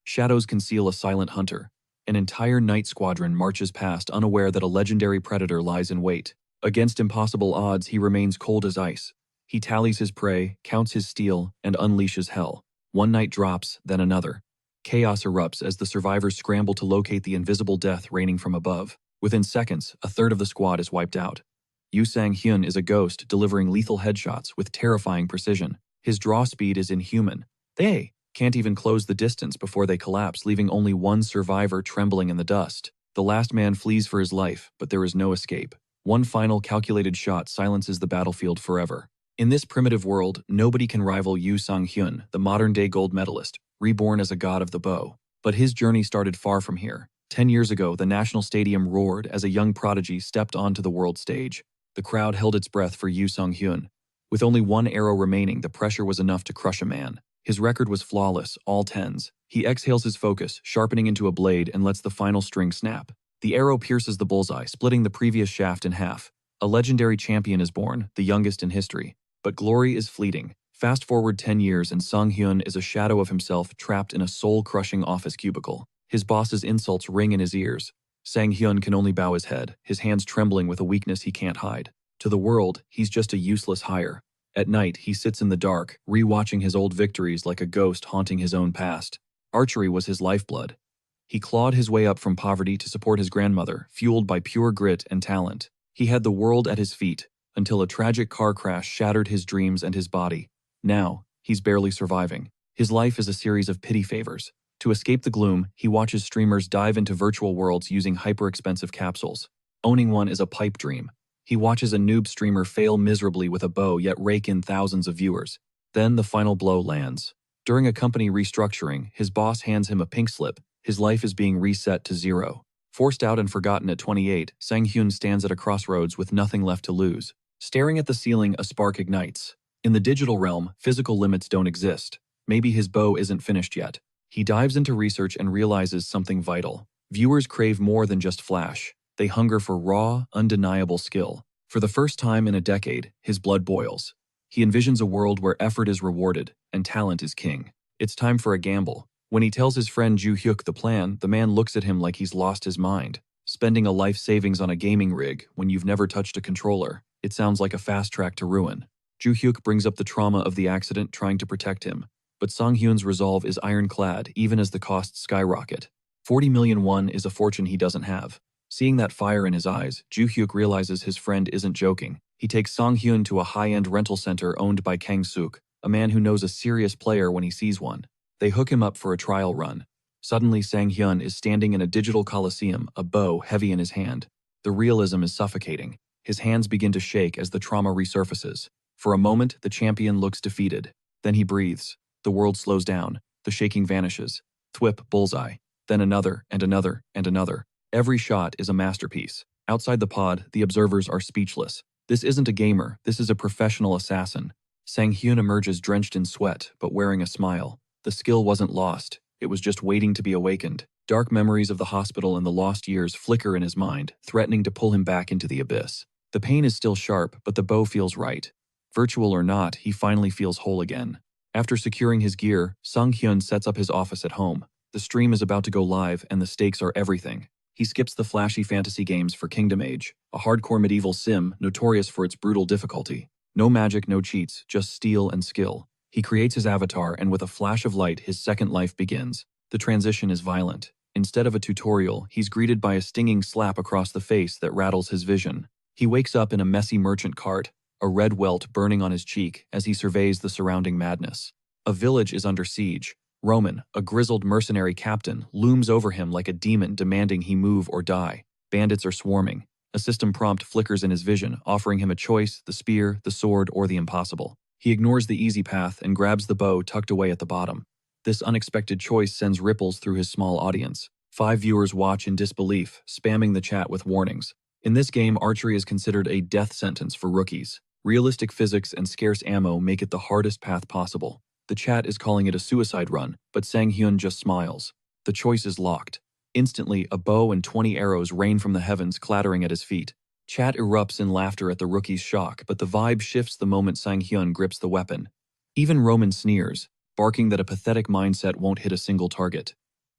Shadows conceal a silent hunter. An entire night squadron marches past, unaware that a legendary predator lies in wait. Against impossible odds, he remains cold as ice. He tallies his prey, counts his steel, and unleashes hell. One night drops, then another. Chaos erupts as the survivors scramble to locate the invisible death raining from above. Within seconds, a third of the squad is wiped out. Yu Sang-hyun is a ghost delivering lethal headshots with terrifying precision. His draw speed is inhuman. They can't even close the distance before they collapse, leaving only one survivor trembling in the dust. The last man flees for his life, but there is no escape. One final calculated shot silences the battlefield forever. In this primitive world, nobody can rival Yu Sang-hyun, the modern-day gold medalist, reborn as a god of the bow. But his journey started far from here. 10 years ago, the National Stadium roared as a young prodigy stepped onto the world stage. The crowd held its breath for Yu Sang-hyun. With only one arrow remaining, the pressure was enough to crush a man. His record was flawless, all tens. He exhales his focus, sharpening into a blade, and lets the final string snap. The arrow pierces the bullseye, splitting the previous shaft in half. A legendary champion is born, the youngest in history. But glory is fleeting. Fast forward 10 years and Sang-hyun is a shadow of himself trapped in a soul-crushing office cubicle. His boss's insults ring in his ears. Sang-hyun can only bow his head, his hands trembling with a weakness he can't hide. To the world, he's just a useless hire. At night, he sits in the dark, rewatching his old victories like a ghost haunting his own past. Archery was his lifeblood. He clawed his way up from poverty to support his grandmother, fueled by pure grit and talent. He had the world at his feet, until a tragic car crash shattered his dreams and his body. Now, he's barely surviving. His life is a series of pity favors. To escape the gloom, he watches streamers dive into virtual worlds using hyper-expensive capsules. Owning one is a pipe dream. He watches a noob streamer fail miserably with a bow yet rake in thousands of viewers. Then the final blow lands. During a company restructuring, his boss hands him a pink slip. His life is being reset to 0. Forced out and forgotten at 28, Sang-hyun stands at a crossroads with nothing left to lose. Staring at the ceiling, a spark ignites. In the digital realm, physical limits don't exist. Maybe his bow isn't finished yet. He dives into research and realizes something vital. Viewers crave more than just flash. They hunger for raw, undeniable skill. For the first time in a decade, his blood boils. He envisions a world where effort is rewarded and talent is king. It's time for a gamble. When he tells his friend Ju Hyuk the plan, the man looks at him like he's lost his mind. Spending a life savings on a gaming rig when you've never touched a controller, it sounds like a fast track to ruin. Ju Hyuk brings up the trauma of the accident, trying to protect him. But Sang-hyun's resolve is ironclad even as the costs skyrocket. 40 million won is a fortune he doesn't have. Seeing that fire in his eyes, Ju Hyuk realizes his friend isn't joking. He takes Sang-hyun to a high-end rental center owned by Kang Suk, a man who knows a serious player when he sees one. They hook him up for a trial run. Suddenly, Sang-hyun is standing in a digital coliseum, a bow heavy in his hand. The realism is suffocating. His hands begin to shake as the trauma resurfaces. For a moment, the champion looks defeated. Then he breathes. The world slows down. The shaking vanishes. Thwip, bullseye. Then another, and another, and another. Every shot is a masterpiece. Outside the pod, the observers are speechless. This isn't a gamer, this is a professional assassin. Sang-hyun emerges drenched in sweat, but wearing a smile. The skill wasn't lost. It was just waiting to be awakened. Dark memories of the hospital and the lost years flicker in his mind, threatening to pull him back into the abyss. The pain is still sharp, but the bow feels right. Virtual or not, he finally feels whole again. After securing his gear, Sang-hyun sets up his office at home. The stream is about to go live, and the stakes are everything. He skips the flashy fantasy games for Kingdom Age, a hardcore medieval sim notorious for its brutal difficulty. No magic, no cheats, just steel and skill. He creates his avatar, and with a flash of light, his second life begins. The transition is violent. Instead of a tutorial, he's greeted by a stinging slap across the face that rattles his vision. He wakes up in a messy merchant cart, a red welt burning on his cheek as he surveys the surrounding madness. A village is under siege. Roman, a grizzled mercenary captain, looms over him like a demon demanding he move or die. Bandits are swarming. A system prompt flickers in his vision, offering him a choice: the spear, the sword, or the impossible. He ignores the easy path and grabs the bow tucked away at the bottom. This unexpected choice sends ripples through his small audience. 5 viewers watch in disbelief, spamming the chat with warnings. In this game, archery is considered a death sentence for rookies. Realistic physics and scarce ammo make it the hardest path possible. The chat is calling it a suicide run, but Sang-hyun just smiles. The choice is locked. Instantly, a bow and 20 arrows rain from the heavens, clattering at his feet. Chat erupts in laughter at the rookie's shock, but the vibe shifts the moment Sang-hyun grips the weapon. Even Roman sneers, barking that a pathetic mindset won't hit a single target.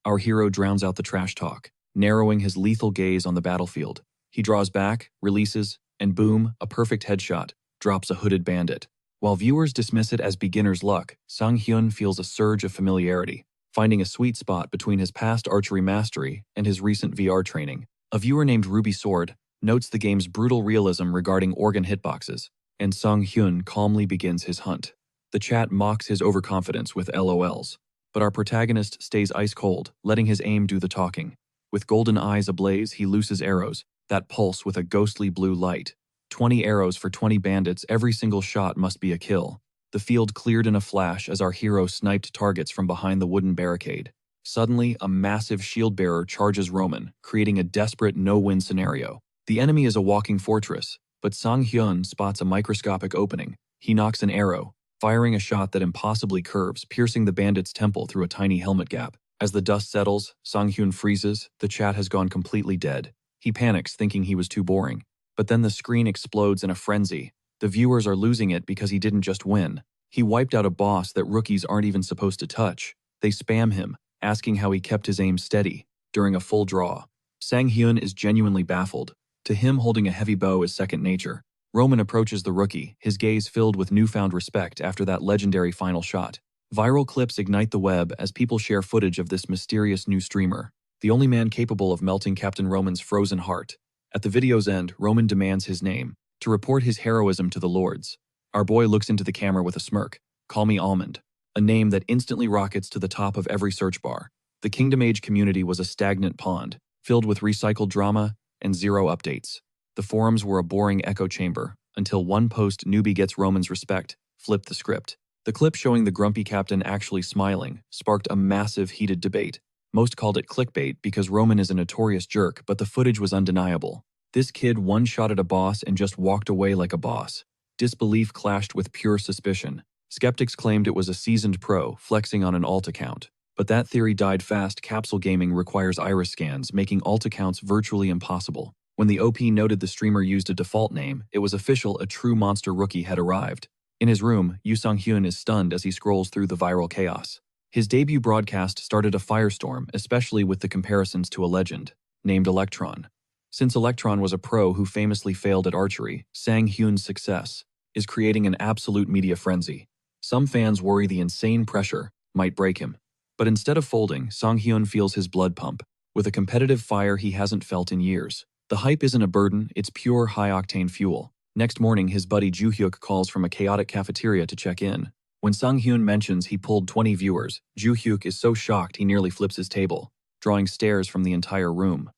Our hero drowns out the trash talk, narrowing his lethal gaze on the battlefield. He draws back, releases, and boom, a perfect headshot, drops a hooded bandit. While viewers dismiss it as beginner's luck, Sang-hyun feels a surge of familiarity, finding a sweet spot between his past archery mastery and his recent VR training. A viewer named Ruby Sword notes the game's brutal realism regarding organ hitboxes, and Sang-hyun calmly begins his hunt. The chat mocks his overconfidence with LOLs, but our protagonist stays ice cold, letting his aim do the talking. With golden eyes ablaze, he looses arrows that pulse with a ghostly blue light. 20 arrows for 20 bandits, every single shot must be a kill. The field cleared in a flash as our hero sniped targets from behind the wooden barricade. Suddenly, a massive shield bearer charges Roman, creating a desperate no-win scenario. The enemy is a walking fortress, but Sang-hyun spots a microscopic opening. He knocks an arrow, firing a shot that impossibly curves, piercing the bandit's temple through a tiny helmet gap. As the dust settles, Sang-hyun freezes. The chat has gone completely dead. He panics, thinking he was too boring. But then the screen explodes in a frenzy. The viewers are losing it because he didn't just win. He wiped out a boss that rookies aren't even supposed to touch. They spam him, asking how he kept his aim steady during a full draw. Sang-hyun is genuinely baffled. To him, holding a heavy bow is second nature. Roman approaches the rookie, his gaze filled with newfound respect after that legendary final shot. Viral clips ignite the web as people share footage of this mysterious new streamer, the only man capable of melting Captain Roman's frozen heart. At the video's end, Roman demands his name, to report his heroism to the lords. Our boy looks into the camera with a smirk. Call me Almond, a name that instantly rockets to the top of every search bar. The Kingdom Age community was a stagnant pond, filled with recycled drama and zero updates. The forums were a boring echo chamber, until one post "Newbie gets Roman's respect" flipped the script. The clip showing the grumpy captain actually smiling sparked a massive heated debate. Most called it clickbait because Roman is a notorious jerk, but the footage was undeniable. This kid one-shotted a boss and just walked away like a boss. Disbelief clashed with pure suspicion. Skeptics claimed it was a seasoned pro flexing on an alt account. But that theory died fast. Capsule gaming requires iris scans, making alt accounts virtually impossible. When the OP noted the streamer used a default name, it was official, a true monster rookie had arrived. In his room, Yoo Sang-hyun is stunned as he scrolls through the viral chaos. His debut broadcast started a firestorm, especially with the comparisons to a legend named Electron. Since Electron was a pro who famously failed at archery, Sang-hyun's success is creating an absolute media frenzy. Some fans worry the insane pressure might break him. But instead of folding, Sang-hyun feels his blood pump, with a competitive fire he hasn't felt in years. The hype isn't a burden, it's pure high-octane fuel. Next morning, his buddy Joo-hyuk calls from a chaotic cafeteria to check in. When Sang-hyun mentions he pulled 20 viewers, Joo-hyuk is so shocked he nearly flips his table, drawing stares from the entire room.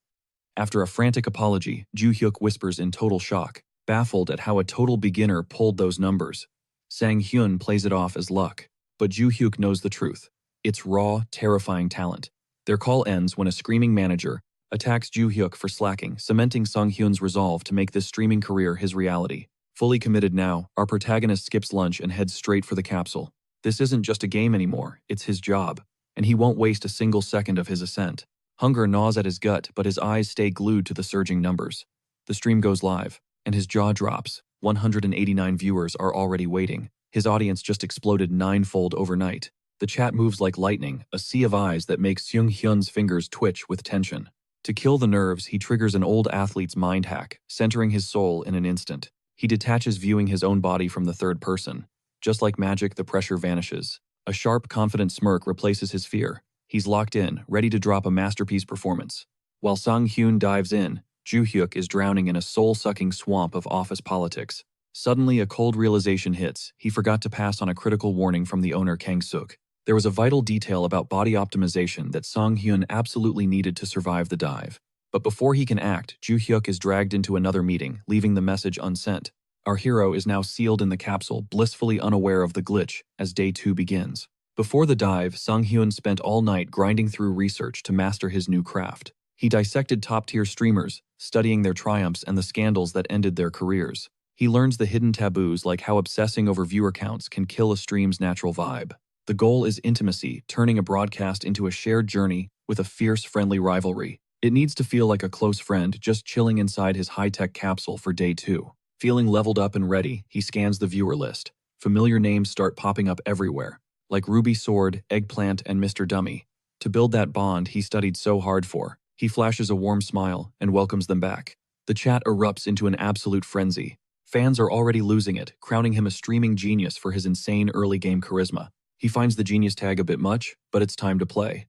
After a frantic apology, Joo-hyuk whispers in total shock, baffled at how a total beginner pulled those numbers. Sang-hyun plays it off as luck, but Joo-hyuk knows the truth. It's raw, terrifying talent. Their call ends when a screaming manager attacks Joo-hyuk for slacking, cementing Sang-hyun's resolve to make this streaming career his reality. Fully committed now, our protagonist skips lunch and heads straight for the capsule. This isn't just a game anymore, it's his job, and he won't waste a single second of his ascent. Hunger gnaws at his gut, but his eyes stay glued to the surging numbers. The stream goes live, and his jaw drops. 189 viewers are already waiting. His audience just exploded 9-fold overnight. The chat moves like lightning, a sea of eyes that makes Sang-hyun's fingers twitch with tension. To kill the nerves, he triggers an old athlete's mind hack, centering his soul in an instant. He detaches, viewing his own body from the third person. Just like magic, the pressure vanishes. A sharp, confident smirk replaces his fear. He's locked in, ready to drop a masterpiece performance. While Sang-hyun dives in, Joo-hyuk is drowning in a soul-sucking swamp of office politics. Suddenly, a cold realization hits. He forgot to pass on a critical warning from the owner, Kang-suk. There was a vital detail about body optimization that Sang-hyun absolutely needed to survive the dive. But before he can act, Joo-hyuk is dragged into another meeting, leaving the message unsent. Our hero is now sealed in the capsule, blissfully unaware of the glitch, as day 2 begins. Before the dive, Sang-hyun spent all night grinding through research to master his new craft. He dissected top-tier streamers, studying their triumphs and the scandals that ended their careers. He learns the hidden taboos, like how obsessing over viewer counts can kill a stream's natural vibe. The goal is intimacy, turning a broadcast into a shared journey with a fierce, friendly rivalry. It needs to feel like a close friend just chilling inside his high-tech capsule for day 2. Feeling leveled up and ready, he scans the viewer list. Familiar names start popping up everywhere, like Ruby Sword, Eggplant, and Mr. Dummy. To build that bond he studied so hard for. He flashes a warm smile and welcomes them back. The chat erupts into an absolute frenzy. Fans are already losing it, crowning him a streaming genius for his insane early game charisma. He finds the genius tag a bit much, but it's time to play.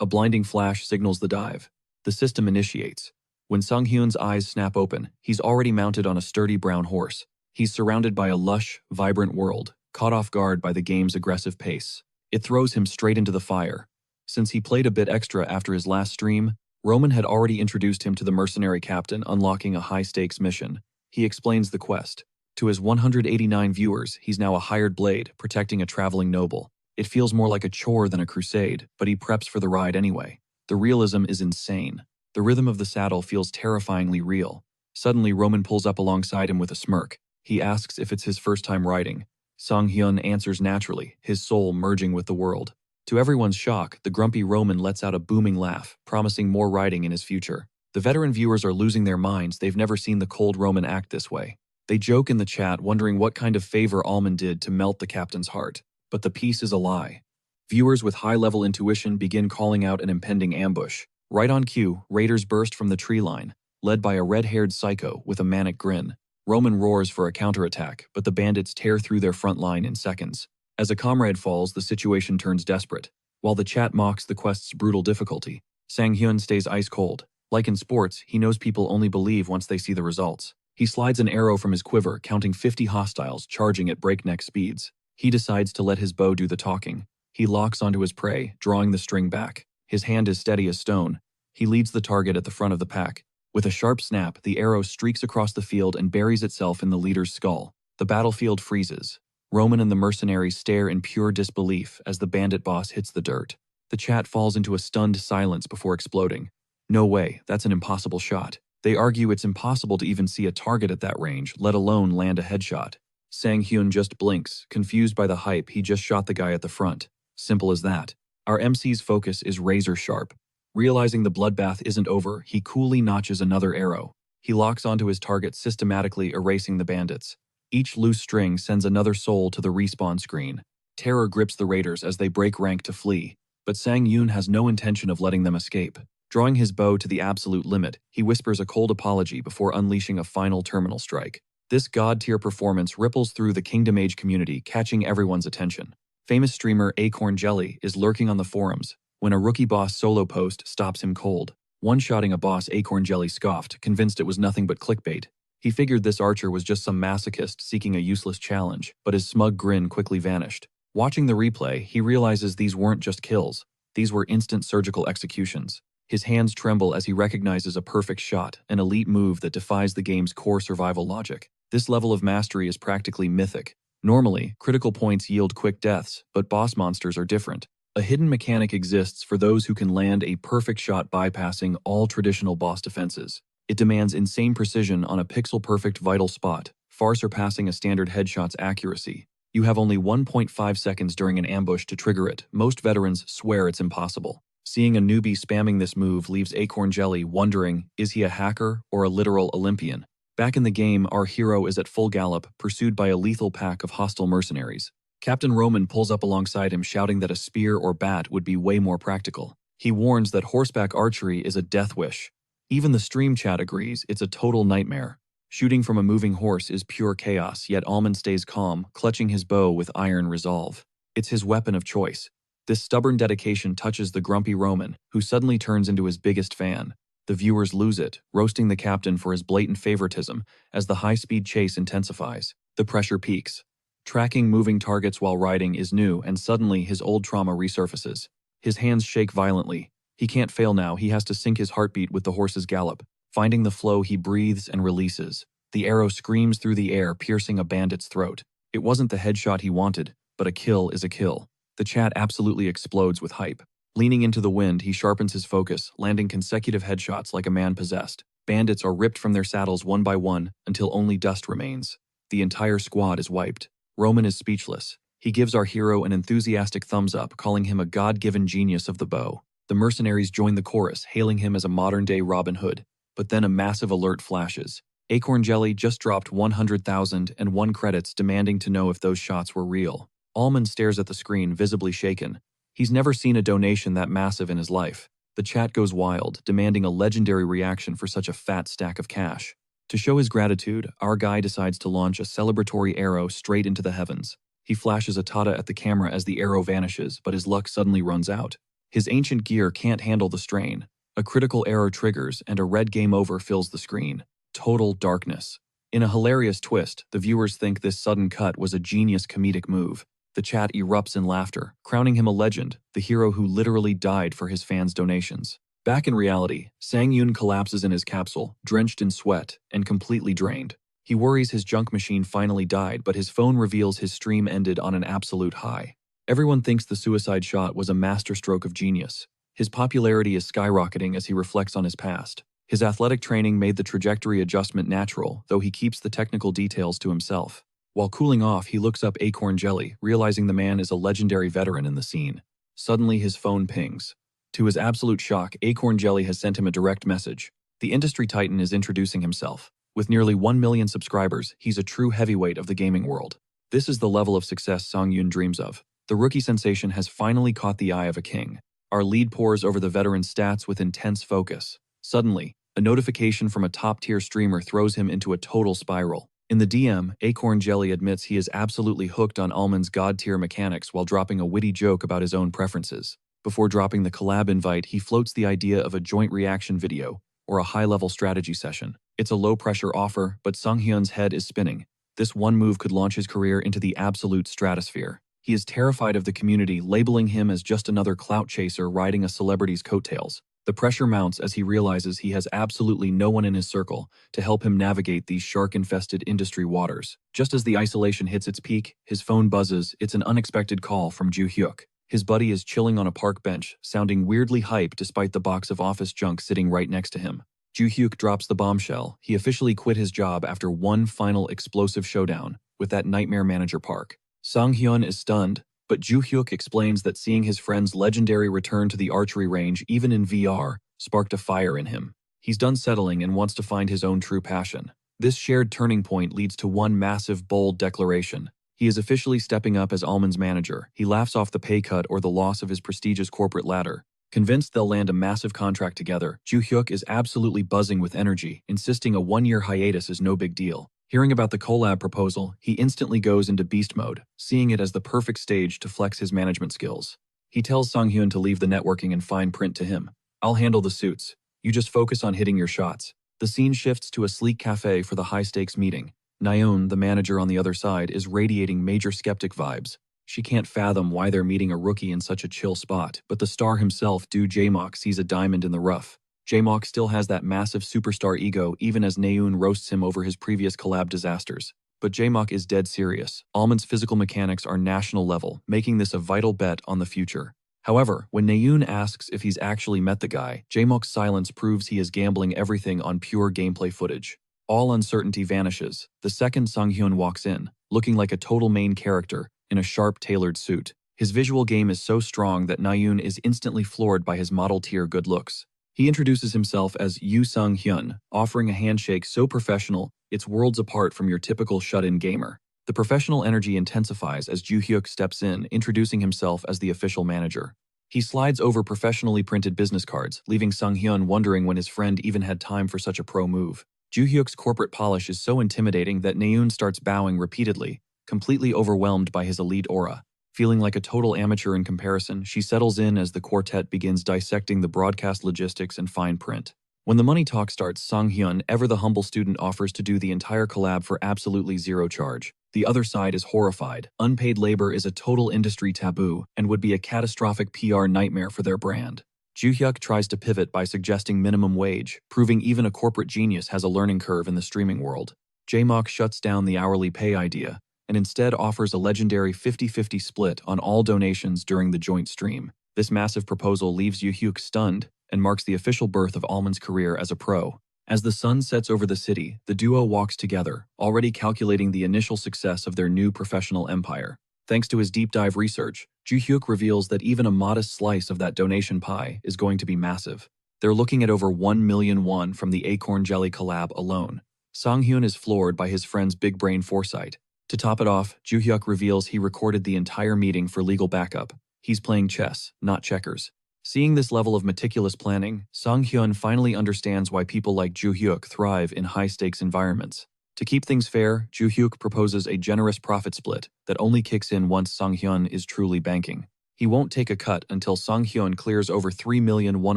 A blinding flash signals the dive. The system initiates. When Sung-hyun's eyes snap open, he's already mounted on a sturdy brown horse. He's surrounded by a lush, vibrant world, caught off guard by the game's aggressive pace. It throws him straight into the fire. Since he played a bit extra after his last stream, Roman had already introduced him to the mercenary captain unlocking a high-stakes mission. He explains the quest. To his 189 viewers, he's now a hired blade, protecting a traveling noble. It feels more like a chore than a crusade, but he preps for the ride anyway. The realism is insane. The rhythm of the saddle feels terrifyingly real. Suddenly, Roman pulls up alongside him with a smirk. He asks if it's his first time riding. Sung-hyun answers naturally, his soul merging with the world. To everyone's shock, the grumpy Roman lets out a booming laugh, promising more riding in his future. The veteran viewers are losing their minds. They've never seen the cold Roman act this way. They joke in the chat, wondering what kind of favor Almond did to melt the captain's heart. But the piece is a lie. Viewers with high-level intuition begin calling out an impending ambush. Right on cue, raiders burst from the tree line, led by a red-haired psycho with a manic grin. Roman roars for a counterattack, but the bandits tear through their front line in seconds. As a comrade falls, the situation turns desperate. While the chat mocks the quest's brutal difficulty, Sang-hyun stays ice-cold. Like in sports, he knows people only believe once they see the results. He slides an arrow from his quiver, counting 50 hostiles charging at breakneck speeds. He decides to let his bow do the talking. He locks onto his prey, drawing the string back. His hand is steady as stone. He leads the target at the front of the pack. With a sharp snap, the arrow streaks across the field and buries itself in the leader's skull. The battlefield freezes. Roman and the mercenary stare in pure disbelief as the bandit boss hits the dirt. The chat falls into a stunned silence before exploding. No way, that's an impossible shot. They argue it's impossible to even see a target at that range, let alone land a headshot. Sang-hyun just blinks, confused by the hype. He just shot the guy at the front. Simple as that. Our MC's focus is razor sharp. Realizing the bloodbath isn't over, he coolly notches another arrow. He locks onto his target, systematically erasing the bandits. Each loose string sends another soul to the respawn screen. Terror grips the raiders as they break rank to flee, but Sang-hyun has no intention of letting them escape. Drawing his bow to the absolute limit, he whispers a cold apology before unleashing a final terminal strike. This god-tier performance ripples through the Kingdom Age community, catching everyone's attention. Famous streamer Acorn Jelly is lurking on the forums when a rookie boss solo post stops him cold. One-shotting a boss, Acorn Jelly scoffed, convinced it was nothing but clickbait. He figured this archer was just some masochist seeking a useless challenge, but his smug grin quickly vanished. Watching the replay, he realizes these weren't just kills. These were instant surgical executions. His hands tremble as he recognizes a perfect shot, an elite move that defies the game's core survival logic. This level of mastery is practically mythic. Normally, critical points yield quick deaths, but boss monsters are different. A hidden mechanic exists for those who can land a perfect shot bypassing all traditional boss defenses. It demands insane precision on a pixel-perfect vital spot, far surpassing a standard headshot's accuracy. You have only 1.5 seconds during an ambush to trigger it. Most veterans swear it's impossible. Seeing a newbie spamming this move leaves Acorn Jelly wondering, is he a hacker or a literal Olympian? Back in the game, our hero is at full gallop, pursued by a lethal pack of hostile mercenaries. Captain Roman pulls up alongside him, shouting that a spear or bat would be way more practical. He warns that horseback archery is a death wish. Even the stream chat agrees it's a total nightmare. Shooting from a moving horse is pure chaos, yet Almond stays calm, clutching his bow with iron resolve. It's his weapon of choice. This stubborn dedication touches the grumpy Roman, who suddenly turns into his biggest fan. The viewers lose it, roasting the captain for his blatant favoritism as the high-speed chase intensifies. The pressure peaks. Tracking moving targets while riding is new, and suddenly his old trauma resurfaces. His hands shake violently. He can't fail now. He has to sync his heartbeat with the horse's gallop. Finding the flow, he breathes and releases. The arrow screams through the air, piercing a bandit's throat. It wasn't the headshot he wanted, but a kill is a kill. The chat absolutely explodes with hype. Leaning into the wind, he sharpens his focus, landing consecutive headshots like a man possessed. Bandits are ripped from their saddles one by one until only dust remains. The entire squad is wiped. Roman is speechless. He gives our hero an enthusiastic thumbs up, calling him a god-given genius of the bow. The mercenaries join the chorus, hailing him as a modern-day Robin Hood. But then a massive alert flashes. Acorn Jelly just dropped 100,001 credits, demanding to know if those shots were real. Almond stares at the screen, visibly shaken. He's never seen a donation that massive in his life. The chat goes wild, demanding a legendary reaction for such a fat stack of cash. To show his gratitude, our guy decides to launch a celebratory arrow straight into the heavens. He flashes a tada at the camera as the arrow vanishes, but his luck suddenly runs out. His ancient gear can't handle the strain. A critical error triggers, and a red game over fills the screen. Total darkness. In a hilarious twist, the viewers think this sudden cut was a genius comedic move. The chat erupts in laughter, crowning him a legend, the hero who literally died for his fans' donations. Back in reality, Sang-yoon collapses in his capsule, drenched in sweat, and completely drained. He worries his junk machine finally died, but his phone reveals his stream ended on an absolute high. Everyone thinks the suicide shot was a masterstroke of genius. His popularity is skyrocketing as he reflects on his past. His athletic training made the trajectory adjustment natural, though he keeps the technical details to himself. While cooling off, he looks up Acorn Jelly, realizing the man is a legendary veteran in the scene. Suddenly, his phone pings. To his absolute shock, Acorn Jelly has sent him a direct message. The industry titan is introducing himself. With nearly 1 million subscribers, he's a true heavyweight of the gaming world. This is the level of success Sang-yoon dreams of. The rookie sensation has finally caught the eye of a king. Our lead pores over the veteran's stats with intense focus. Suddenly, a notification from a top-tier streamer throws him into a total spiral. In the DM, Acorn Jelly admits he is absolutely hooked on Almond's god-tier mechanics while dropping a witty joke about his own preferences. Before dropping the collab invite, he floats the idea of a joint reaction video, or a high-level strategy session. It's a low-pressure offer, but Sang-hyun's head is spinning. This one move could launch his career into the absolute stratosphere. He is terrified of the community labeling him as just another clout chaser riding a celebrity's coattails. The pressure mounts as he realizes he has absolutely no one in his circle to help him navigate these shark-infested industry waters. Just as the isolation hits its peak, his phone buzzes. It's an unexpected call from Joo-hyuk. His buddy is chilling on a park bench, sounding weirdly hype despite the box of office junk sitting right next to him. Joo-hyuk drops the bombshell. He officially quit his job after one final explosive showdown with that nightmare manager Park. Sang-hyun is stunned, but Joo-hyuk explains that seeing his friend's legendary return to the archery range even in VR sparked a fire in him. He's done settling and wants to find his own true passion. This shared turning point leads to one massive, bold declaration. He is officially stepping up as Almond's manager. He laughs off the pay cut or the loss of his prestigious corporate ladder. Convinced they'll land a massive contract together, Joo-hyuk is absolutely buzzing with energy, insisting a one-year hiatus is no big deal. Hearing about the collab proposal, he instantly goes into beast mode, seeing it as the perfect stage to flex his management skills. He tells Sang-hyun to leave the networking in fine print to him. "I'll handle the suits. You just focus on hitting your shots." The scene shifts to a sleek cafe for the high-stakes meeting. Nayeon, the manager on the other side, is radiating major skeptic vibes. She can't fathom why they're meeting a rookie in such a chill spot, but the star himself, Do Jae-mok, sees a diamond in the rough. Jae-mok still has that massive superstar ego even as Nayeon roasts him over his previous collab disasters. But Jae-mok is dead serious. Almond's physical mechanics are national level, making this a vital bet on the future. However, when Nayeon asks if he's actually met the guy, Jae-mok's silence proves he is gambling everything on pure gameplay footage. All uncertainty vanishes the second Sang-hyun walks in, looking like a total main character in a sharp, tailored suit. His visual game is so strong that Nayeon is instantly floored by his model-tier good looks. He introduces himself as Yoo Sang-hyun, offering a handshake so professional it's worlds apart from your typical shut-in gamer. The professional energy intensifies as Joo-hyuk steps in, introducing himself as the official manager. He slides over professionally printed business cards, leaving Sang-hyun wondering when his friend even had time for such a pro move. Joo-hyuk's corporate polish is so intimidating that Nayeon starts bowing repeatedly, completely overwhelmed by his elite aura. Feeling like a total amateur in comparison, she settles in as the quartet begins dissecting the broadcast logistics and fine print. When the money talk starts, Sang-hyun, ever the humble student, offers to do the entire collab for absolutely zero charge. The other side is horrified. Unpaid labor is a total industry taboo and would be a catastrophic PR nightmare for their brand. Joo-hyuk tries to pivot by suggesting minimum wage, proving even a corporate genius has a learning curve in the streaming world. Jae-mok shuts down the hourly pay idea, and instead offers a legendary 50-50 split on all donations during the joint stream. This massive proposal leaves Yoo-hyuk stunned and marks the official birth of Almond's career as a pro. As the sun sets over the city, the duo walks together, already calculating the initial success of their new professional empire. Thanks to his deep dive research, Joo-hyuk reveals that even a modest slice of that donation pie is going to be massive. They're looking at over 1 million won from the Acorn Jelly collab alone. Sang-hyun is floored by his friend's big brain foresight. To top it off, Joo-hyuk reveals he recorded the entire meeting for legal backup. He's playing chess, not checkers. Seeing this level of meticulous planning, Sang-hyun finally understands why people like Ju-hyuk thrive in high-stakes environments. To keep things fair, Ju-hyuk proposes a generous profit split that only kicks in once Sang-hyun is truly banking. He won't take a cut until Sang-hyun clears over 3 million won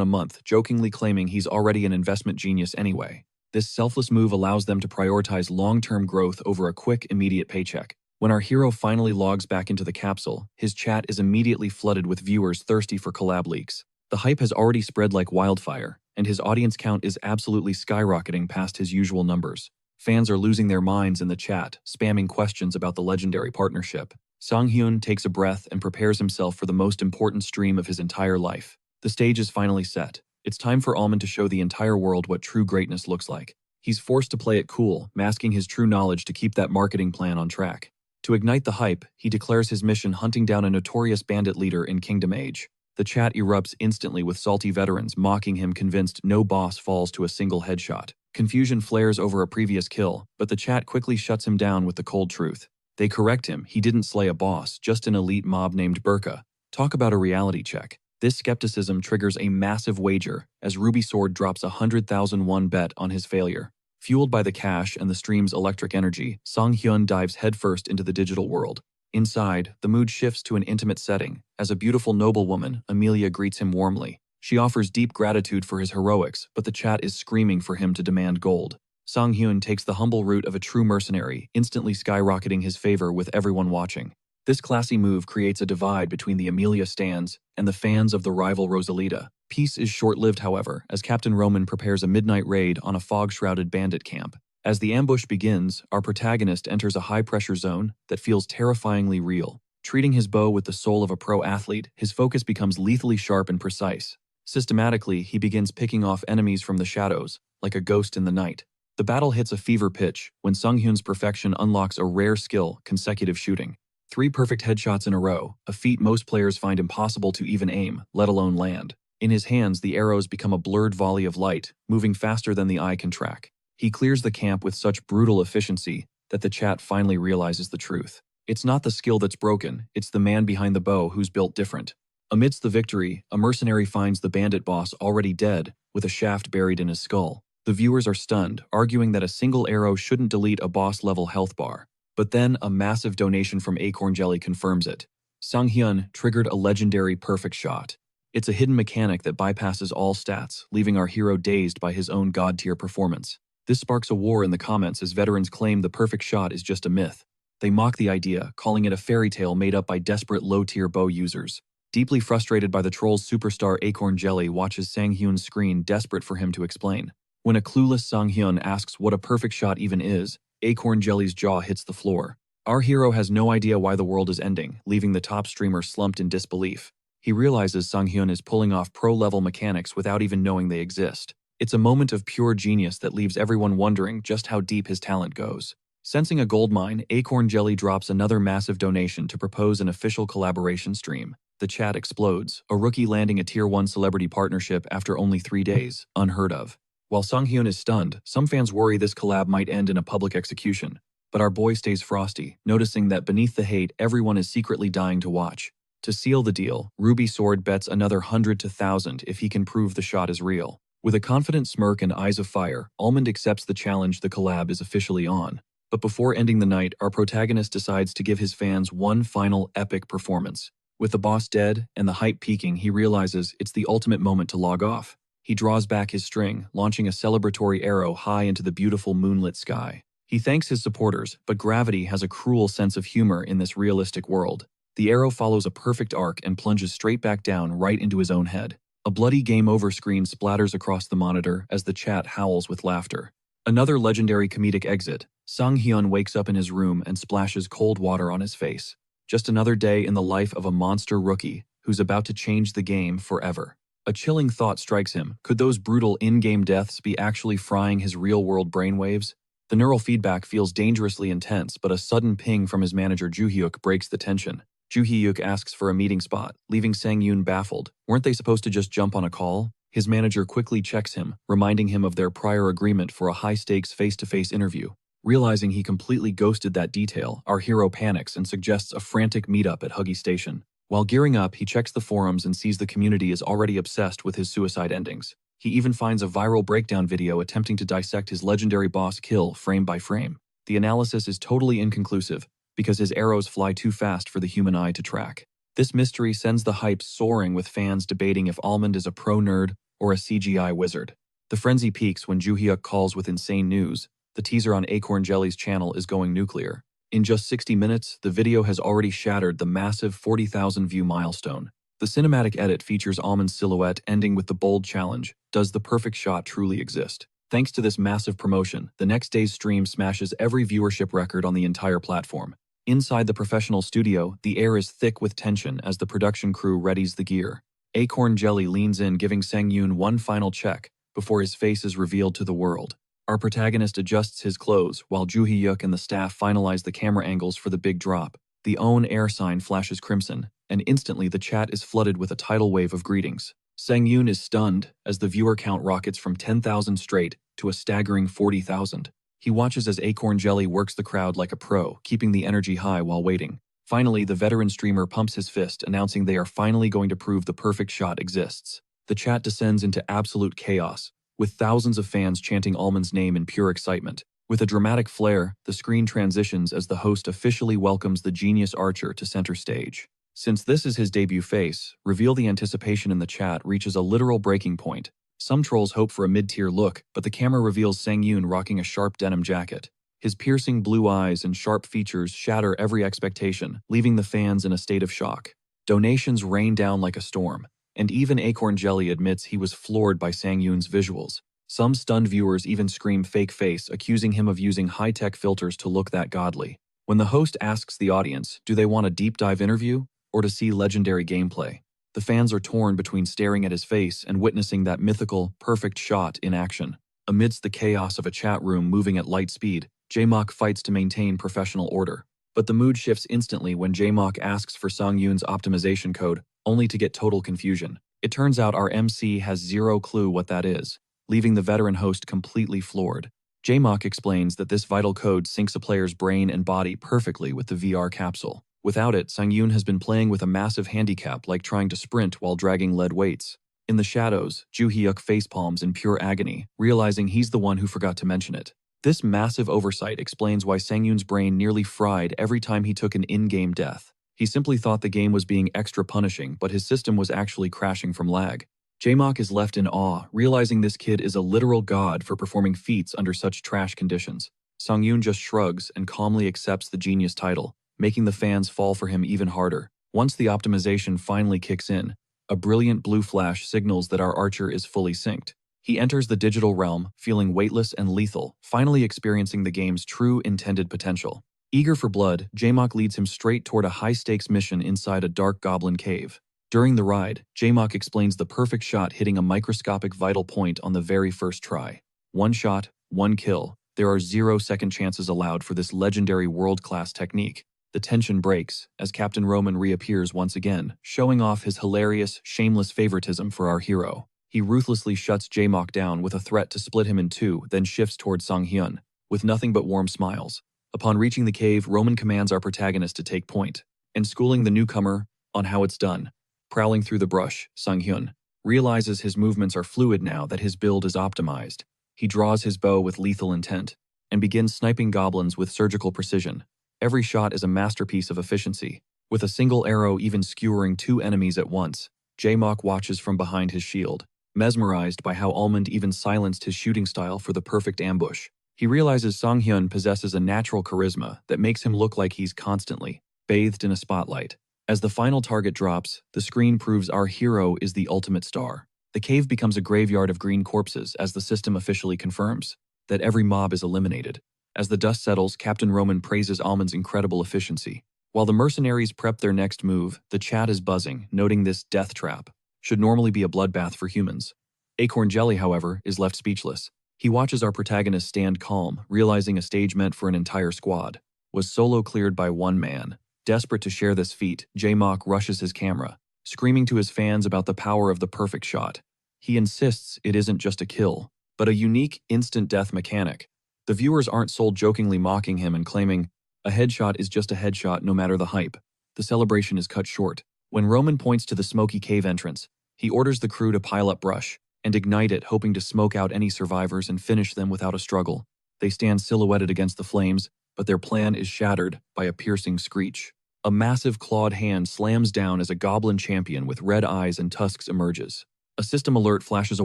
a month, jokingly claiming he's already an investment genius anyway. This selfless move allows them to prioritize long-term growth over a quick, immediate paycheck. When our hero finally logs back into the capsule, his chat is immediately flooded with viewers thirsty for collab leaks. The hype has already spread like wildfire, and his audience count is absolutely skyrocketing past his usual numbers. Fans are losing their minds in the chat, spamming questions about the legendary partnership. Sang-hyun takes a breath and prepares himself for the most important stream of his entire life. The stage is finally set. It's time for Almond to show the entire world what true greatness looks like. He's forced to play it cool, masking his true knowledge to keep that marketing plan on track. To ignite the hype, he declares his mission hunting down a notorious bandit leader in Kingdom Age. The chat erupts instantly with salty veterans mocking him, convinced no boss falls to a single headshot. Confusion flares over a previous kill, but the chat quickly shuts him down with the cold truth. They correct him, he didn't slay a boss, just an elite mob named Burka. Talk about a reality check. This skepticism triggers a massive wager as Ruby Sword drops 100,000 won bet on his failure. Fueled by the cash and the stream's electric energy, Sang-hyun dives headfirst into the digital world. Inside, the mood shifts to an intimate setting. As a beautiful noblewoman, Amelia greets him warmly. She offers deep gratitude for his heroics, but the chat is screaming for him to demand gold. Sang-hyun takes the humble route of a true mercenary, instantly skyrocketing his favor with everyone watching. This classy move creates a divide between the Amelia stans and the fans of the rival Rosalita. Peace is short-lived, however, as Captain Roman prepares a midnight raid on a fog-shrouded bandit camp. As the ambush begins, our protagonist enters a high-pressure zone that feels terrifyingly real. Treating his bow with the soul of a pro athlete, his focus becomes lethally sharp and precise. Systematically, he begins picking off enemies from the shadows, like a ghost in the night. The battle hits a fever pitch when Sang-hyun's perfection unlocks a rare skill, consecutive shooting. 3 perfect headshots in a row, a feat most players find impossible to even aim, let alone land. In his hands, the arrows become a blurred volley of light, moving faster than the eye can track. He clears the camp with such brutal efficiency that the chat finally realizes the truth. It's not the skill that's broken, it's the man behind the bow who's built different. Amidst the victory, a mercenary finds the bandit boss already dead, with a shaft buried in his skull. The viewers are stunned, arguing that a single arrow shouldn't delete a boss-level health bar. But then, a massive donation from Acorn Jelly confirms it. Sang-hyun triggered a legendary perfect shot. It's a hidden mechanic that bypasses all stats, leaving our hero dazed by his own god-tier performance. This sparks a war in the comments as veterans claim the perfect shot is just a myth. They mock the idea, calling it a fairy tale made up by desperate low-tier bow users. Deeply frustrated by the troll's superstar, Acorn Jelly watches Sang-hyun's screen, desperate for him to explain. When a clueless Sang-hyun asks what a perfect shot even is, Acorn Jelly's jaw hits the floor. Our hero has no idea why the world is ending, leaving the top streamer slumped in disbelief. He realizes Sang-hyun is pulling off pro-level mechanics without even knowing they exist. It's a moment of pure genius that leaves everyone wondering just how deep his talent goes. Sensing a goldmine, Acorn Jelly drops another massive donation to propose an official collaboration stream. The chat explodes, a rookie landing a Tier 1 celebrity partnership after only 3 days, unheard of. While Sang-hyun is stunned, some fans worry this collab might end in a public execution. But our boy stays frosty, noticing that beneath the hate, everyone is secretly dying to watch. To seal the deal, Ruby Sword bets another 100 to 1,000 if he can prove the shot is real. With a confident smirk and eyes of fire, Almond accepts the challenge. The collab is officially on. But before ending the night, our protagonist decides to give his fans one final epic performance. With the boss dead and the hype peaking, he realizes it's the ultimate moment to log off. He draws back his string, launching a celebratory arrow high into the beautiful moonlit sky. He thanks his supporters, but gravity has a cruel sense of humor in this realistic world. The arrow follows a perfect arc and plunges straight back down right into his own head. A bloody game over screen splatters across the monitor as the chat howls with laughter. Another legendary comedic exit. Sang-hyun wakes up in his room and splashes cold water on his face. Just another day in the life of a monster rookie who's about to change the game forever. A chilling thought strikes him. Could those brutal in-game deaths be actually frying his real-world brainwaves? The neural feedback feels dangerously intense, but a sudden ping from his manager Ju-hyuk breaks the tension. Ju-hyuk asks for a meeting spot, leaving Sang-hyun baffled. Weren't they supposed to just jump on a call? His manager quickly checks him, reminding him of their prior agreement for a high-stakes face-to-face interview. Realizing he completely ghosted that detail, our hero panics and suggests a frantic meetup at Huggy Station. While gearing up, he checks the forums and sees the community is already obsessed with his suicide endings. He even finds a viral breakdown video attempting to dissect his legendary boss kill frame by frame. The analysis is totally inconclusive because his arrows fly too fast for the human eye to track. This mystery sends the hype soaring, with fans debating if Almond is a pro nerd or a CGI wizard. The frenzy peaks when Joo-hyuk calls with insane news. The teaser on Acorn Jelly's channel is going nuclear. In just 60 minutes, the video has already shattered the massive 40,000 view milestone. The cinematic edit features Almond's silhouette ending with the bold challenge, "Does the perfect shot truly exist?" Thanks to this massive promotion, the next day's stream smashes every viewership record on the entire platform. Inside the professional studio, the air is thick with tension as the production crew readies the gear. Acorn Jelly leans in, giving Sang-yoon one final check before his face is revealed to the world. Our protagonist adjusts his clothes while Joo-hyuk and the staff finalize the camera angles for the big drop. The OWN air sign flashes crimson, and instantly the chat is flooded with a tidal wave of greetings. Sang-yoon is stunned as the viewer count rockets from 10,000 straight to a staggering 40,000. He watches as Acorn Jelly works the crowd like a pro, keeping the energy high while waiting. Finally, the veteran streamer pumps his fist, announcing they are finally going to prove the perfect shot exists. The chat descends into absolute chaos, with thousands of fans chanting Almond's name in pure excitement. With a dramatic flair, the screen transitions as the host officially welcomes the genius archer to center stage. Since this is his debut face, reveal the anticipation in the chat reaches a literal breaking point. Some trolls hope for a mid-tier look, but the camera reveals Sang-yoon rocking a sharp denim jacket. His piercing blue eyes and sharp features shatter every expectation, leaving the fans in a state of shock. Donations rain down like a storm, and even Acorn Jelly admits he was floored by Sang-yoon's visuals. Some stunned viewers even scream fake face, accusing him of using high-tech filters to look that godly. When the host asks the audience, do they want a deep dive interview or to see legendary gameplay, the fans are torn between staring at his face and witnessing that mythical, perfect shot in action. Amidst the chaos of a chat room moving at light speed, J-Mock fights to maintain professional order. But the mood shifts instantly when J-Mock asks for Sang-yoon's optimization code, only to get total confusion. It turns out our MC has zero clue what that is, leaving the veteran host completely floored. J-Mock explains that this vital code syncs a player's brain and body perfectly with the VR capsule. Without it, Sang-yoon has been playing with a massive handicap, like trying to sprint while dragging lead weights. In the shadows, Joo-hyuk facepalms in pure agony, realizing he's the one who forgot to mention it. This massive oversight explains why Sang-yoon's brain nearly fried every time he took an in-game death. He simply thought the game was being extra punishing, but his system was actually crashing from lag. J-Mock is left in awe, realizing this kid is a literal god for performing feats under such trash conditions. Sang-yoon just shrugs and calmly accepts the genius title, making the fans fall for him even harder. Once the optimization finally kicks in, a brilliant blue flash signals that our archer is fully synced. He enters the digital realm, feeling weightless and lethal, finally experiencing the game's true intended potential. Eager for blood, J-Mock leads him straight toward a high-stakes mission inside a dark goblin cave. During the ride, J-Mock explains the perfect shot hitting a microscopic vital point on the very first try. One shot, one kill. There are 0 second chances allowed for this legendary world-class technique. The tension breaks as Captain Roman reappears once again, showing off his hilarious, shameless favoritism for our hero. He ruthlessly shuts J-Mock down with a threat to split him in two, then shifts toward Sang-hyun, with nothing but warm smiles. Upon reaching the cave, Roman commands our protagonist to take point, and schooling the newcomer on how it's done. Prowling through the brush, Sang-hyun realizes his movements are fluid now that his build is optimized. He draws his bow with lethal intent, and begins sniping goblins with surgical precision. Every shot is a masterpiece of efficiency, with a single arrow even skewering 2 enemies at once. J-Mock watches from behind his shield, mesmerized by how Almond even silenced his shooting style for the perfect ambush. He realizes Sang-hyun possesses a natural charisma that makes him look like he's constantly bathed in a spotlight. As the final target drops, the screen proves our hero is the ultimate star. The cave becomes a graveyard of green corpses as the system officially confirms that every mob is eliminated. As the dust settles, Captain Roman praises Almond's incredible efficiency. While the mercenaries prep their next move, the chat is buzzing, noting this death trap should normally be a bloodbath for humans. Acorn Jelly, however, is left speechless. He watches our protagonist stand calm, realizing a stage meant for an entire squad was solo cleared by one man. Desperate to share this feat, J-Mock rushes his camera, screaming to his fans about the power of the perfect shot. He insists it isn't just a kill, but a unique instant death mechanic. The viewers aren't sold, jokingly mocking him and claiming, a headshot is just a headshot no matter the hype. The celebration is cut short, When Roman points to the smoky cave entrance, he orders the crew to pile up brush and ignite it, hoping to smoke out any survivors and finish them without a struggle. They stand silhouetted against the flames, but their plan is shattered by a piercing screech. A massive clawed hand slams down as a goblin champion with red eyes and tusks emerges. A system alert flashes a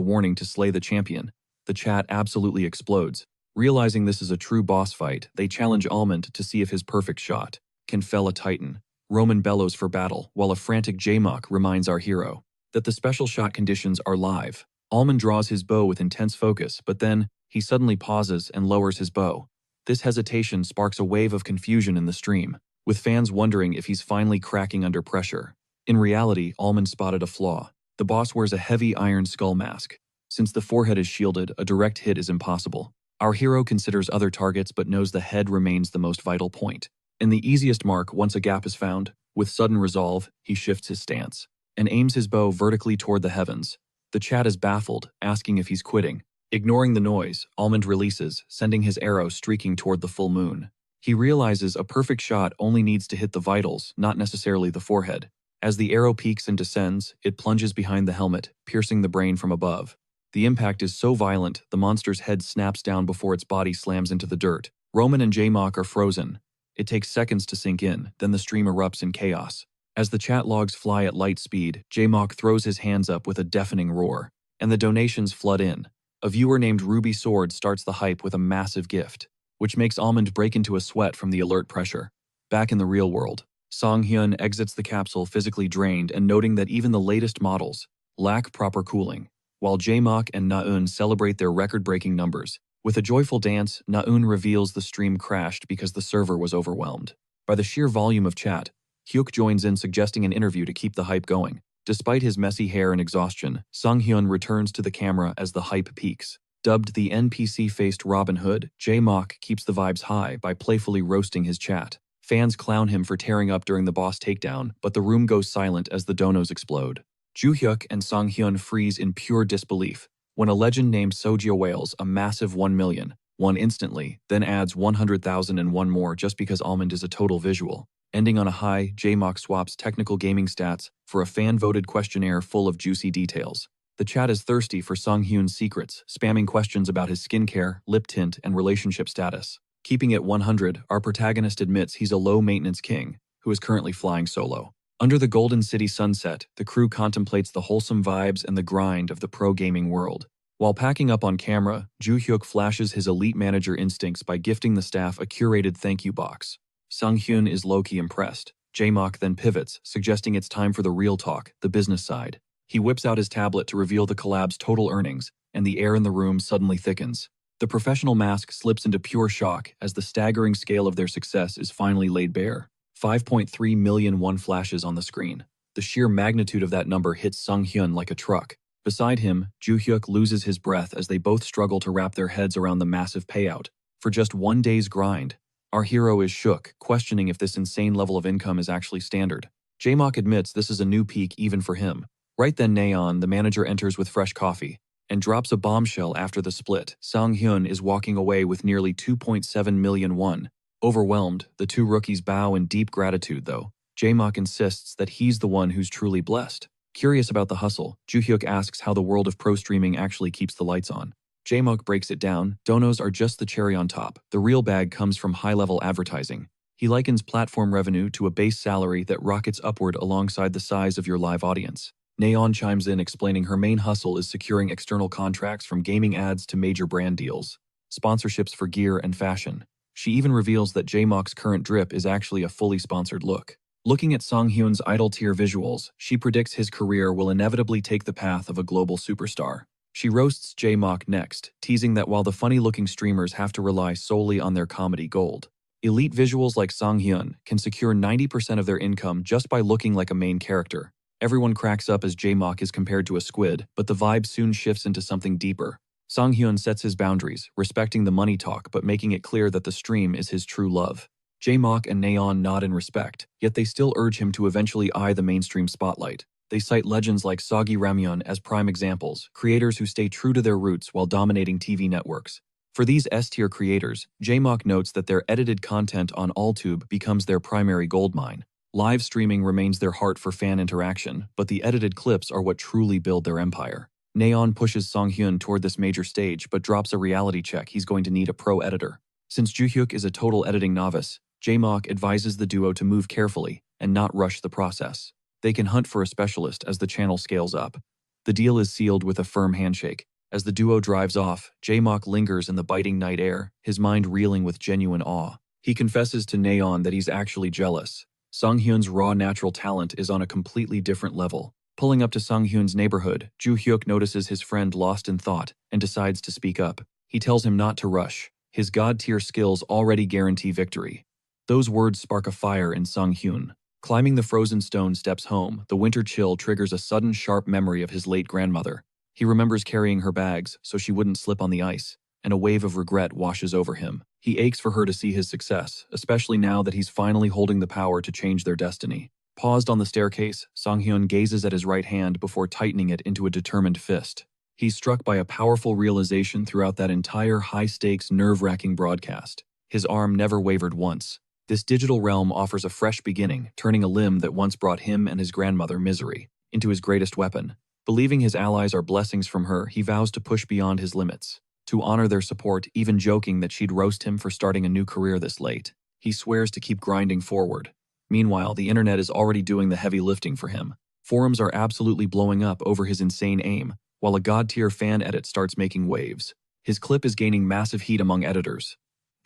warning to slay the champion. The chat absolutely explodes. Realizing this is a true boss fight, they challenge Almond to see if his perfect shot can fell a titan. Roman bellows for battle, while a frantic J-Mock reminds our hero that the special shot conditions are live. Almond draws his bow with intense focus, but then he suddenly pauses and lowers his bow. This hesitation sparks a wave of confusion in the stream, with fans wondering if he's finally cracking under pressure. In reality, Almond spotted a flaw. The boss wears a heavy iron skull mask. Since the forehead is shielded, a direct hit is impossible. Our hero considers other targets but knows the head remains the most vital point. In the easiest mark, once a gap is found, with sudden resolve, he shifts his stance and aims his bow vertically toward the heavens. The chat is baffled, asking if he's quitting. Ignoring the noise, Almond releases, sending his arrow streaking toward the full moon. He realizes a perfect shot only needs to hit the vitals, not necessarily the forehead. As the arrow peaks and descends, it plunges behind the helmet, piercing the brain from above. The impact is so violent, the monster's head snaps down before its body slams into the dirt. Roman and J-Mock are frozen. It takes seconds to sink in, then the stream erupts in chaos. As the chat logs fly at light speed, J-Mock throws his hands up with a deafening roar, and the donations flood in. A viewer named Ruby Sword starts the hype with a massive gift, which makes Almond break into a sweat from the alert pressure. Back in the real world, Song-hyun exits the capsule physically drained and noting that even the latest models lack proper cooling, while J-Mock and Na-eun celebrate their record-breaking numbers. With a joyful dance, Na-eun reveals the stream crashed because the server was overwhelmed. By the sheer volume of chat, Hyuk joins in suggesting an interview to keep the hype going. Despite his messy hair and exhaustion, Song-hyun returns to the camera as the hype peaks. Dubbed the NPC-faced Robin Hood, J-Mock keeps the vibes high by playfully roasting his chat. Fans clown him for tearing up during the boss takedown, but the room goes silent as the donos explode. Joo-hyuk and Song-hyun freeze in pure disbelief when a legend named Sojia wails a massive 1 million, one instantly, then adds 100,000 and one more just because Almond is a total visual. Ending on a high, J-Mock swaps technical gaming stats for a fan-voted questionnaire full of juicy details. The chat is thirsty for Song-hyun's secrets, spamming questions about his skincare, lip tint, and relationship status. Keeping it 100, our protagonist admits he's a low-maintenance king who is currently flying solo. Under the Golden City sunset, the crew contemplates the wholesome vibes and the grind of the pro-gaming world. While packing up on camera, Joo-hyuk flashes his elite manager instincts by gifting the staff a curated thank you box. Sung-hyun is low-key impressed. J-Mock then pivots, suggesting it's time for the real talk, the business side. He whips out his tablet to reveal the collab's total earnings, and the air in the room suddenly thickens. The professional mask slips into pure shock as the staggering scale of their success is finally laid bare. 5.3 million won flashes on the screen. The sheer magnitude of that number hits Sung-hyun like a truck. Beside him, Joo-hyuk loses his breath as they both struggle to wrap their heads around the massive payout. For just one day's grind, our hero is shook, questioning if this insane level of income is actually standard. J-Mock admits this is a new peak even for him. Right then Naeon, the manager, enters with fresh coffee and drops a bombshell after the split. Sung-hyun is walking away with nearly 2.7 million won. Overwhelmed, the two rookies bow in deep gratitude though. J-Mock insists that he's the one who's truly blessed. Curious about the hustle, Joo-hyuk asks how the world of pro streaming actually keeps the lights on. J-Mock breaks it down. Donos are just the cherry on top. The real bag comes from high-level advertising. He likens platform revenue to a base salary that rockets upward alongside the size of your live audience. Naeon chimes in explaining her main hustle is securing external contracts from gaming ads to major brand deals, sponsorships for gear and fashion. She even reveals that J-Mock's current drip is actually a fully sponsored look. Looking at Song-hyun's idol-tier visuals, she predicts his career will inevitably take the path of a global superstar. She roasts J-Mock next, teasing that while the funny-looking streamers have to rely solely on their comedy gold, elite visuals like Song-hyun can secure 90% of their income just by looking like a main character. Everyone cracks up as J-Mock is compared to a squid, but the vibe soon shifts into something deeper. Song-hyun sets his boundaries, respecting the money talk but making it clear that the stream is his true love. J-Mock and Naeon nod in respect, yet they still urge him to eventually eye the mainstream spotlight. They cite legends like Soggy Ramyeon as prime examples, creators who stay true to their roots while dominating TV networks. For these S-tier creators, J-Mock notes that their edited content on AllTube becomes their primary goldmine. Live streaming remains their heart for fan interaction, but the edited clips are what truly build their empire. Naeon pushes Songhyun toward this major stage but drops a reality check he's going to need a pro editor. Since Joohyuk is a total editing novice, Jae-mok advises the duo to move carefully and not rush the process. They can hunt for a specialist as the channel scales up. The deal is sealed with a firm handshake. As the duo drives off, Jae-mok lingers in the biting night air, his mind reeling with genuine awe. He confesses to Naeon that he's actually jealous. Songhyun's raw natural talent is on a completely different level. Pulling up to Songhyun's neighborhood, Joohyuk notices his friend lost in thought and decides to speak up. He tells him not to rush. His god-tier skills already guarantee victory. Those words spark a fire in Songhyun. Climbing the frozen stone steps home, the winter chill triggers a sudden sharp memory of his late grandmother. He remembers carrying her bags so she wouldn't slip on the ice, and a wave of regret washes over him. He aches for her to see his success, especially now that he's finally holding the power to change their destiny. Paused on the staircase, Songhyun gazes at his right hand before tightening it into a determined fist. He's struck by a powerful realization throughout that entire high-stakes, nerve-wracking broadcast. His arm never wavered once. This digital realm offers a fresh beginning, turning a limb that once brought him and his grandmother misery into his greatest weapon. Believing his allies are blessings from her, he vows to push beyond his limits. To honor their support, even joking that she'd roast him for starting a new career this late. He swears to keep grinding forward. Meanwhile, the internet is already doing the heavy lifting for him. Forums are absolutely blowing up over his insane aim, while a god-tier fan edit starts making waves. His clip is gaining massive heat among editors.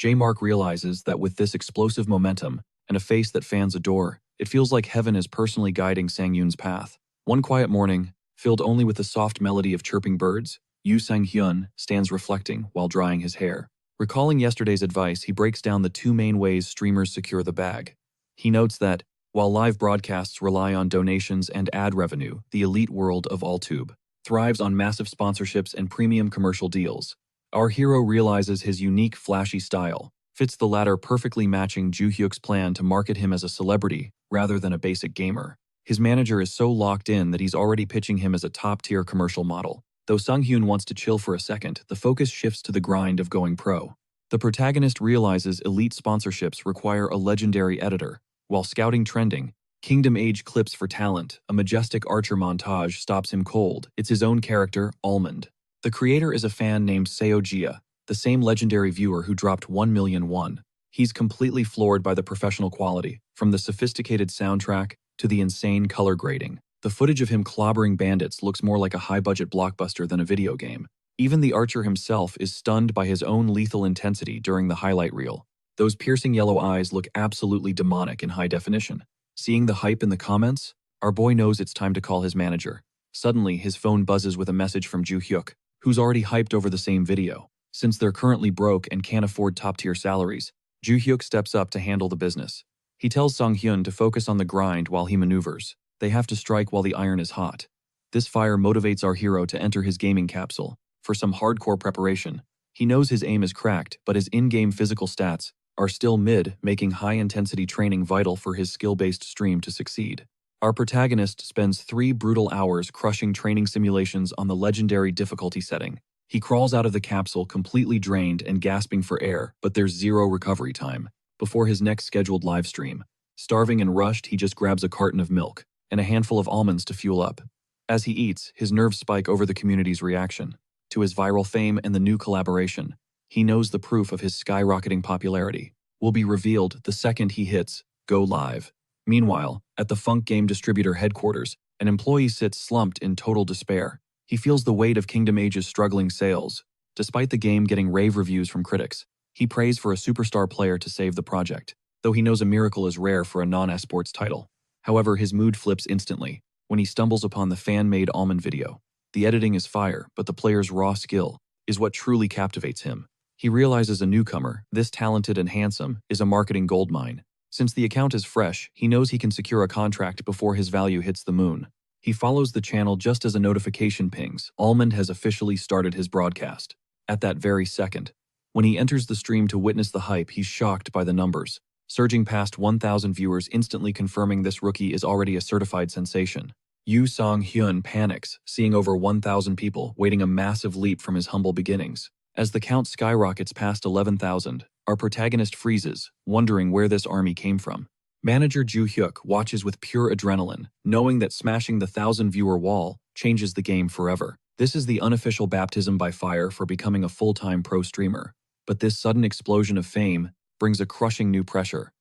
Jae-mok realizes that with this explosive momentum and a face that fans adore, it feels like heaven is personally guiding Sang-yoon's path. One quiet morning, filled only with the soft melody of chirping birds, Yoo Sang-hyun stands reflecting while drying his hair. Recalling yesterday's advice, he breaks down the two main ways streamers secure the bag. He notes that, while live broadcasts rely on donations and ad revenue, the elite world of AllTube thrives on massive sponsorships and premium commercial deals. Our hero realizes his unique, flashy style fits the latter, perfectly matching Joohyuk's plan to market him as a celebrity rather than a basic gamer. His manager is so locked in that he's already pitching him as a top-tier commercial model. Though Songhyun wants to chill for a second, the focus shifts to the grind of going pro. The protagonist realizes elite sponsorships require a legendary editor. While scouting trending, Kingdom Age clips for talent, a majestic archer montage stops him cold. It's his own character, Almond. The creator is a fan named Seojia, the same legendary viewer who dropped 1 million won. He's completely floored by the professional quality, from the sophisticated soundtrack to the insane color grading. The footage of him clobbering bandits looks more like a high-budget blockbuster than a video game. Even the archer himself is stunned by his own lethal intensity during the highlight reel. Those piercing yellow eyes look absolutely demonic in high definition. Seeing the hype in the comments, our boy knows it's time to call his manager. Suddenly, his phone buzzes with a message from Joohyuk, who's already hyped over the same video. Since they're currently broke and can't afford top-tier salaries, Joohyuk steps up to handle the business. He tells Songhyun to focus on the grind while he maneuvers. They have to strike while the iron is hot. This fire motivates our hero to enter his gaming capsule for some hardcore preparation. He knows his aim is cracked, but his in-game physical stats are still mid, making high-intensity training vital for his skill-based stream to succeed. Our protagonist spends 3 brutal hours crushing training simulations on the legendary difficulty setting. He crawls out of the capsule completely drained and gasping for air, but there's zero recovery time before his next scheduled live stream. Starving and rushed, he just grabs a carton of milk and a handful of almonds to fuel up. As he eats, his nerves spike over the community's reaction to his viral fame and the new collaboration. He knows the proof of his skyrocketing popularity will be revealed the second he hits go live. Meanwhile, at the Funk Game Distributor headquarters, an employee sits slumped in total despair. He feels the weight of Kingdom Age's struggling sales. Despite the game getting rave reviews from critics, he prays for a superstar player to save the project, though he knows a miracle is rare for a non-esports title. However, his mood flips instantly when he stumbles upon the fan-made almond video. The editing is fire, but the player's raw skill is what truly captivates him. He realizes a newcomer, this talented and handsome, is a marketing goldmine. Since the account is fresh, he knows he can secure a contract before his value hits the moon. He follows the channel just as a notification pings. Almond has officially started his broadcast. At that very second, when he enters the stream to witness the hype, he's shocked by the numbers, surging past 1,000 viewers, instantly confirming this rookie is already a certified sensation. Yoo Sang-hyun panics, seeing over 1,000 people, waiting a massive leap from his humble beginnings. As the count skyrockets past 11,000, our protagonist freezes, wondering where this army came from. Manager Ju Hyuk watches with pure adrenaline, knowing that smashing the 1,000-viewer wall changes the game forever. This is the unofficial baptism by fire for becoming a full-time pro streamer. But this sudden explosion of fame brings a crushing new pressure.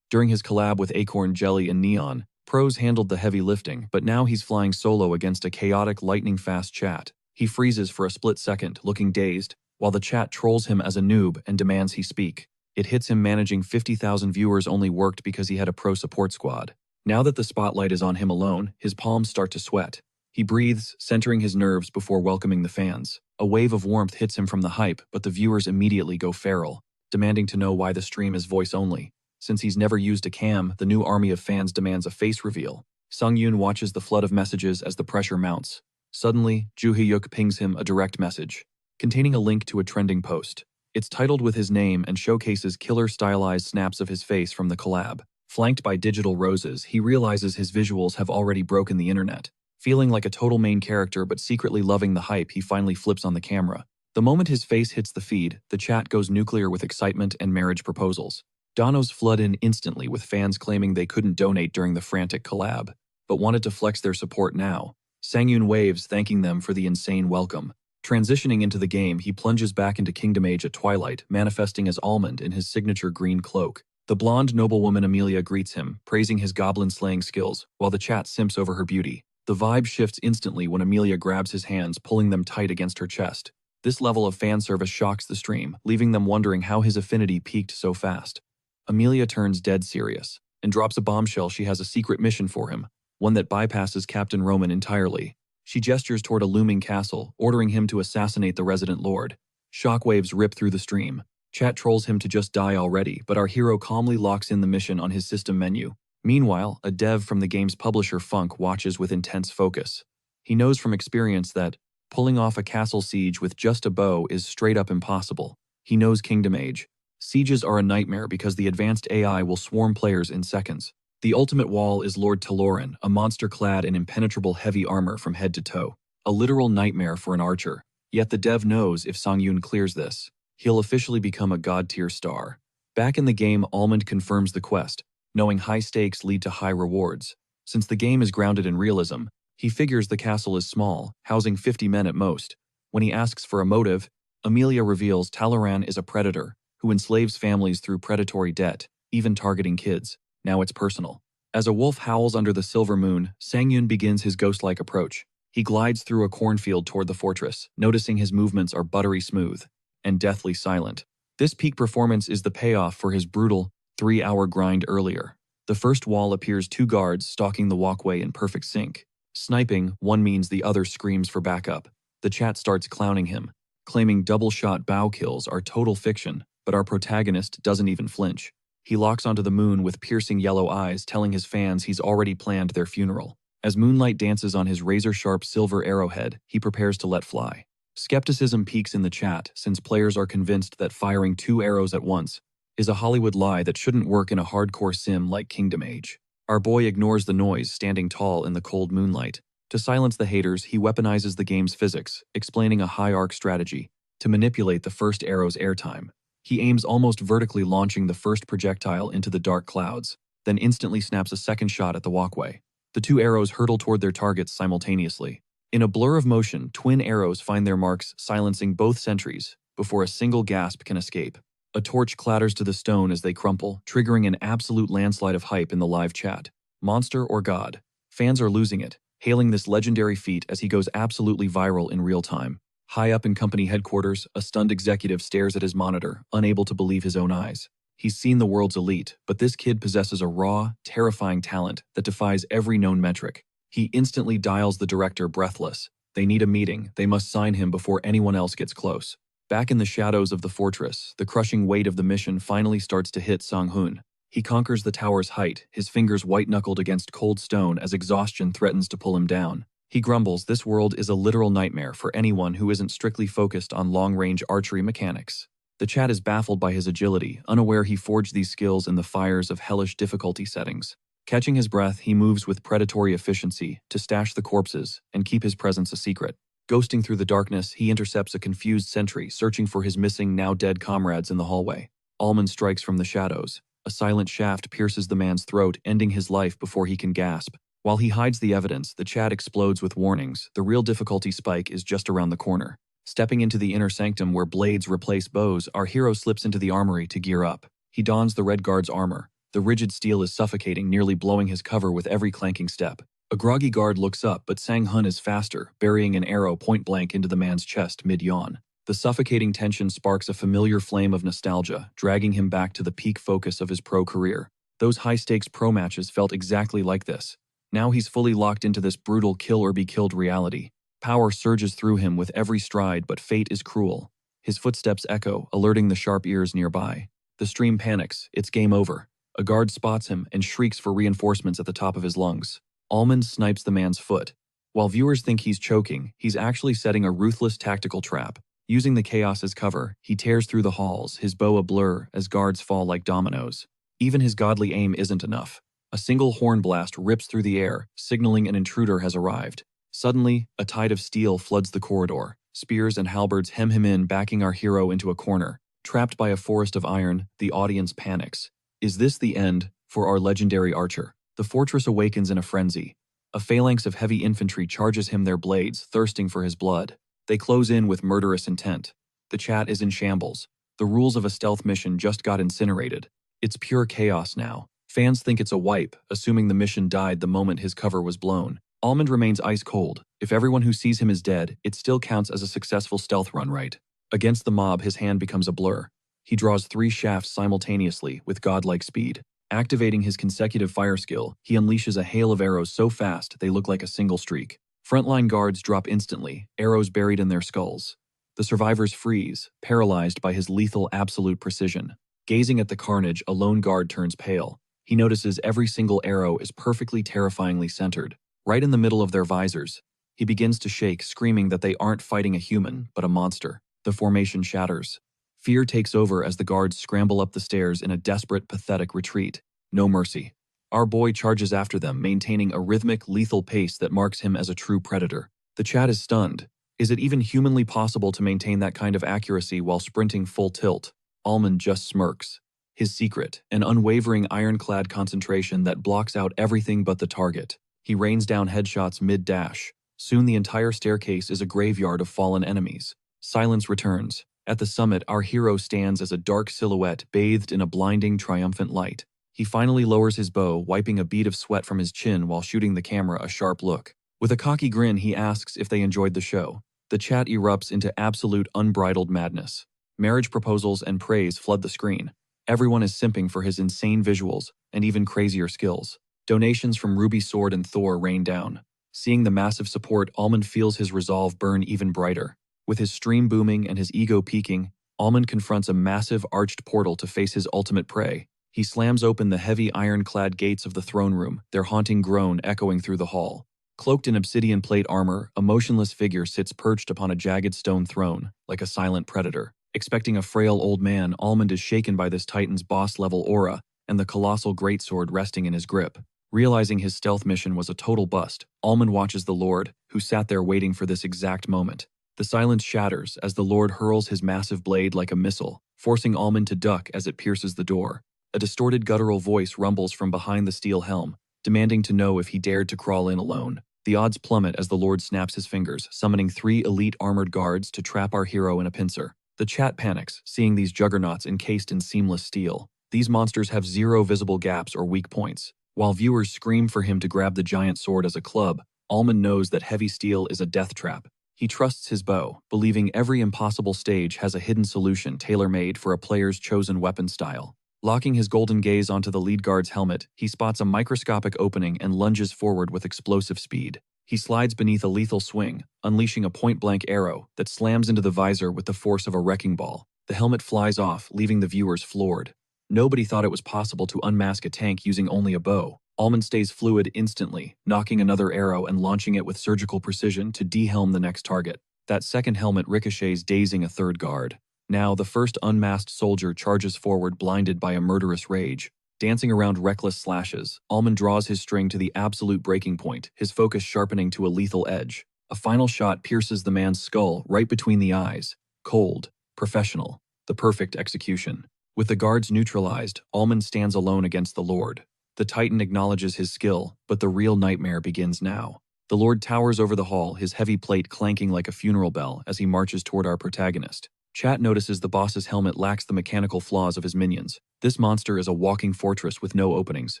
During his collab with Acorn Jelly and Neon, pros handled the heavy lifting, but now he's flying solo against a chaotic lightning-fast chat. He freezes for a split second, looking dazed, while the chat trolls him as a noob and demands he speak. It hits him managing 50,000 viewers only worked because he had a pro support squad. Now that the spotlight is on him alone, his palms start to sweat. He breathes, centering his nerves before welcoming the fans. A wave of warmth hits him from the hype, but the viewers immediately go feral, demanding to know why the stream is voice only. Since he's never used a cam, the new army of fans demands a face reveal. Sung-yoon watches the flood of messages as the pressure mounts. Suddenly, Ju Hyuk pings him a direct message, containing a link to a trending post. It's titled with his name and showcases killer stylized snaps of his face from the collab. Flanked by digital roses, he realizes his visuals have already broken the internet. Feeling like a total main character but secretly loving the hype, he finally flips on the camera. The moment his face hits the feed, the chat goes nuclear with excitement and marriage proposals. Donos flood in instantly with fans claiming they couldn't donate during the frantic collab, but wanted to flex their support now. Sang-yoon waves, thanking them for the insane welcome. Transitioning into the game, he plunges back into Kingdom Age at twilight, manifesting as Almond in his signature green cloak. The blonde noblewoman Amelia greets him, praising his goblin-slaying skills, while the chat simps over her beauty. The vibe shifts instantly when Amelia grabs his hands, pulling them tight against her chest. This level of fan service shocks the stream, leaving them wondering how his affinity peaked so fast. Amelia turns dead serious, and drops a bombshell she has a secret mission for him, one that bypasses Captain Roman entirely. She gestures toward a looming castle, ordering him to assassinate the resident lord. Shockwaves rip through the stream. Chat trolls him to just die already, but our hero calmly locks in the mission on his system menu. Meanwhile, a dev from the game's publisher Funk watches with intense focus. He knows from experience that pulling off a castle siege with just a bow is straight up impossible. He knows Kingdom Age. Sieges are a nightmare because the advanced AI will swarm players in seconds. The ultimate wall is Lord Taloran, a monster clad in impenetrable heavy armor from head to toe. A literal nightmare for an archer. Yet the dev knows if Sang-yoon clears this, he'll officially become a god-tier star. Back in the game, Almond confirms the quest, knowing high stakes lead to high rewards. Since the game is grounded in realism, he figures the castle is small, housing 50 men at most. When he asks for a motive, Amelia reveals Taloran is a predator who enslaves families through predatory debt, even targeting kids. Now it's personal. As a wolf howls under the silver moon, Sang-yoon begins his ghost-like approach. He glides through a cornfield toward the fortress, noticing his movements are buttery smooth and deathly silent. This peak performance is the payoff for his brutal 3-hour grind earlier. The first wall appears 2 guards stalking the walkway in perfect sync. Sniping, one means the other screams for backup. The chat starts clowning him, claiming double-shot bow kills are total fiction, but our protagonist doesn't even flinch. He locks onto the moon with piercing yellow eyes, telling his fans he's already planned their funeral. As moonlight dances on his razor-sharp silver arrowhead, he prepares to let fly. Skepticism peaks in the chat, since players are convinced that firing 2 arrows at once is a Hollywood lie that shouldn't work in a hardcore sim like Kingdom Age. Our boy ignores the noise, standing tall in the cold moonlight. To silence the haters, he weaponizes the game's physics, explaining a high-arc strategy to manipulate the first arrow's airtime. He aims almost vertically, launching the first projectile into the dark clouds, then instantly snaps a second shot at the walkway. The 2 arrows hurtle toward their targets simultaneously. In a blur of motion, twin arrows find their marks, silencing both sentries before a single gasp can escape. A torch clatters to the stone as they crumple, triggering an absolute landslide of hype in the live chat. Monster or god? Fans are losing it, hailing this legendary feat as he goes absolutely viral in real time. High up in company headquarters, a stunned executive stares at his monitor, unable to believe his own eyes. He's seen the world's elite, but this kid possesses a raw, terrifying talent that defies every known metric. He instantly dials the director, breathless. They need a meeting. They must sign him before anyone else gets close. Back in the shadows of the fortress, the crushing weight of the mission finally starts to hit Sang-hoon. He conquers the tower's height, his fingers white-knuckled against cold stone as exhaustion threatens to pull him down. He grumbles this world is a literal nightmare for anyone who isn't strictly focused on long-range archery mechanics. The chat is baffled by his agility, unaware he forged these skills in the fires of hellish difficulty settings. Catching his breath, he moves with predatory efficiency to stash the corpses and keep his presence a secret. Ghosting through the darkness, he intercepts a confused sentry searching for his missing, now dead comrades in the hallway. Almond strikes from the shadows, A silent shaft pierces the man's throat, ending his life before he can gasp. While he hides the evidence, the chat explodes with warnings. The real difficulty spike is just around the corner. Stepping into the inner sanctum where blades replace bows, our hero slips into the armory to gear up. He dons the Red Guard's armor. The rigid steel is suffocating, nearly blowing his cover with every clanking step. A groggy guard looks up, but Sang-hun is faster, burying an arrow point-blank into the man's chest mid-yawn. The suffocating tension sparks a familiar flame of nostalgia, dragging him back to the peak focus of his pro career. Those high-stakes pro matches felt exactly like this. Now he's fully locked into this brutal kill-or-be-killed reality. Power surges through him with every stride, but fate is cruel. His footsteps echo, alerting the sharp ears nearby. The stream panics. It's game over. A guard spots him and shrieks for reinforcements at the top of his lungs. Almond snipes the man's foot. While viewers think he's choking, he's actually setting a ruthless tactical trap. Using the chaos as cover, he tears through the halls, his bow a blur as guards fall like dominoes. Even his godly aim isn't enough. A single horn blast rips through the air, signaling an intruder has arrived. Suddenly, a tide of steel floods the corridor. Spears and halberds hem him in, backing our hero into a corner. Trapped by a forest of iron, the audience panics. Is this the end for our legendary archer? The fortress awakens in a frenzy. A phalanx of heavy infantry charges him their blades, thirsting for his blood. They close in with murderous intent. The chat is in shambles. The rules of a stealth mission just got incinerated. It's pure chaos now. Fans think it's a wipe, assuming the mission died the moment his cover was blown. Almond remains ice cold. If everyone who sees him is dead, it still counts as a successful stealth run, right? Against the mob, his hand becomes a blur. He draws 3 shafts simultaneously with godlike speed. Activating his consecutive fire skill, he unleashes a hail of arrows so fast they look like a single streak. Frontline guards drop instantly, arrows buried in their skulls. The survivors freeze, paralyzed by his lethal absolute precision. Gazing at the carnage, a lone guard turns pale. He notices every single arrow is perfectly terrifyingly centered, right in the middle of their visors. He begins to shake, screaming that they aren't fighting a human, but a monster. The formation shatters. Fear takes over as the guards scramble up the stairs in a desperate, pathetic retreat. No mercy. Our boy charges after them, maintaining a rhythmic, lethal pace that marks him as a true predator. The chat is stunned. Is it even humanly possible to maintain that kind of accuracy while sprinting full tilt? Almond just smirks. His secret, an unwavering ironclad concentration that blocks out everything but the target. He rains down headshots mid-dash. Soon the entire staircase is a graveyard of fallen enemies. Silence returns. At the summit, our hero stands as a dark silhouette bathed in a blinding, triumphant light. He finally lowers his bow, wiping a bead of sweat from his chin while shooting the camera a sharp look. With a cocky grin, he asks if they enjoyed the show. The chat erupts into absolute unbridled madness. Marriage proposals and praise flood the screen. Everyone is simping for his insane visuals and even crazier skills. Donations from Ruby Sword and Thor rain down. Seeing the massive support, Almond feels his resolve burn even brighter. With his stream booming and his ego peaking, Almond confronts a massive arched portal to face his ultimate prey. He slams open the heavy ironclad gates of the throne room, their haunting groan echoing through the hall. Cloaked in obsidian plate armor, a motionless figure sits perched upon a jagged stone throne, like a silent predator. Expecting a frail old man, Almond is shaken by this titan's boss-level aura and the colossal greatsword resting in his grip. Realizing his stealth mission was a total bust, Almond watches the Lord, who sat there waiting for this exact moment. The silence shatters as the Lord hurls his massive blade like a missile, forcing Almond to duck as it pierces the door. A distorted guttural voice rumbles from behind the steel helm, demanding to know if he dared to crawl in alone. The odds plummet as the Lord snaps his fingers, summoning 3 elite armored guards to trap our hero in a pincer. The chat panics, seeing these juggernauts encased in seamless steel. These monsters have 0 visible gaps or weak points. While viewers scream for him to grab the giant sword as a club, Almond knows that heavy steel is a death trap. He trusts his bow, believing every impossible stage has a hidden solution tailor-made for a player's chosen weapon style. Locking his golden gaze onto the lead guard's helmet, he spots a microscopic opening and lunges forward with explosive speed. He slides beneath a lethal swing, unleashing a point-blank arrow that slams into the visor with the force of a wrecking ball. The helmet flies off, leaving the viewers floored. Nobody thought it was possible to unmask a tank using only a bow. Almond stays fluid instantly, knocking another arrow and launching it with surgical precision to de-helm the next target. That second helmet ricochets, dazing a third guard. Now, the first unmasked soldier charges forward, blinded by a murderous rage. Dancing around reckless slashes, Almond draws his string to the absolute breaking point, his focus sharpening to a lethal edge. A final shot pierces the man's skull right between the eyes. Cold, professional, the perfect execution. With the guards neutralized, Almond stands alone against the Lord. The Titan acknowledges his skill, but the real nightmare begins now. The Lord towers over the hall, his heavy plate clanking like a funeral bell as he marches toward our protagonist. Chat notices the boss's helmet lacks the mechanical flaws of his minions. This monster is a walking fortress with no openings.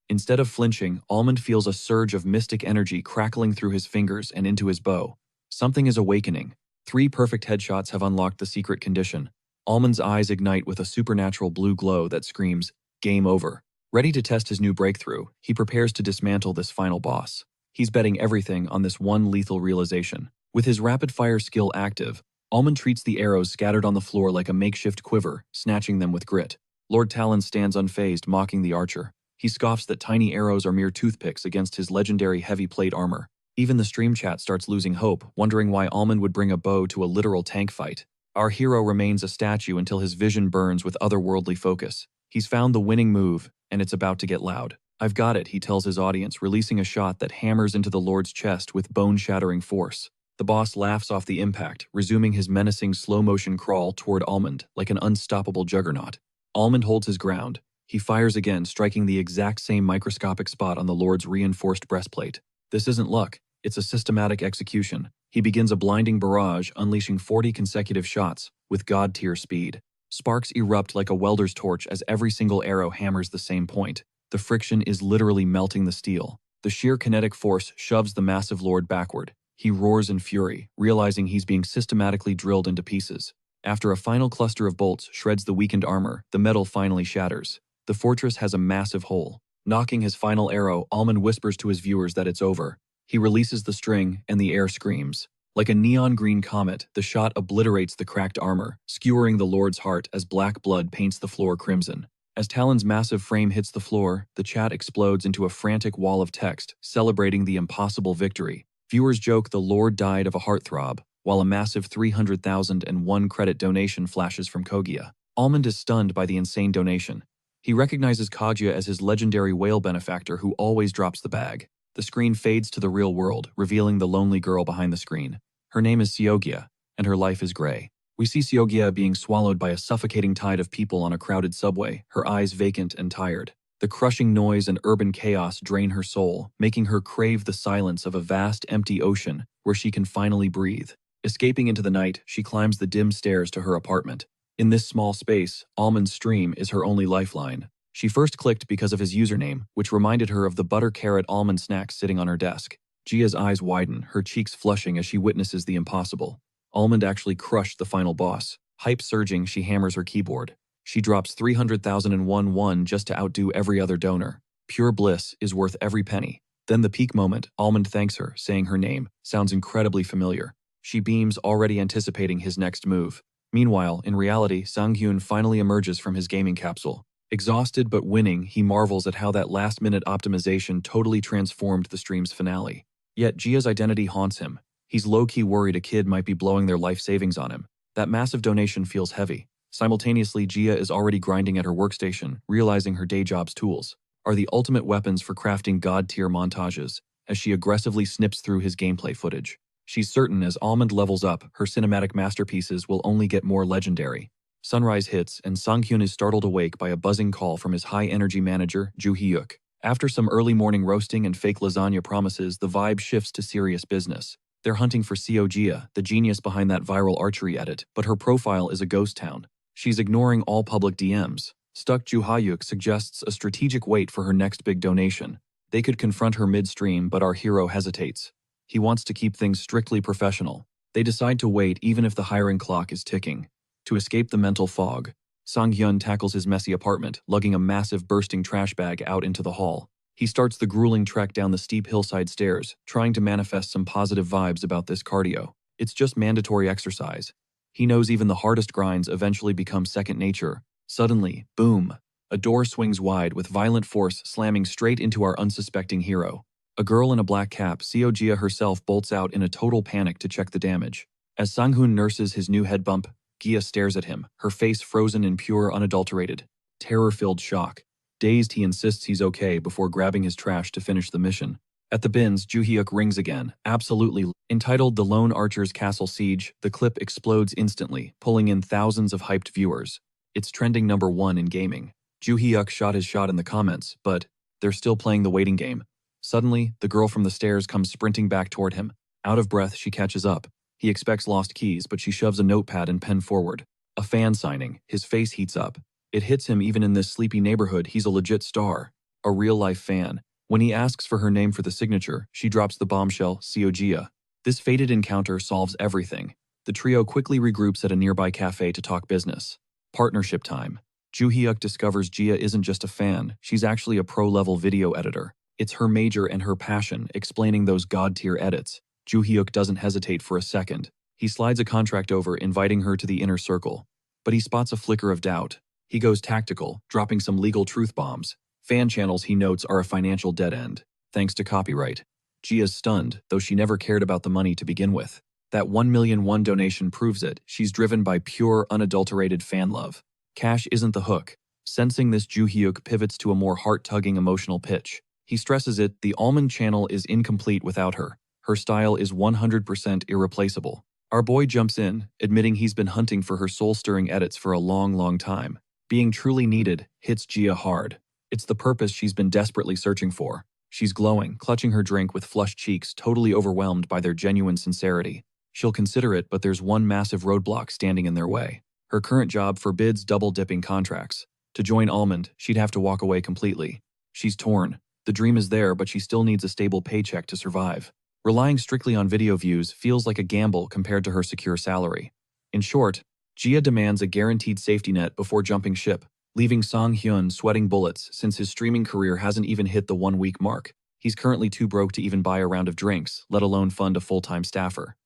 Instead of flinching, Almond feels a surge of mystic energy crackling through his fingers and into his bow. Something is awakening. 3 perfect headshots have unlocked the secret condition. Almond's eyes ignite with a supernatural blue glow that screams, "Game over." Ready to test his new breakthrough, he prepares to dismantle this final boss. He's betting everything on this one lethal realization. With his rapid-fire skill active, Almond treats the arrows scattered on the floor like a makeshift quiver, snatching them with grit. Lord Talon stands unfazed, mocking the archer. He scoffs that tiny arrows are mere toothpicks against his legendary heavy plate armor. Even the stream chat starts losing hope, wondering why Almond would bring a bow to a literal tank fight. Our hero remains a statue until his vision burns with otherworldly focus. He's found the winning move, and it's about to get loud. "I've got it," he tells his audience, releasing a shot that hammers into the Lord's chest with bone-shattering force. The boss laughs off the impact, resuming his menacing slow-motion crawl toward Almond like an unstoppable juggernaut. Almond holds his ground. He fires again, striking the exact same microscopic spot on the Lord's reinforced breastplate. This isn't luck, it's a systematic execution. He begins a blinding barrage, unleashing 40 consecutive shots with god-tier speed. Sparks erupt like a welder's torch as every single arrow hammers the same point. The friction is literally melting the steel. The sheer kinetic force shoves the massive Lord backward. He roars in fury, realizing he's being systematically drilled into pieces. After a final cluster of bolts shreds the weakened armor, the metal finally shatters. The fortress has a massive hole. Knocking his final arrow, Almond whispers to his viewers that it's over. He releases the string, and the air screams. Like a neon green comet, the shot obliterates the cracked armor, skewering the Lord's heart as black blood paints the floor crimson. As Talon's massive frame hits the floor, the chat explodes into a frantic wall of text, celebrating the impossible victory. Viewers joke the Lord died of a heartthrob, while a massive 300,001 credit donation flashes from Kogia. Almond is stunned by the insane donation. He recognizes Kaguya as his legendary whale benefactor who always drops the bag. The screen fades to the real world, revealing the lonely girl behind the screen. Her name is Seogia, and her life is gray. We see Seogia being swallowed by a suffocating tide of people on a crowded subway, her eyes vacant and tired. The crushing noise and urban chaos drain her soul, making her crave the silence of a vast, empty ocean where she can finally breathe. Escaping into the night, she climbs the dim stairs to her apartment. In this small space, Almond's stream is her only lifeline. She first clicked because of his username, which reminded her of the butter carrot almond snacks sitting on her desk. Gia's eyes widen, her cheeks flushing as she witnesses the impossible. Almond actually crushed the final boss. Hype surging, she hammers her keyboard. She drops 300,001 won just to outdo every other donor. Pure bliss is worth every penny. Then the peak moment, Almond thanks her, saying her name sounds incredibly familiar. She beams, already anticipating his next move. Meanwhile, in reality, Sang-hyun finally emerges from his gaming capsule. Exhausted but winning, he marvels at how that last-minute optimization totally transformed the stream's finale. Yet Gia's identity haunts him. He's low-key worried a kid might be blowing their life savings on him. That massive donation feels heavy. Simultaneously, Gia is already grinding at her workstation, realizing her day job's tools are the ultimate weapons for crafting god-tier montages, as she aggressively snips through his gameplay footage. She's certain as Almond levels up, her cinematic masterpieces will only get more legendary. Sunrise hits, and Sang-hyun is startled awake by a buzzing call from his high-energy manager, Joo Hyuk. After some early morning roasting and fake lasagna promises, the vibe shifts to serious business. They're hunting for Seo Gia, the genius behind that viral archery edit, but her profile is a ghost town. She's ignoring all public DMs. Stuck Joo Hyuk suggests a strategic wait for her next big donation. They could confront her midstream, but our hero hesitates. He wants to keep things strictly professional. They decide to wait even if the hiring clock is ticking. To escape the mental fog, Sang-hyun tackles his messy apartment, lugging a massive bursting trash bag out into the hall. He starts the grueling trek down the steep hillside stairs, trying to manifest some positive vibes about this cardio. It's just mandatory exercise. He knows even the hardest grinds eventually become second nature. Suddenly, boom! A door swings wide with violent force slamming straight into our unsuspecting hero. A girl in a black cap, Seo Gia herself, bolts out in a total panic to check the damage. As Sang-hoon nurses his new head bump, Gia stares at him, her face frozen in pure, unadulterated, terror-filled shock. Dazed, he insists he's okay before grabbing his trash to finish the mission. At the bins, Joo Hyuk rings again, absolutely. Entitled The Lone Archer's Castle Siege, the clip explodes instantly, pulling in thousands of hyped viewers. It's trending #1 in gaming. Joo Hyuk shot his shot in the comments, but they're still playing the waiting game. Suddenly, the girl from the stairs comes sprinting back toward him. Out of breath, she catches up. He expects lost keys, but she shoves a notepad and pen forward. A fan signing. His face heats up. It hits him even in this sleepy neighborhood. He's a legit star. A real-life fan. When he asks for her name for the signature, she drops the bombshell, Seojia. This fated encounter solves everything. The trio quickly regroups at a nearby cafe to talk business. Partnership time. Joo Hyuk discovers Jia isn't just a fan, she's actually a pro-level video editor. It's her major and her passion, explaining those god-tier edits. Joo Hyuk doesn't hesitate for a second. He slides a contract over, inviting her to the inner circle. But he spots a flicker of doubt. He goes tactical, dropping some legal truth bombs. Fan channels, he notes, are a financial dead end, thanks to copyright. Jia's stunned, though she never cared about the money to begin with. That 1,000,000 won donation proves it. She's driven by pure, unadulterated fan love. Cash isn't the hook. Sensing this, Joo Hyuk pivots to a more heart-tugging emotional pitch. He stresses it, the almond channel is incomplete without her. Her style is 100% irreplaceable. Our boy jumps in, admitting he's been hunting for her soul-stirring edits for a long time. Being truly needed hits Jia hard. It's the purpose she's been desperately searching for. She's glowing, clutching her drink with flushed cheeks, totally overwhelmed by their genuine sincerity. She'll consider it, but there's one massive roadblock standing in their way. Her current job forbids double-dipping contracts. To join Almond, she'd have to walk away completely. She's torn. The dream is there, but she still needs a stable paycheck to survive. Relying strictly on video views feels like a gamble compared to her secure salary. In short, Jia demands a guaranteed safety net before jumping ship, leaving Song Hyun sweating bullets since his streaming career hasn't even hit the 1-week mark. He's currently too broke to even buy a round of drinks, let alone fund a full-time staffer.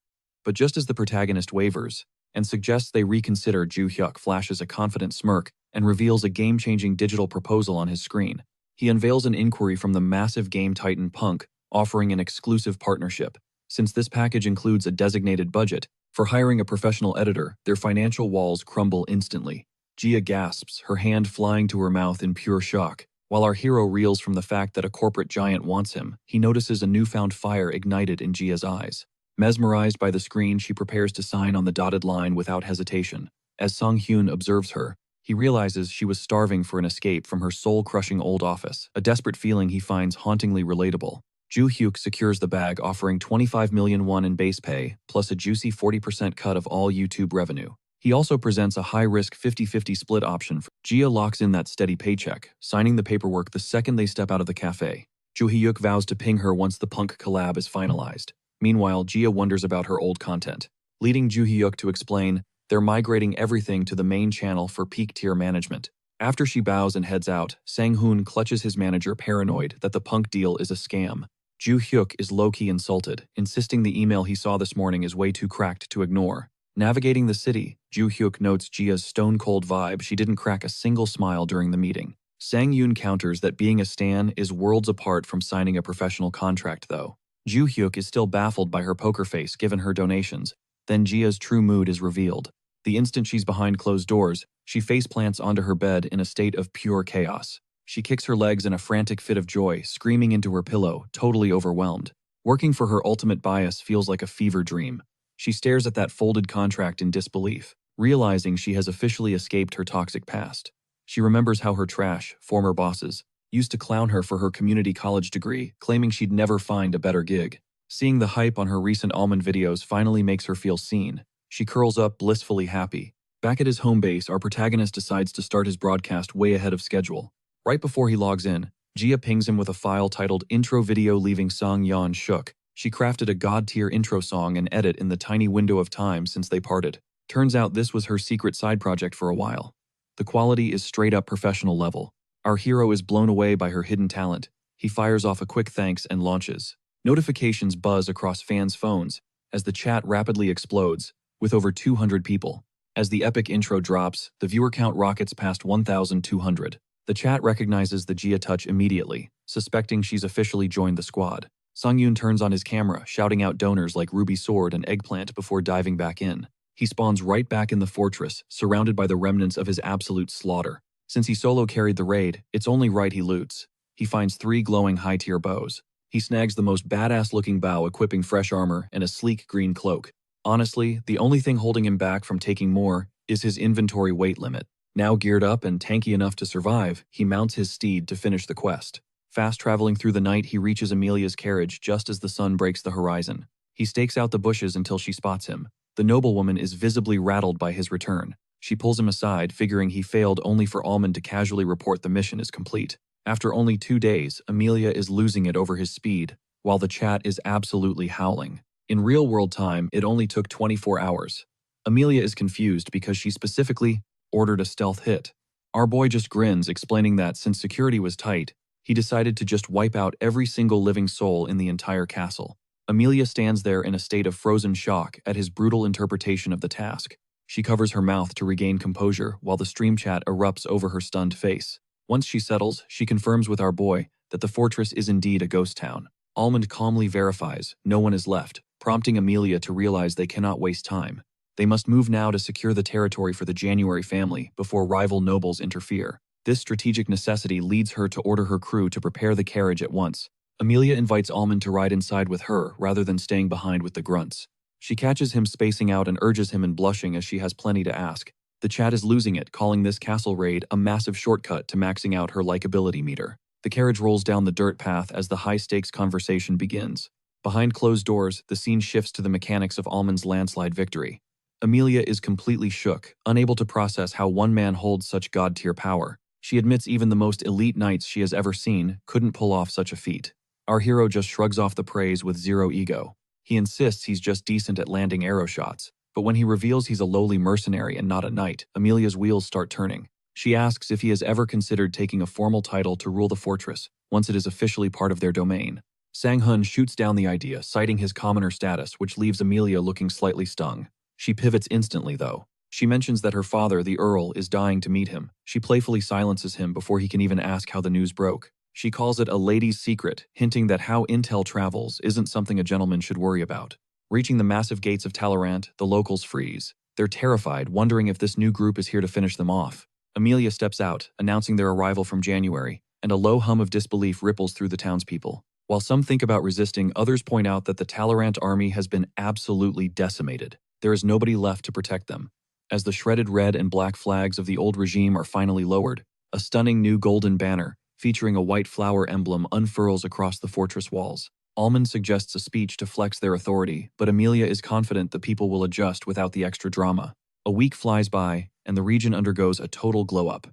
But just as the protagonist wavers and suggests they reconsider, Joo Hyuk flashes a confident smirk and reveals a game-changing digital proposal on his screen. He unveils an inquiry from the massive game titan Punk, offering an exclusive partnership. Since this package includes a designated budget for hiring a professional editor, their financial walls crumble instantly. Jia gasps, her hand flying to her mouth in pure shock. While our hero reels from the fact that a corporate giant wants him, he notices a newfound fire ignited in Jia's eyes. Mesmerized by the screen, she prepares to sign on the dotted line without hesitation. As Song Hyun observes her, he realizes she was starving for an escape from her soul-crushing old office, a desperate feeling he finds hauntingly relatable. Joo Hyuk secures the bag, offering 25 million won in base pay, plus a juicy 40% cut of all YouTube revenue. He also presents a high-risk 50-50 split option. Jia locks in that steady paycheck, signing the paperwork the second they step out of the cafe. Joo Hyuk vows to ping her once the Punk collab is finalized. Meanwhile, Jia wonders about her old content, leading Joo Hyuk to explain they're migrating everything to the main channel for peak-tier management. After she bows and heads out, Sang-hoon clutches his manager, paranoid that the Punk deal is a scam. Joo Hyuk is low-key insulted, insisting the email he saw this morning is way too cracked to ignore. Navigating the city, Joo Hyuk notes Jia's stone-cold vibe. She didn't crack a single smile during the meeting. Sang-yoon counters that being a stan is worlds apart from signing a professional contract, though. Joo Hyuk is still baffled by her poker face given her donations. Then Jia's true mood is revealed. The instant she's behind closed doors, she faceplants onto her bed in a state of pure chaos. She kicks her legs in a frantic fit of joy, screaming into her pillow, totally overwhelmed. Working for her ultimate bias feels like a fever dream. She stares at that folded contract in disbelief, realizing she has officially escaped her toxic past. She remembers how her trash, former bosses, used to clown her for her community college degree, claiming she'd never find a better gig. Seeing the hype on her recent almond videos finally makes her feel seen. She curls up, blissfully happy. Back at his home base, our protagonist decides to start his broadcast way ahead of schedule. Right before he logs in, Jia pings him with a file titled Intro Video, leaving Song Yeon shook. She crafted a god-tier intro song and edit in the tiny window of time since they parted. Turns out this was her secret side project for a while. The quality is straight-up professional level. Our hero is blown away by her hidden talent. He fires off a quick thanks and launches. Notifications buzz across fans' phones as the chat rapidly explodes, with over 200 people. As the epic intro drops, the viewer count rockets past 1,200. The chat recognizes the Jia touch immediately, suspecting she's officially joined the squad. Sung-yoon turns on his camera, shouting out donors like Ruby Sword and Eggplant before diving back in. He spawns right back in the fortress, surrounded by the remnants of his absolute slaughter. Since he solo carried the raid, it's only right he loots. He finds 3 glowing high-tier bows. He snags the most badass-looking bow, equipping fresh armor and a sleek green cloak. Honestly, the only thing holding him back from taking more is his inventory weight limit. Now geared up and tanky enough to survive, he mounts his steed to finish the quest. Fast traveling through the night, he reaches Amelia's carriage just as the sun breaks the horizon. He stakes out the bushes until she spots him. The noblewoman is visibly rattled by his return. She pulls him aside, figuring he failed only for Almond to casually report the mission is complete. After only 2 days, Amelia is losing it over his speed, while the chat is absolutely howling. In real-world time, it only took 24 hours. Amelia is confused because she specifically ordered a stealth hit. Our boy just grins, explaining that since security was tight, he decided to just wipe out every single living soul in the entire castle. Amelia stands there in a state of frozen shock at his brutal interpretation of the task. She covers her mouth to regain composure while the stream chat erupts over her stunned face. Once she settles, she confirms with our boy that the fortress is indeed a ghost town. Almond calmly verifies no one is left, prompting Amelia to realize they cannot waste time. They must move now to secure the territory for the January family before rival nobles interfere. This strategic necessity leads her to order her crew to prepare the carriage at once. Amelia invites Almond to ride inside with her rather than staying behind with the grunts. She catches him spacing out and urges him in blushing as she has plenty to ask. The chat is losing it, calling this castle raid a massive shortcut to maxing out her likability meter. The carriage rolls down the dirt path as the high-stakes conversation begins. Behind closed doors, the scene shifts to the mechanics of Almond's landslide victory. Amelia is completely shook, unable to process how one man holds such god-tier power. She admits even the most elite knights she has ever seen couldn't pull off such a feat. Our hero just shrugs off the praise with zero ego. He insists he's just decent at landing arrow shots, but when he reveals he's a lowly mercenary and not a knight, Amelia's wheels start turning. She asks if he has ever considered taking a formal title to rule the fortress once it is officially part of their domain. Sang-hun shoots down the idea, citing his commoner status, which leaves Amelia looking slightly stung. She pivots instantly, though. She mentions that her father, the Earl, is dying to meet him. She playfully silences him before he can even ask how the news broke. She calls it a lady's secret, hinting that how intel travels isn't something a gentleman should worry about. Reaching the massive gates of Talleyrand, the locals freeze. They're terrified, wondering if this new group is here to finish them off. Amelia steps out, announcing their arrival from January, and a low hum of disbelief ripples through the townspeople. While some think about resisting, others point out that the Talleyrand army has been absolutely decimated. There is nobody left to protect them. As the shredded red and black flags of the old regime are finally lowered, a stunning new golden banner, featuring a white flower emblem, unfurls across the fortress walls. Almond suggests a speech to flex their authority, but Amelia is confident the people will adjust without the extra drama. A week flies by, and the region undergoes a total glow-up.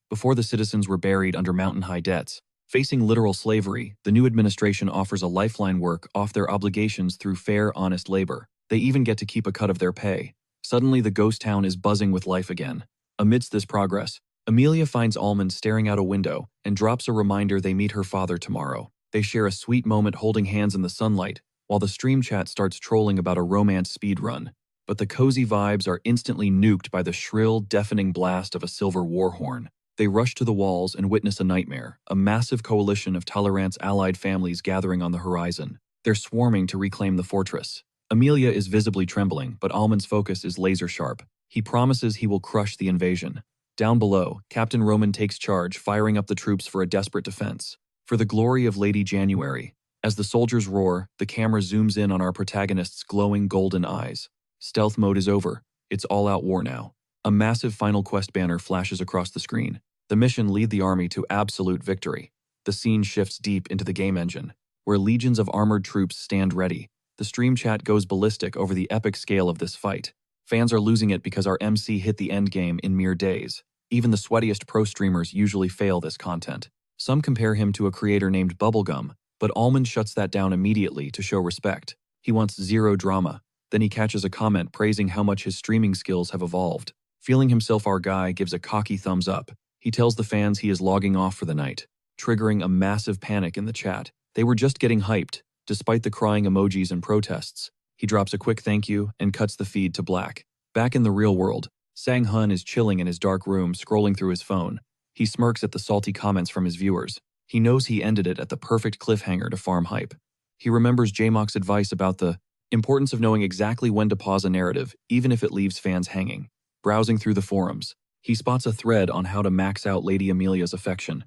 Before the citizens were buried under mountain-high debts, facing literal slavery, the new administration offers a lifeline work off their obligations through fair, honest labor. They even get to keep a cut of their pay. Suddenly, the ghost town is buzzing with life again. Amidst this progress, Amelia finds Almond staring out a window and drops a reminder they meet her father tomorrow. They share a sweet moment holding hands in the sunlight, while the stream chat starts trolling about a romance speedrun. But the cozy vibes are instantly nuked by the shrill, deafening blast of a silver war horn. They rush to the walls and witness a nightmare, a massive coalition of Talleyrand's allied families gathering on the horizon. They're swarming to reclaim the fortress. Amelia is visibly trembling, but Almond's focus is laser-sharp. He promises he will crush the invasion. Down below, Captain Roman takes charge, firing up the troops for a desperate defense. For the glory of Lady January. As the soldiers roar, the camera zooms in on our protagonist's glowing golden eyes. Stealth mode is over. It's all-out war now. A massive final quest banner flashes across the screen. The mission lead the army to absolute victory. The scene shifts deep into the game engine, where legions of armored troops stand ready. The stream chat goes ballistic over the epic scale of this fight. Fans are losing it because our MC hit the endgame in mere days. Even the sweatiest pro streamers usually fail this content. Some compare him to a creator named Bubblegum, but Almond shuts that down immediately to show respect. He wants zero drama. Then he catches a comment praising how much his streaming skills have evolved. Feeling himself our guy gives a cocky thumbs up. He tells the fans he is logging off for the night, triggering a massive panic in the chat. They were just getting hyped. Despite the crying emojis and protests, he drops a quick thank you and cuts the feed to black. Back in the real world, Sang-hun is chilling in his dark room, scrolling through his phone. He smirks at the salty comments from his viewers. He knows he ended it at the perfect cliffhanger to farm hype. He remembers J-Mock's advice about the importance of knowing exactly when to pause a narrative, even if it leaves fans hanging. Browsing through the forums, he spots a thread on how to max out Lady Amelia's affection.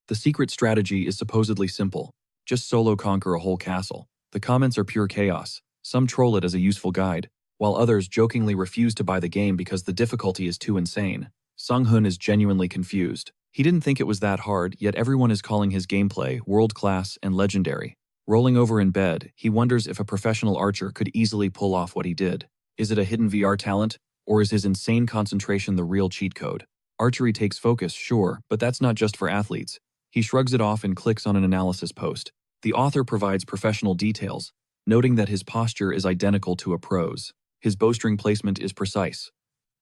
The secret strategy is supposedly simple. Just solo conquer a whole castle. The comments are pure chaos. Some troll it as a useful guide, while others jokingly refuse to buy the game because the difficulty is too insane. Sung-hoon is genuinely confused. He didn't think it was that hard, yet everyone is calling his gameplay world-class and legendary. Rolling over in bed, he wonders if a professional archer could easily pull off what he did. Is it a hidden VR talent, or is his insane concentration the real cheat code? Archery takes focus, sure, but that's not just for athletes. He shrugs it off and clicks on an analysis post. The author provides professional details, noting that his posture is identical to a pro's. His bowstring placement is precise.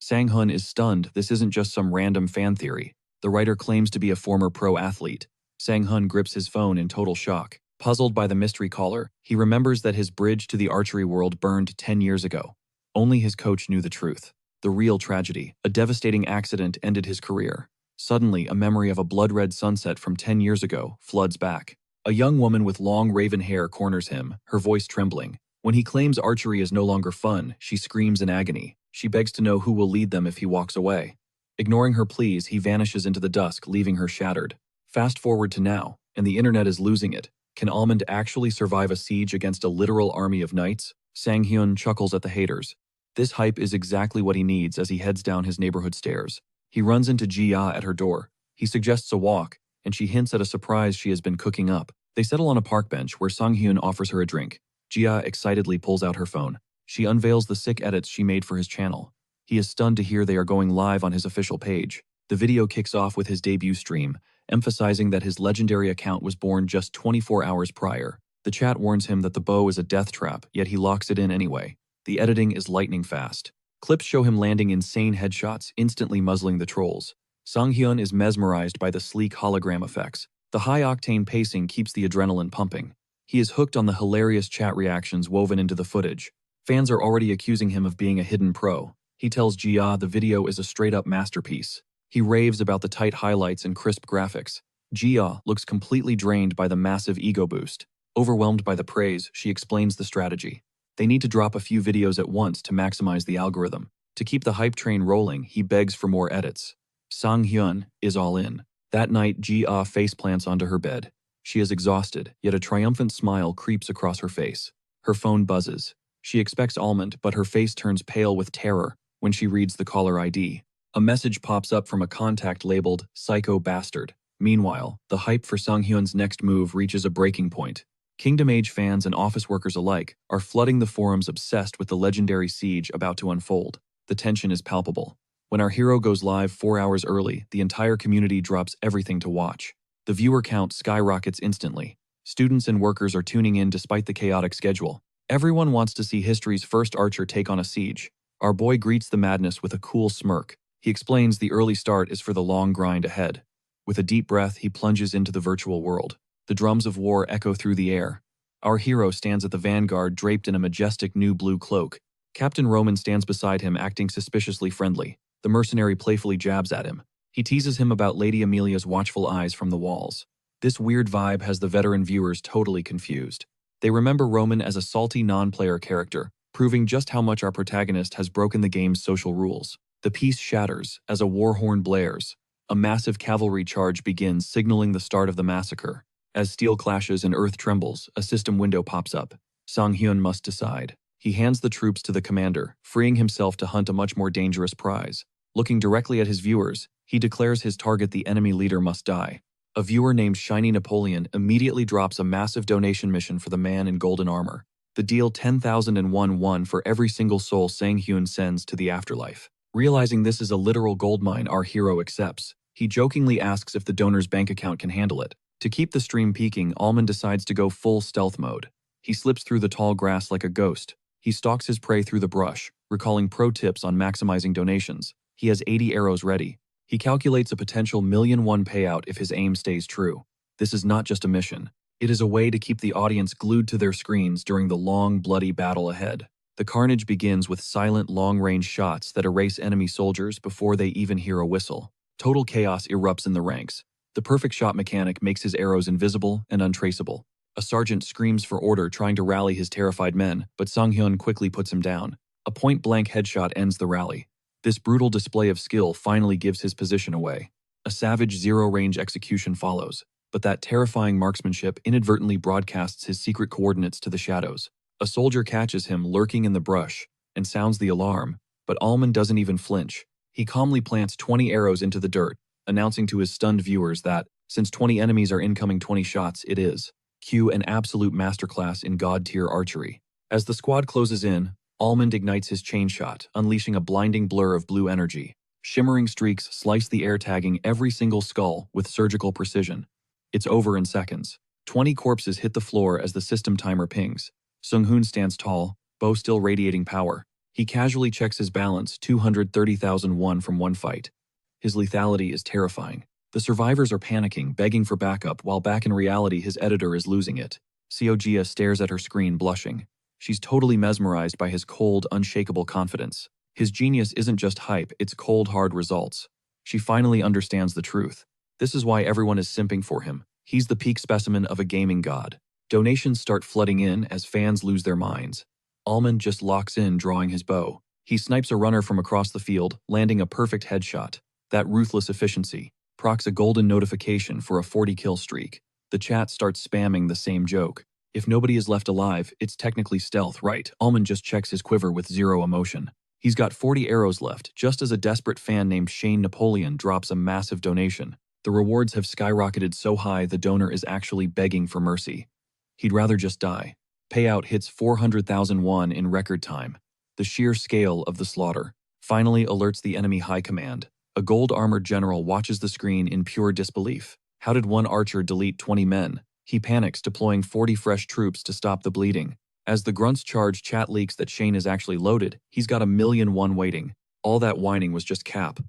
Sang-hoon is stunned. This isn't just some random fan theory. The writer claims to be a former pro athlete. Sang-hoon grips his phone in total shock. Puzzled by the mystery caller, he remembers that his bridge to the archery world burned 10 years ago. Only his coach knew the truth. The real tragedy, a devastating accident, ended his career. Suddenly, a memory of a blood-red sunset from 10 years ago floods back. A young woman with long raven hair corners him, her voice trembling. When he claims archery is no longer fun, she screams in agony. She begs to know who will lead them if he walks away. Ignoring her pleas, he vanishes into the dusk, leaving her shattered. Fast forward to now, and the internet is losing it. Can Almond actually survive a siege against a literal army of knights? Sang-hyun chuckles at the haters. This hype is exactly what he needs as he heads down his neighborhood stairs. He runs into Ji-ah at her door. He suggests a walk, and she hints at a surprise she has been cooking up. They settle on a park bench where Sang-hyun offers her a drink. Ji-ah excitedly pulls out her phone. She unveils the sick edits she made for his channel. He is stunned to hear they are going live on his official page. The video kicks off with his debut stream, emphasizing that his legendary account was born just 24 hours prior. The chat warns him that the bow is a death trap, yet he locks it in anyway. The editing is lightning fast. Clips show him landing insane headshots, instantly muzzling the trolls. Sang-hyun is mesmerized by the sleek hologram effects. The high-octane pacing keeps the adrenaline pumping. He is hooked on the hilarious chat reactions woven into the footage. Fans are already accusing him of being a hidden pro. He tells Ji-ah the video is a straight-up masterpiece. He raves about the tight highlights and crisp graphics. Ji-ah looks completely drained by the massive ego boost. Overwhelmed by the praise, she explains the strategy. They need to drop a few videos at once to maximize the algorithm. To keep the hype train rolling, he begs for more edits. Sang-hyun is all in. That night, Ji-ah faceplants onto her bed. She is exhausted, yet a triumphant smile creeps across her face. Her phone buzzes. She expects Almond, but her face turns pale with terror when she reads the caller ID. A message pops up from a contact labeled Psycho Bastard. Meanwhile, the hype for Sang-hyun's next move reaches a breaking point. Kingdom Age fans and office workers alike are flooding the forums obsessed with the legendary siege about to unfold. The tension is palpable. When our hero goes live 4 hours early, the entire community drops everything to watch. The viewer count skyrockets instantly. Students and workers are tuning in despite the chaotic schedule. Everyone wants to see history's first archer take on a siege. Our boy greets the madness with a cool smirk. He explains the early start is for the long grind ahead. With a deep breath, he plunges into the virtual world. The drums of war echo through the air. Our hero stands at the vanguard draped in a majestic new blue cloak. Captain Roman stands beside him acting suspiciously friendly. The mercenary playfully jabs at him. He teases him about Lady Amelia's watchful eyes from the walls. This weird vibe has the veteran viewers totally confused. They remember Roman as a salty non-player character, proving just how much our protagonist has broken the game's social rules. The piece shatters as a war horn blares. A massive cavalry charge begins, signaling the start of the massacre. As steel clashes and earth trembles, a system window pops up. Sang-hyun must decide. He hands the troops to the commander, freeing himself to hunt a much more dangerous prize. Looking directly at his viewers, he declares his target the enemy leader must die. A viewer named Shiny Napoleon immediately drops a massive donation mission for the man in golden armor. The deal 10,001 won for every single soul Sang-hyun sends to the afterlife. Realizing this is a literal goldmine, our hero accepts. He jokingly asks if the donor's bank account can handle it. To keep the stream peaking, Almond decides to go full stealth mode. He slips through the tall grass like a ghost. He stalks his prey through the brush, recalling pro tips on maximizing donations. He has 80 arrows ready. He calculates a potential $1,000,000 payout if his aim stays true. This is not just a mission. It is a way to keep the audience glued to their screens during the long, bloody battle ahead. The carnage begins with silent, long-range shots that erase enemy soldiers before they even hear a whistle. Total chaos erupts in the ranks. The perfect shot mechanic makes his arrows invisible and untraceable. A sergeant screams for order, trying to rally his terrified men, but Sang-hyun quickly puts him down. A point-blank headshot ends the rally. This brutal display of skill finally gives his position away. A savage zero-range execution follows, but that terrifying marksmanship inadvertently broadcasts his secret coordinates to the shadows. A soldier catches him lurking in the brush and sounds the alarm, but Almond doesn't even flinch. He calmly plants 20 arrows into the dirt, announcing to his stunned viewers that, since 20 enemies are incoming 20 shots, it is cue an absolute masterclass in god-tier archery. As the squad closes in, Almond ignites his chain shot, unleashing a blinding blur of blue energy. Shimmering streaks slice the air, tagging every single skull with surgical precision. It's over in seconds. 20 corpses hit the floor as the system timer pings. Sung-hoon stands tall, bow still radiating power. He casually checks his balance, 230,001 from one fight. His lethality is terrifying. The survivors are panicking, begging for backup, while back in reality his editor is losing it. Seojia stares at her screen, blushing. She's totally mesmerized by his cold, unshakable confidence. His genius isn't just hype, it's cold, hard results. She finally understands the truth. This is why everyone is simping for him. He's the peak specimen of a gaming god. Donations start flooding in as fans lose their minds. Almond just locks in, drawing his bow. He snipes a runner from across the field, landing a perfect headshot. That ruthless efficiency procs a golden notification for a 40-kill streak. The chat starts spamming the same joke. If nobody is left alive, it's technically stealth, right? Almond just checks his quiver with zero emotion. He's got 40 arrows left, just as a desperate fan named Shane Napoleon drops a massive donation. The rewards have skyrocketed so high the donor is actually begging for mercy. He'd rather just die. Payout hits 400,001 in record time. The sheer scale of the slaughter finally alerts the enemy high command. A gold-armored general watches the screen in pure disbelief. How did one archer delete 20 men? He panics, deploying 40 fresh troops to stop the bleeding. As the grunts charge, chat leaks that Shane is actually loaded. He's got 1,000,001 waiting. All that whining was just cap.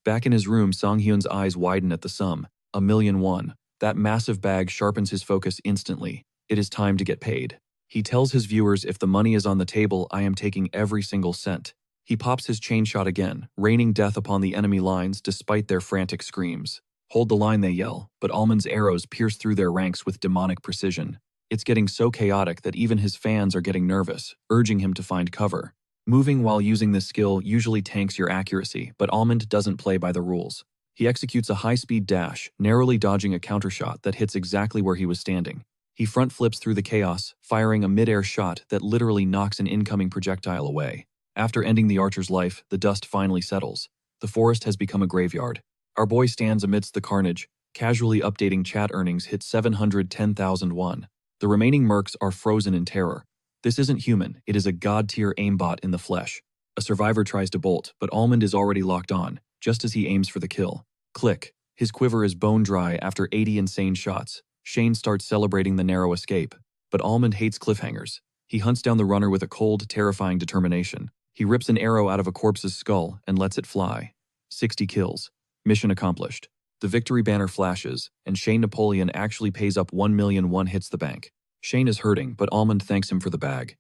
Back in his room, Song-hyun's eyes widen at the sum. 1,000,001. That massive bag sharpens his focus instantly. It is time to get paid. He tells his viewers, if the money is on the table, I am taking every single cent. He pops his chain shot again, raining death upon the enemy lines despite their frantic screams. Hold the line, they yell, but Almond's arrows pierce through their ranks with demonic precision. It's getting so chaotic that even his fans are getting nervous, urging him to find cover. Moving while using this skill usually tanks your accuracy, but Almond doesn't play by the rules. He executes a high-speed dash, narrowly dodging a countershot that hits exactly where he was standing. He front flips through the chaos, firing a mid-air shot that literally knocks an incoming projectile away. After ending the archer's life, the dust finally settles. The forest has become a graveyard. Our boy stands amidst the carnage, casually updating chat earnings hit 710,001. The remaining mercs are frozen in terror. This isn't human, it is a god-tier aimbot in the flesh. A survivor tries to bolt, but Almond is already locked on, just as he aims for the kill. Click. His quiver is bone dry after 80 insane shots. Shane starts celebrating the narrow escape. But Almond hates cliffhangers. He hunts down the runner with a cold, terrifying determination. He rips an arrow out of a corpse's skull and lets it fly. 60 kills. Mission accomplished. The victory banner flashes, and Shane Napoleon actually pays up 1,000,001 hits the bank. Shane is hurting, but Almond thanks him for the bag.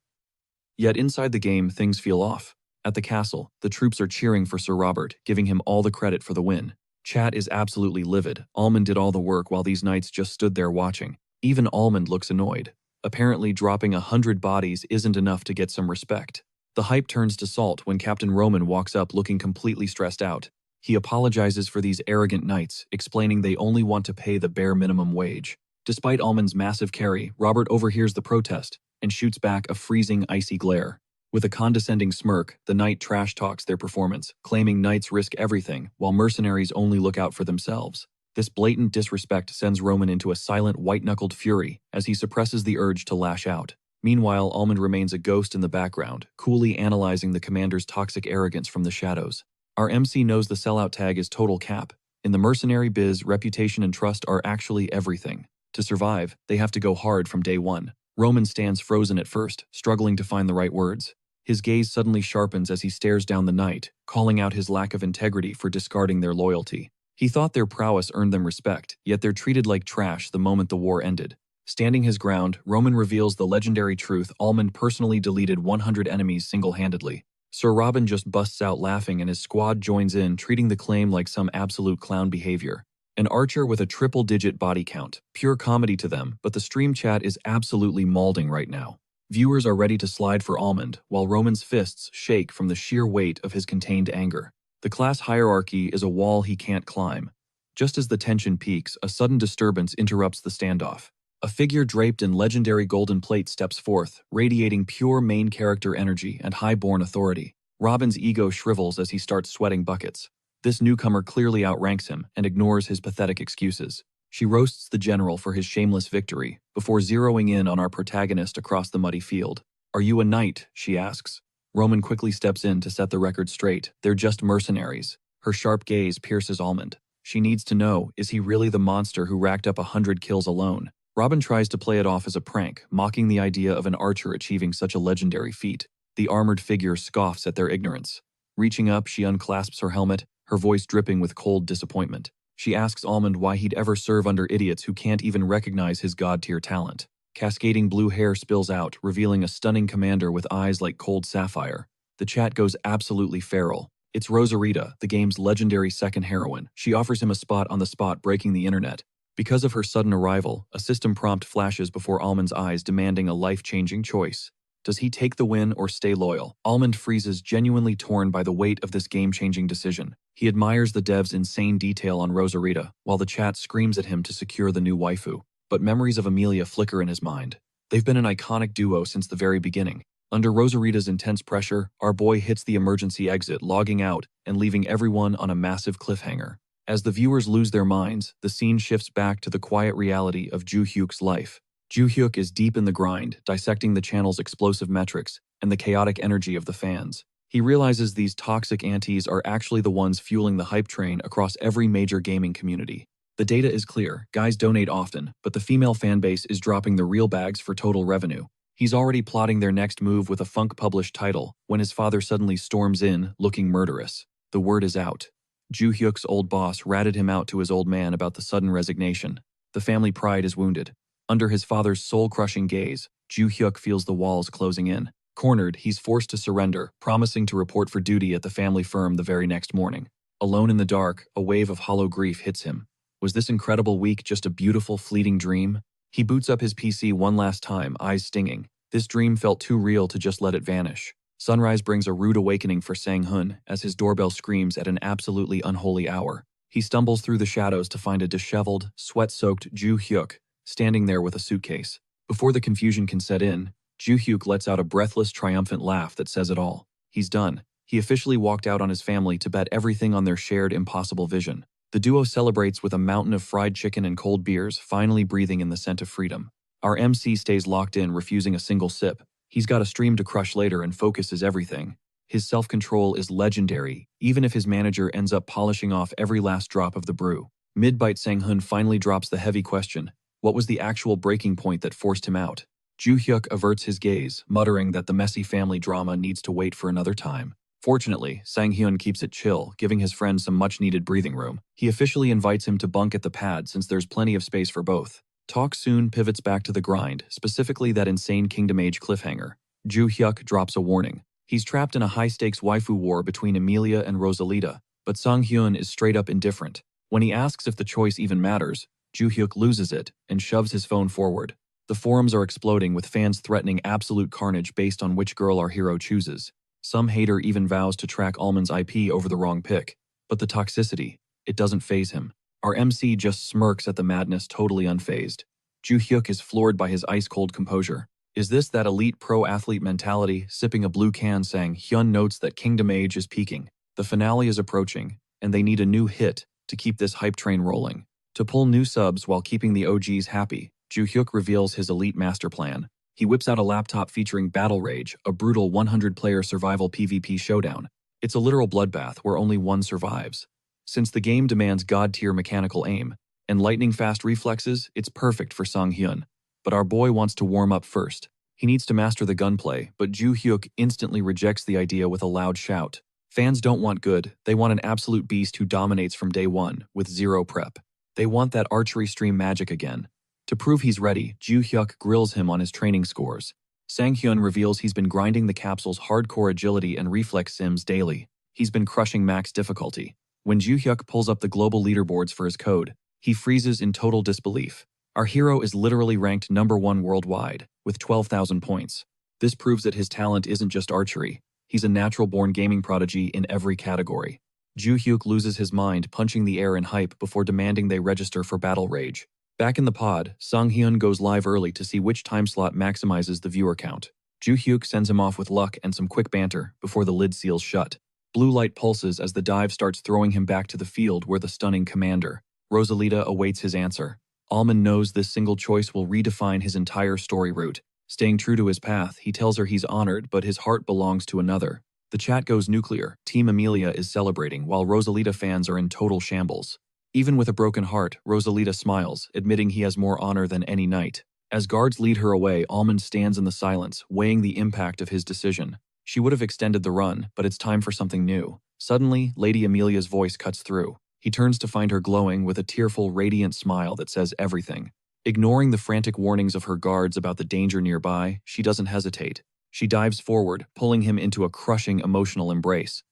Yet inside the game, things feel off. At the castle, the troops are cheering for Sir Robert, giving him all the credit for the win. Chat is absolutely livid. Almond did all the work while these knights just stood there watching. Even Almond looks annoyed. Apparently, dropping 100 bodies isn't enough to get some respect. The hype turns to salt when Captain Roman walks up looking completely stressed out. He apologizes for these arrogant knights, explaining they only want to pay the bare minimum wage. Despite Almond's massive carry, Robert overhears the protest and shoots back a freezing, icy glare. With a condescending smirk, the knight trash talks their performance, claiming knights risk everything, while mercenaries only look out for themselves. This blatant disrespect sends Roman into a silent, white-knuckled fury as he suppresses the urge to lash out. Meanwhile, Almond remains a ghost in the background, coolly analyzing the commander's toxic arrogance from the shadows. Our MC knows the sellout tag is total cap. In the mercenary biz, reputation and trust are actually everything. To survive, they have to go hard from day one. Roman stands frozen at first, struggling to find the right words. His gaze suddenly sharpens as he stares down the knight, calling out his lack of integrity for discarding their loyalty. He thought their prowess earned them respect, yet they're treated like trash the moment the war ended. Standing his ground, Roman reveals the legendary truth: Almond personally deleted 100 enemies single-handedly. Sir Robin just busts out laughing and his squad joins in, treating the claim like some absolute clown behavior. An archer with a triple-digit body count. Pure comedy to them, but the stream chat is absolutely mauling right now. Viewers are ready to slide for Almond, while Roman's fists shake from the sheer weight of his contained anger. The class hierarchy is a wall he can't climb. Just as the tension peaks, a sudden disturbance interrupts the standoff. A figure draped in legendary golden plate steps forth, radiating pure main character energy and high-born authority. Robin's ego shrivels as he starts sweating buckets. This newcomer clearly outranks him and ignores his pathetic excuses. She roasts the general for his shameless victory before zeroing in on our protagonist across the muddy field. "Are you a knight?" she asks. Roman quickly steps in to set the record straight. "They're just mercenaries." Her sharp gaze pierces Almond. She needs to know, is he really the monster who racked up 100 kills alone? Robin tries to play it off as a prank, mocking the idea of an archer achieving such a legendary feat. The armored figure scoffs at their ignorance. Reaching up, she unclasps her helmet, her voice dripping with cold disappointment. She asks Almond why he'd ever serve under idiots who can't even recognize his god-tier talent. Cascading blue hair spills out, revealing a stunning commander with eyes like cold sapphire. The chat goes absolutely feral. It's Rosarita, the game's legendary second heroine. She offers him a spot on the spot, breaking the internet. Because of her sudden arrival, a system prompt flashes before Almond's eyes, demanding a life-changing choice. Does he take the win or stay loyal? Almond freezes, genuinely torn by the weight of this game-changing decision. He admires the dev's insane detail on Rosarita, while the chat screams at him to secure the new waifu. But memories of Amelia flicker in his mind. They've been an iconic duo since the very beginning. Under Rosarita's intense pressure, our boy hits the emergency exit, logging out and leaving everyone on a massive cliffhanger. As the viewers lose their minds, the scene shifts back to the quiet reality of Joo-hyuk's life. Joo-hyuk is deep in the grind, dissecting the channel's explosive metrics and the chaotic energy of the fans. He realizes these toxic aunties are actually the ones fueling the hype train across every major gaming community. The data is clear, guys donate often, but the female fanbase is dropping the real bags for total revenue. He's already plotting their next move with a Funk-published title when his father suddenly storms in, looking murderous. The word is out. Joo-hyuk's old boss ratted him out to his old man about the sudden resignation. The family pride is wounded. Under his father's soul-crushing gaze, Joo-hyuk feels the walls closing in. Cornered, he's forced to surrender, promising to report for duty at the family firm the very next morning. Alone in the dark, a wave of hollow grief hits him. Was this incredible week just a beautiful, fleeting dream? He boots up his PC one last time, eyes stinging. This dream felt too real to just let it vanish. Sunrise brings a rude awakening for Sang-hun as his doorbell screams at an absolutely unholy hour. He stumbles through the shadows to find a disheveled, sweat-soaked Joo-hyuk standing there with a suitcase. Before the confusion can set in, Joo-hyuk lets out a breathless, triumphant laugh that says it all. He's done. He officially walked out on his family to bet everything on their shared impossible vision. The duo celebrates with a mountain of fried chicken and cold beers, finally breathing in the scent of freedom. Our MC stays locked in, refusing a single sip. He's got a stream to crush later and focus is everything. His self-control is legendary, even if his manager ends up polishing off every last drop of the brew. Mid-bite, Sang-hun finally drops the heavy question. What was the actual breaking point that forced him out? Joo-hyuk averts his gaze, muttering that the messy family drama needs to wait for another time. Fortunately, Sang-hyun keeps it chill, giving his friend some much-needed breathing room. He officially invites him to bunk at the pad since there's plenty of space for both. Talk soon pivots back to the grind, specifically that insane Kingdom Age cliffhanger. Joo-hyuk drops a warning. He's trapped in a high-stakes waifu war between Amelia and Rosalita, but Sang-hyun is straight-up indifferent. When he asks if the choice even matters, Joo-hyuk loses it and shoves his phone forward. The forums are exploding with fans threatening absolute carnage based on which girl our hero chooses. Some hater even vows to track Almond's IP over the wrong pick. But the toxicity, it doesn't faze him. Our MC just smirks at the madness, totally unfazed. Joo-hyuk is floored by his ice-cold composure. Is this that elite pro-athlete mentality? Sipping a blue can, Sang-hyun notes that Kingdom Age is peaking. The finale is approaching, and they need a new hit to keep this hype train rolling. To pull new subs while keeping the OGs happy, Joo-hyuk reveals his elite master plan. He whips out a laptop featuring Battle Rage, a brutal 100-player survival PvP showdown. It's a literal bloodbath where only one survives. Since the game demands god-tier mechanical aim and lightning-fast reflexes, it's perfect for Sang-hyun. But our boy wants to warm up first. He needs to master the gunplay, but Joo-hyuk instantly rejects the idea with a loud shout. Fans don't want good, they want an absolute beast who dominates from day one, with zero prep. They want that archery stream magic again. To prove he's ready, Joo-hyuk grills him on his training scores. Sang-hyun reveals he's been grinding the capsule's hardcore agility and reflex sims daily. He's been crushing max difficulty. When Joo-hyuk pulls up the global leaderboards for his code, he freezes in total disbelief. Our hero is literally ranked #1 worldwide, with 12,000 points. This proves that his talent isn't just archery. He's a natural-born gaming prodigy in every category. Joo-hyuk loses his mind, punching the air in hype before demanding they register for Battle Rage. Back in the pod, Sang-hyun goes live early to see which time slot maximizes the viewer count. Joo-hyuk sends him off with luck and some quick banter before the lid seals shut. Blue light pulses as the dive starts throwing him back to the field where the stunning commander, Rosalita, awaits his answer. Almond knows this single choice will redefine his entire story route. Staying true to his path, he tells her he's honored, but his heart belongs to another. The chat goes nuclear. Team Amelia is celebrating, while Rosalita fans are in total shambles. Even with a broken heart, Rosalita smiles, admitting he has more honor than any knight. As guards lead her away, Almond stands in the silence, weighing the impact of his decision. She would have extended the run, but it's time for something new. Suddenly, Lady Amelia's voice cuts through. He turns to find her glowing with a tearful, radiant smile that says everything. Ignoring the frantic warnings of her guards about the danger nearby, she doesn't hesitate. She dives forward, pulling him into a crushing emotional embrace.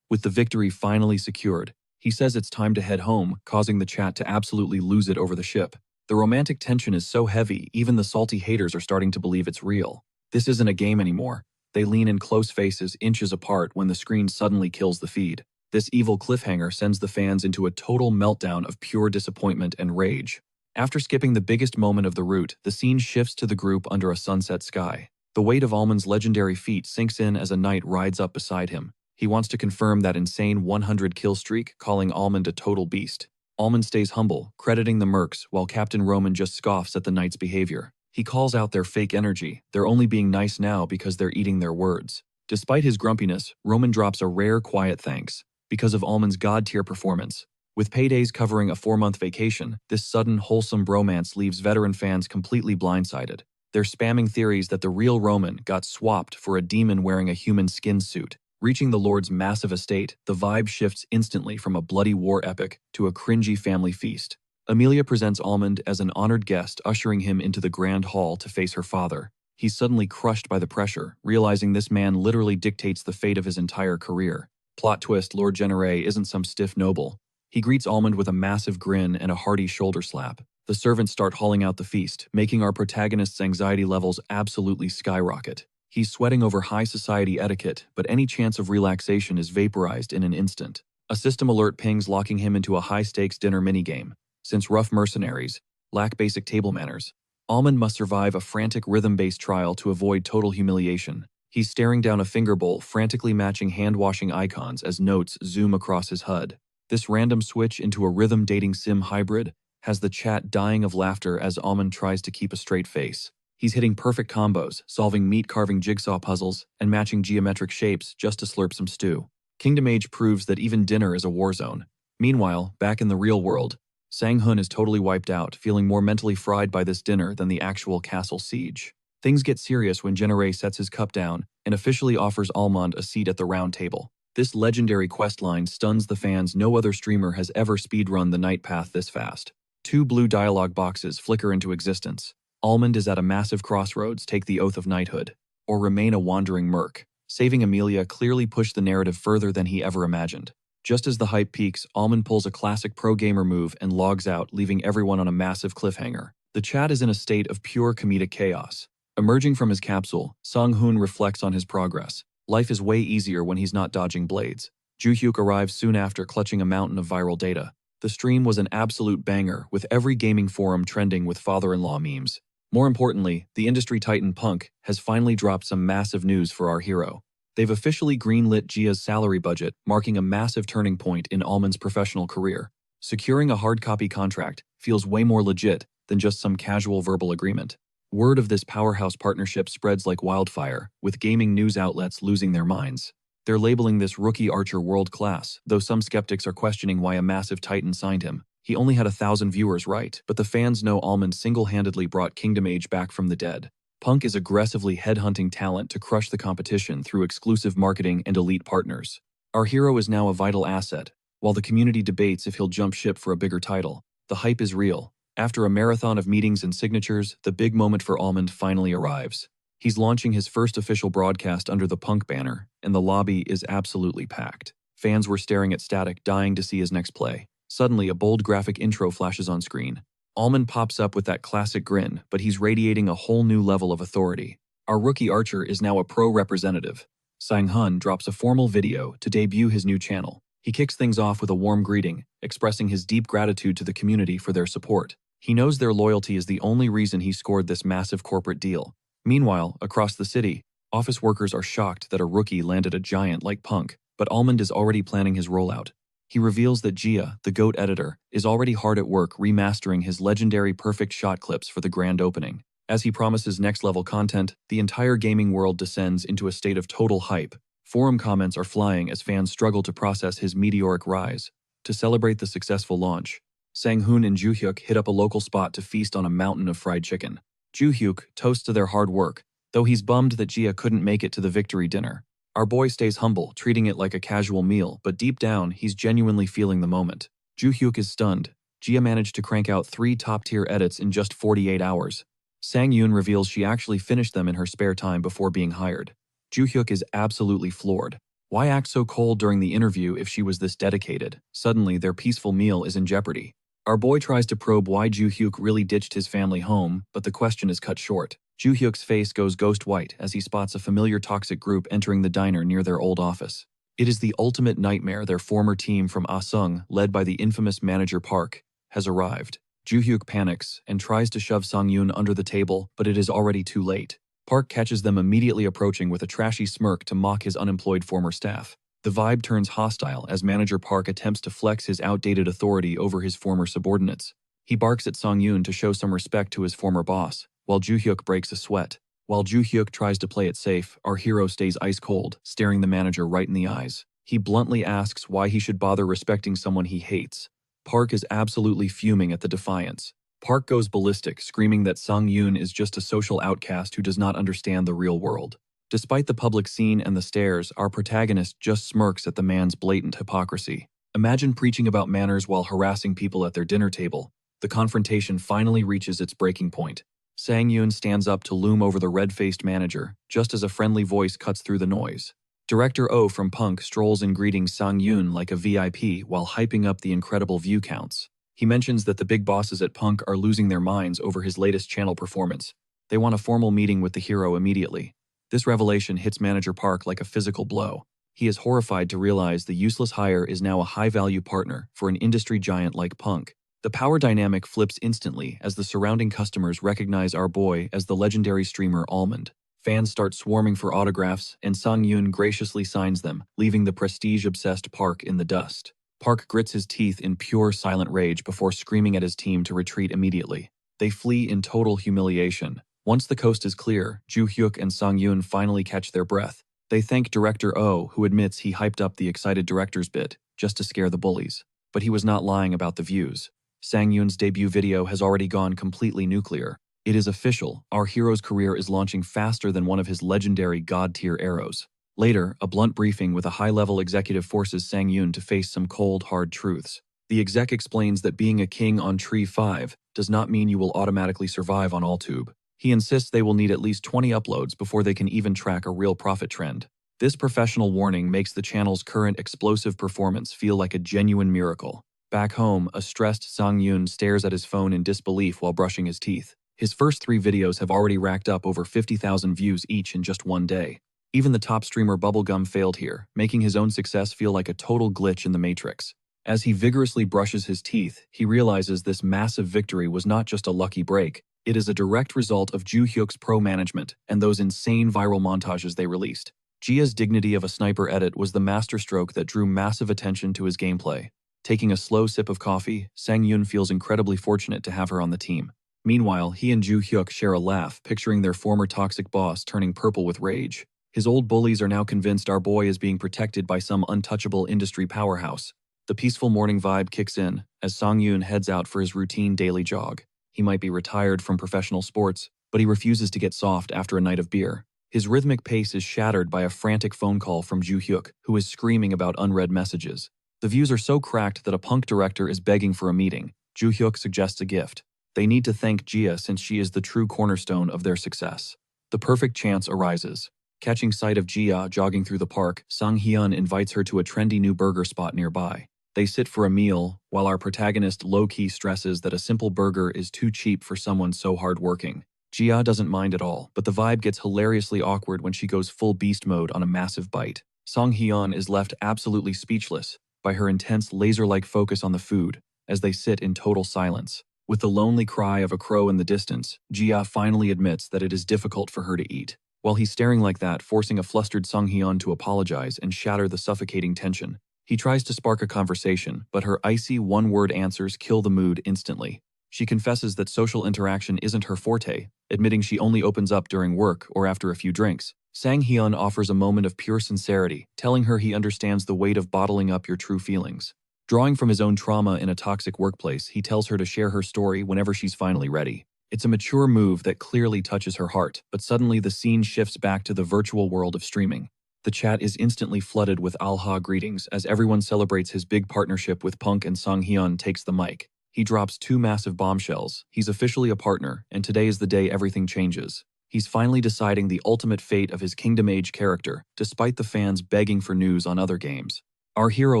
With the victory finally secured, he says it's time to head home, causing the chat to absolutely lose it over the ship. The romantic tension is so heavy, even the salty haters are starting to believe it's real. This isn't a game anymore. They lean in close faces, inches apart, when the screen suddenly kills the feed. This evil cliffhanger sends the fans into a total meltdown of pure disappointment and rage. After skipping the biggest moment of the route, the scene shifts to the group under a sunset sky. The weight of Almond's legendary feat sinks in as a knight rides up beside him. He wants to confirm that insane 100-kill streak, calling Almond a total beast. Almond stays humble, crediting the mercs, while Captain Roman just scoffs at the knight's behavior. He calls out their fake energy. They're only being nice now because they're eating their words. Despite his grumpiness, Roman drops a rare quiet thanks because of Almond's god-tier performance. With paydays covering a 4-month vacation, this sudden, wholesome bromance leaves veteran fans completely blindsided. They're spamming theories that the real Roman got swapped for a demon wearing a human skin suit. Reaching the Lord's massive estate, the vibe shifts instantly from a bloody war epic to a cringy family feast. Amelia presents Almond as an honored guest, ushering him into the grand hall to face her father. He's suddenly crushed by the pressure, realizing this man literally dictates the fate of his entire career. Plot twist, Lord Generay isn't some stiff noble. He greets Almond with a massive grin and a hearty shoulder slap. The servants start hauling out the feast, making our protagonist's anxiety levels absolutely skyrocket. He's sweating over high society etiquette, but any chance of relaxation is vaporized in an instant. A system alert pings, locking him into a high-stakes dinner minigame. Since rough mercenaries lack basic table manners, Almond must survive a frantic rhythm-based trial to avoid total humiliation. He's staring down a finger bowl, frantically matching hand-washing icons as notes zoom across his HUD. This random switch into a rhythm dating sim hybrid has the chat dying of laughter as Almond tries to keep a straight face. He's hitting perfect combos, solving meat-carving jigsaw puzzles, and matching geometric shapes just to slurp some stew. Kingdom Age proves that even dinner is a war zone. Meanwhile, back in the real world, Sang-hun is totally wiped out, feeling more mentally fried by this dinner than the actual castle siege. Things get serious when Generay sets his cup down and officially offers Almond a seat at the round table. This legendary questline stuns the fans. No other streamer has ever speedrun the night path this fast. 2 blue dialogue boxes flicker into existence. Almond is at a massive crossroads: take the oath of knighthood, or remain a wandering merc. Saving Amelia clearly pushed the narrative further than he ever imagined. Just as the hype peaks, Almond pulls a classic pro-gamer move and logs out, leaving everyone on a massive cliffhanger. The chat is in a state of pure comedic chaos. Emerging from his capsule, Sang-hun reflects on his progress. Life is way easier when he's not dodging blades. Ju-hyuk arrives soon after, clutching a mountain of viral data. The stream was an absolute banger, with every gaming forum trending with father-in-law memes. More importantly, the industry titan Punk has finally dropped some massive news for our hero. They've officially greenlit Gia's salary budget, marking a massive turning point in Almond's professional career. Securing a hard copy contract feels way more legit than just some casual verbal agreement. Word of this powerhouse partnership spreads like wildfire, with gaming news outlets losing their minds. They're labeling this rookie archer world-class, though some skeptics are questioning why a massive titan signed him. He only had 1,000 viewers, right? But the fans know Almond single-handedly brought Kingdom Age back from the dead. Punk is aggressively headhunting talent to crush the competition through exclusive marketing and elite partners. Our hero is now a vital asset. While the community debates if he'll jump ship for a bigger title, the hype is real. After a marathon of meetings and signatures, the big moment for Almond finally arrives. He's launching his first official broadcast under the Punk banner, and the lobby is absolutely packed. Fans were staring at static, dying to see his next play. Suddenly, a bold graphic intro flashes on screen. Almond pops up with that classic grin, but he's radiating a whole new level of authority. Our rookie archer is now a pro representative. Sang-hun drops a formal video to debut his new channel. He kicks things off with a warm greeting, expressing his deep gratitude to the community for their support. He knows their loyalty is the only reason he scored this massive corporate deal. Meanwhile, across the city, office workers are shocked that a rookie landed a giant like Punk. but Almond is already planning his rollout. He reveals that Gia, the GOAT editor, is already hard at work remastering his legendary perfect shot clips for the grand opening. As he promises next-level content, the entire gaming world descends into a state of total hype. Forum comments are flying as fans struggle to process his meteoric rise. To celebrate the successful launch, Sang-hoon and Joo-hyuk hit up a local spot to feast on a mountain of fried chicken. Joo-hyuk toasts to their hard work, though he's bummed that Gia couldn't make it to the victory dinner. Our boy stays humble, treating it like a casual meal, but deep down, he's genuinely feeling the moment. Joo-hyuk is stunned. Gia managed to crank out 3 top-tier edits in just 48 hours. Sang-yoon reveals she actually finished them in her spare time before being hired. Joo-hyuk is absolutely floored. Why act so cold during the interview if she was this dedicated? Suddenly, their peaceful meal is in jeopardy. Our boy tries to probe why Joo-hyuk really ditched his family home, but the question is cut short. Joo-hyuk's face goes ghost white as he spots a familiar toxic group entering the diner near their old office. It is the ultimate nightmare. Their former team from Asung, led by the infamous manager Park, has arrived. Joo-hyuk panics and tries to shove Sang-yoon under the table, but it is already too late. Park catches them immediately approaching with a trashy smirk to mock his unemployed former staff. The vibe turns hostile as manager Park attempts to flex his outdated authority over his former subordinates. He barks at Sang-yoon to show some respect to his former boss, while Joo-hyuk breaks a sweat. While Joo-hyuk tries to play it safe, our hero stays ice cold, staring the manager right in the eyes. He bluntly asks why he should bother respecting someone he hates. Park is absolutely fuming at the defiance. Park goes ballistic, screaming that Sang-yoon is just a social outcast who does not understand the real world. Despite the public scene and the stares, our protagonist just smirks at the man's blatant hypocrisy. Imagine preaching about manners while harassing people at their dinner table. The confrontation finally reaches its breaking point. Sang-yoon stands up to loom over the red-faced manager, just as a friendly voice cuts through the noise. Director Oh from Punk strolls in greeting Sang-yoon like a VIP while hyping up the incredible view counts. He mentions that the big bosses at Punk are losing their minds over his latest channel performance. They want a formal meeting with the hero immediately. This revelation hits manager Park like a physical blow. He is horrified to realize the useless hire is now a high-value partner for an industry giant like Punk. The power dynamic flips instantly as the surrounding customers recognize our boy as the legendary streamer Almond. Fans start swarming for autographs, and Sang-yoon graciously signs them, leaving the prestige-obsessed Park in the dust. Park grits his teeth in pure silent rage before screaming at his team to retreat immediately. They flee in total humiliation. Once the coast is clear, Joo-hyuk and Sang-yoon finally catch their breath. They thank director Oh, who admits he hyped up the excited director's bit, just to scare the bullies. But he was not lying about the views. Sang-yoon's debut video has already gone completely nuclear. It is official, our hero's career is launching faster than one of his legendary god-tier arrows. Later, a blunt briefing with a high-level executive forces Sang-yoon to face some cold, hard truths. The exec explains that being a king on Tree 5 does not mean you will automatically survive on AllTube. He insists they will need at least 20 uploads before they can even track a real profit trend. This professional warning makes the channel's current explosive performance feel like a genuine miracle. Back home, a stressed Sang-yoon stares at his phone in disbelief while brushing his teeth. His first 3 videos have already racked up over 50,000 views each in just one day. Even the top streamer Bubblegum failed here, making his own success feel like a total glitch in the Matrix. As he vigorously brushes his teeth, he realizes this massive victory was not just a lucky break. It is a direct result of Joo-hyuk's pro management and those insane viral montages they released. Gia's dignity of a sniper edit was the masterstroke that drew massive attention to his gameplay. Taking a slow sip of coffee, Sang-yoon feels incredibly fortunate to have her on the team. Meanwhile, he and Joo-hyuk share a laugh, picturing their former toxic boss turning purple with rage. His old bullies are now convinced our boy is being protected by some untouchable industry powerhouse. The peaceful morning vibe kicks in as Sang-yoon heads out for his routine daily jog. He might be retired from professional sports, but he refuses to get soft after a night of beer. His rhythmic pace is shattered by a frantic phone call from Joo-hyuk, who is screaming about unread messages. The views are so cracked that a Punk director is begging for a meeting. Joo-hyuk suggests a gift. They need to thank Gia since she is the true cornerstone of their success. The perfect chance arises. Catching sight of Gia jogging through the park, Sang-hyun invites her to a trendy new burger spot nearby. They sit for a meal, while our protagonist low-key stresses that a simple burger is too cheap for someone so hardworking. Gia doesn't mind at all, but the vibe gets hilariously awkward when she goes full beast mode on a massive bite. Sang-hyun is left absolutely speechless by her intense laser-like focus on the food as they sit in total silence. With the lonely cry of a crow in the distance, Gia finally admits that it is difficult for her to eat. While he's staring like that, forcing a flustered Sung-hyun to apologize and shatter the suffocating tension. He tries to spark a conversation, but her icy one-word answers kill the mood instantly. She confesses that social interaction isn't her forte, admitting she only opens up during work or after a few drinks. Sang-hyun offers a moment of pure sincerity, telling her he understands the weight of bottling up your true feelings. Drawing from his own trauma in a toxic workplace, he tells her to share her story whenever she's finally ready. It's a mature move that clearly touches her heart, but suddenly the scene shifts back to the virtual world of streaming. The chat is instantly flooded with Alha greetings as everyone celebrates his big partnership with Punk, and Sang-hyun takes the mic. He drops two massive bombshells. He's officially a partner, and today is the day everything changes. He's finally deciding the ultimate fate of his Kingdom Age character, despite the fans begging for news on other games. Our hero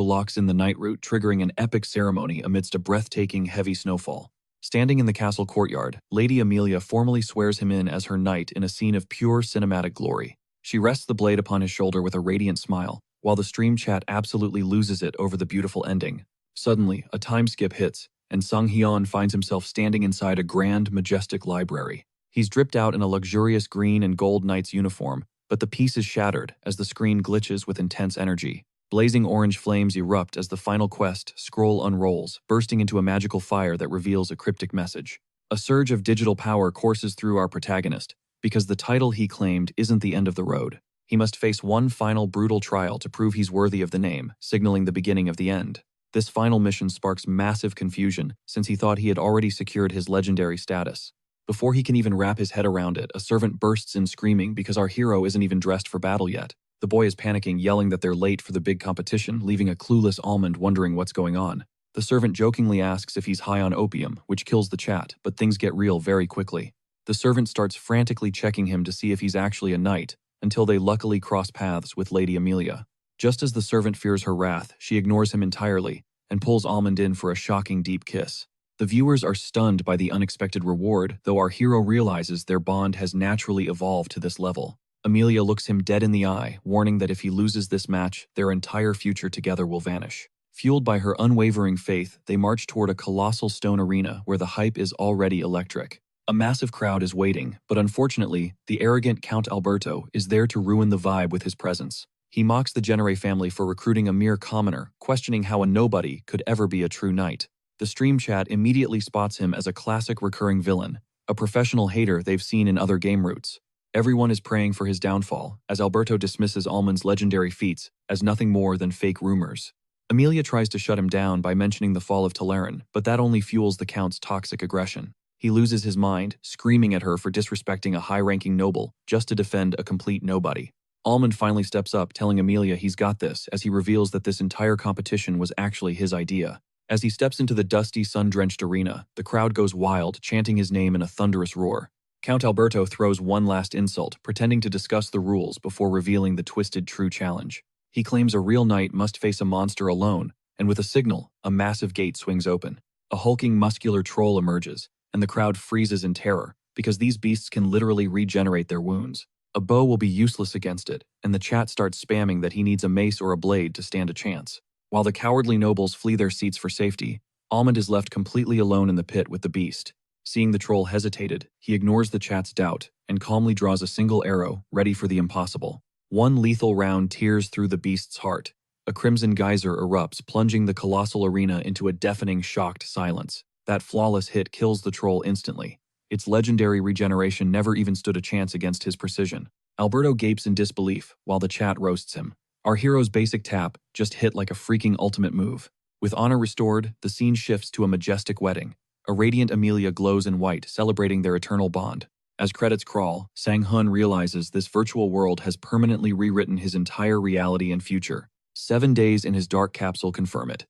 locks in the night route, triggering an epic ceremony amidst a breathtaking heavy snowfall. Standing in the castle courtyard, Lady Amelia formally swears him in as her knight in a scene of pure cinematic glory. She rests the blade upon his shoulder with a radiant smile, while the stream chat absolutely loses it over the beautiful ending. Suddenly, a time skip hits, and Sang-hyun finds himself standing inside a grand, majestic library. He's dripped out in a luxurious green and gold knight's uniform, but the piece is shattered as the screen glitches with intense energy. Blazing orange flames erupt as the final quest scroll unrolls, bursting into a magical fire that reveals a cryptic message. A surge of digital power courses through our protagonist, because the title he claimed isn't the end of the road. He must face one final brutal trial to prove he's worthy of the name, signaling the beginning of the end. This final mission sparks massive confusion, since he thought he had already secured his legendary status. Before he can even wrap his head around it, a servant bursts in screaming because our hero isn't even dressed for battle yet. The boy is panicking, yelling that they're late for the big competition, leaving a clueless Almond wondering what's going on. The servant jokingly asks if he's high on opium, which kills the chat, but things get real very quickly. The servant starts frantically checking him to see if he's actually a knight, until they luckily cross paths with Lady Amelia. Just as the servant fears her wrath, she ignores him entirely and pulls Almond in for a shocking deep kiss. The viewers are stunned by the unexpected reward, though our hero realizes their bond has naturally evolved to this level. Amelia looks him dead in the eye, warning that if he loses this match, their entire future together will vanish. Fueled by her unwavering faith, they march toward a colossal stone arena where the hype is already electric. A massive crowd is waiting, but unfortunately, the arrogant Count Alberto is there to ruin the vibe with his presence. He mocks the Jenere family for recruiting a mere commoner, questioning how a nobody could ever be a true knight. The stream chat immediately spots him as a classic recurring villain, a professional hater they've seen in other game routes. Everyone is praying for his downfall, as Alberto dismisses Almond's legendary feats as nothing more than fake rumors. Amelia tries to shut him down by mentioning the fall of Telerin, but that only fuels the Count's toxic aggression. He loses his mind, screaming at her for disrespecting a high-ranking noble just to defend a complete nobody. Almond finally steps up, telling Amelia he's got this, as he reveals that this entire competition was actually his idea. As he steps into the dusty, sun-drenched arena, the crowd goes wild, chanting his name in a thunderous roar. Count Alberto throws one last insult, pretending to discuss the rules before revealing the twisted true challenge. He claims a real knight must face a monster alone, and with a signal, a massive gate swings open. A hulking, muscular troll emerges, and the crowd freezes in terror, because these beasts can literally regenerate their wounds. A bow will be useless against it, and the chat starts spamming that he needs a mace or a blade to stand a chance. While the cowardly nobles flee their seats for safety, Almond is left completely alone in the pit with the beast. Seeing the troll hesitated, he ignores the chat's doubt and calmly draws a single arrow, ready for the impossible. One lethal round tears through the beast's heart. A crimson geyser erupts, plunging the colossal arena into a deafening, shocked silence. That flawless hit kills the troll instantly. Its legendary regeneration never even stood a chance against his precision. Alberto gapes in disbelief, while the chat roasts him. Our hero's basic tap just hit like a freaking ultimate move. With honor restored, the scene shifts to a majestic wedding. A radiant Amelia glows in white, celebrating their eternal bond. As credits crawl, Sang-hyun realizes this virtual world has permanently rewritten his entire reality and future. 7 days in his dark capsule confirm it.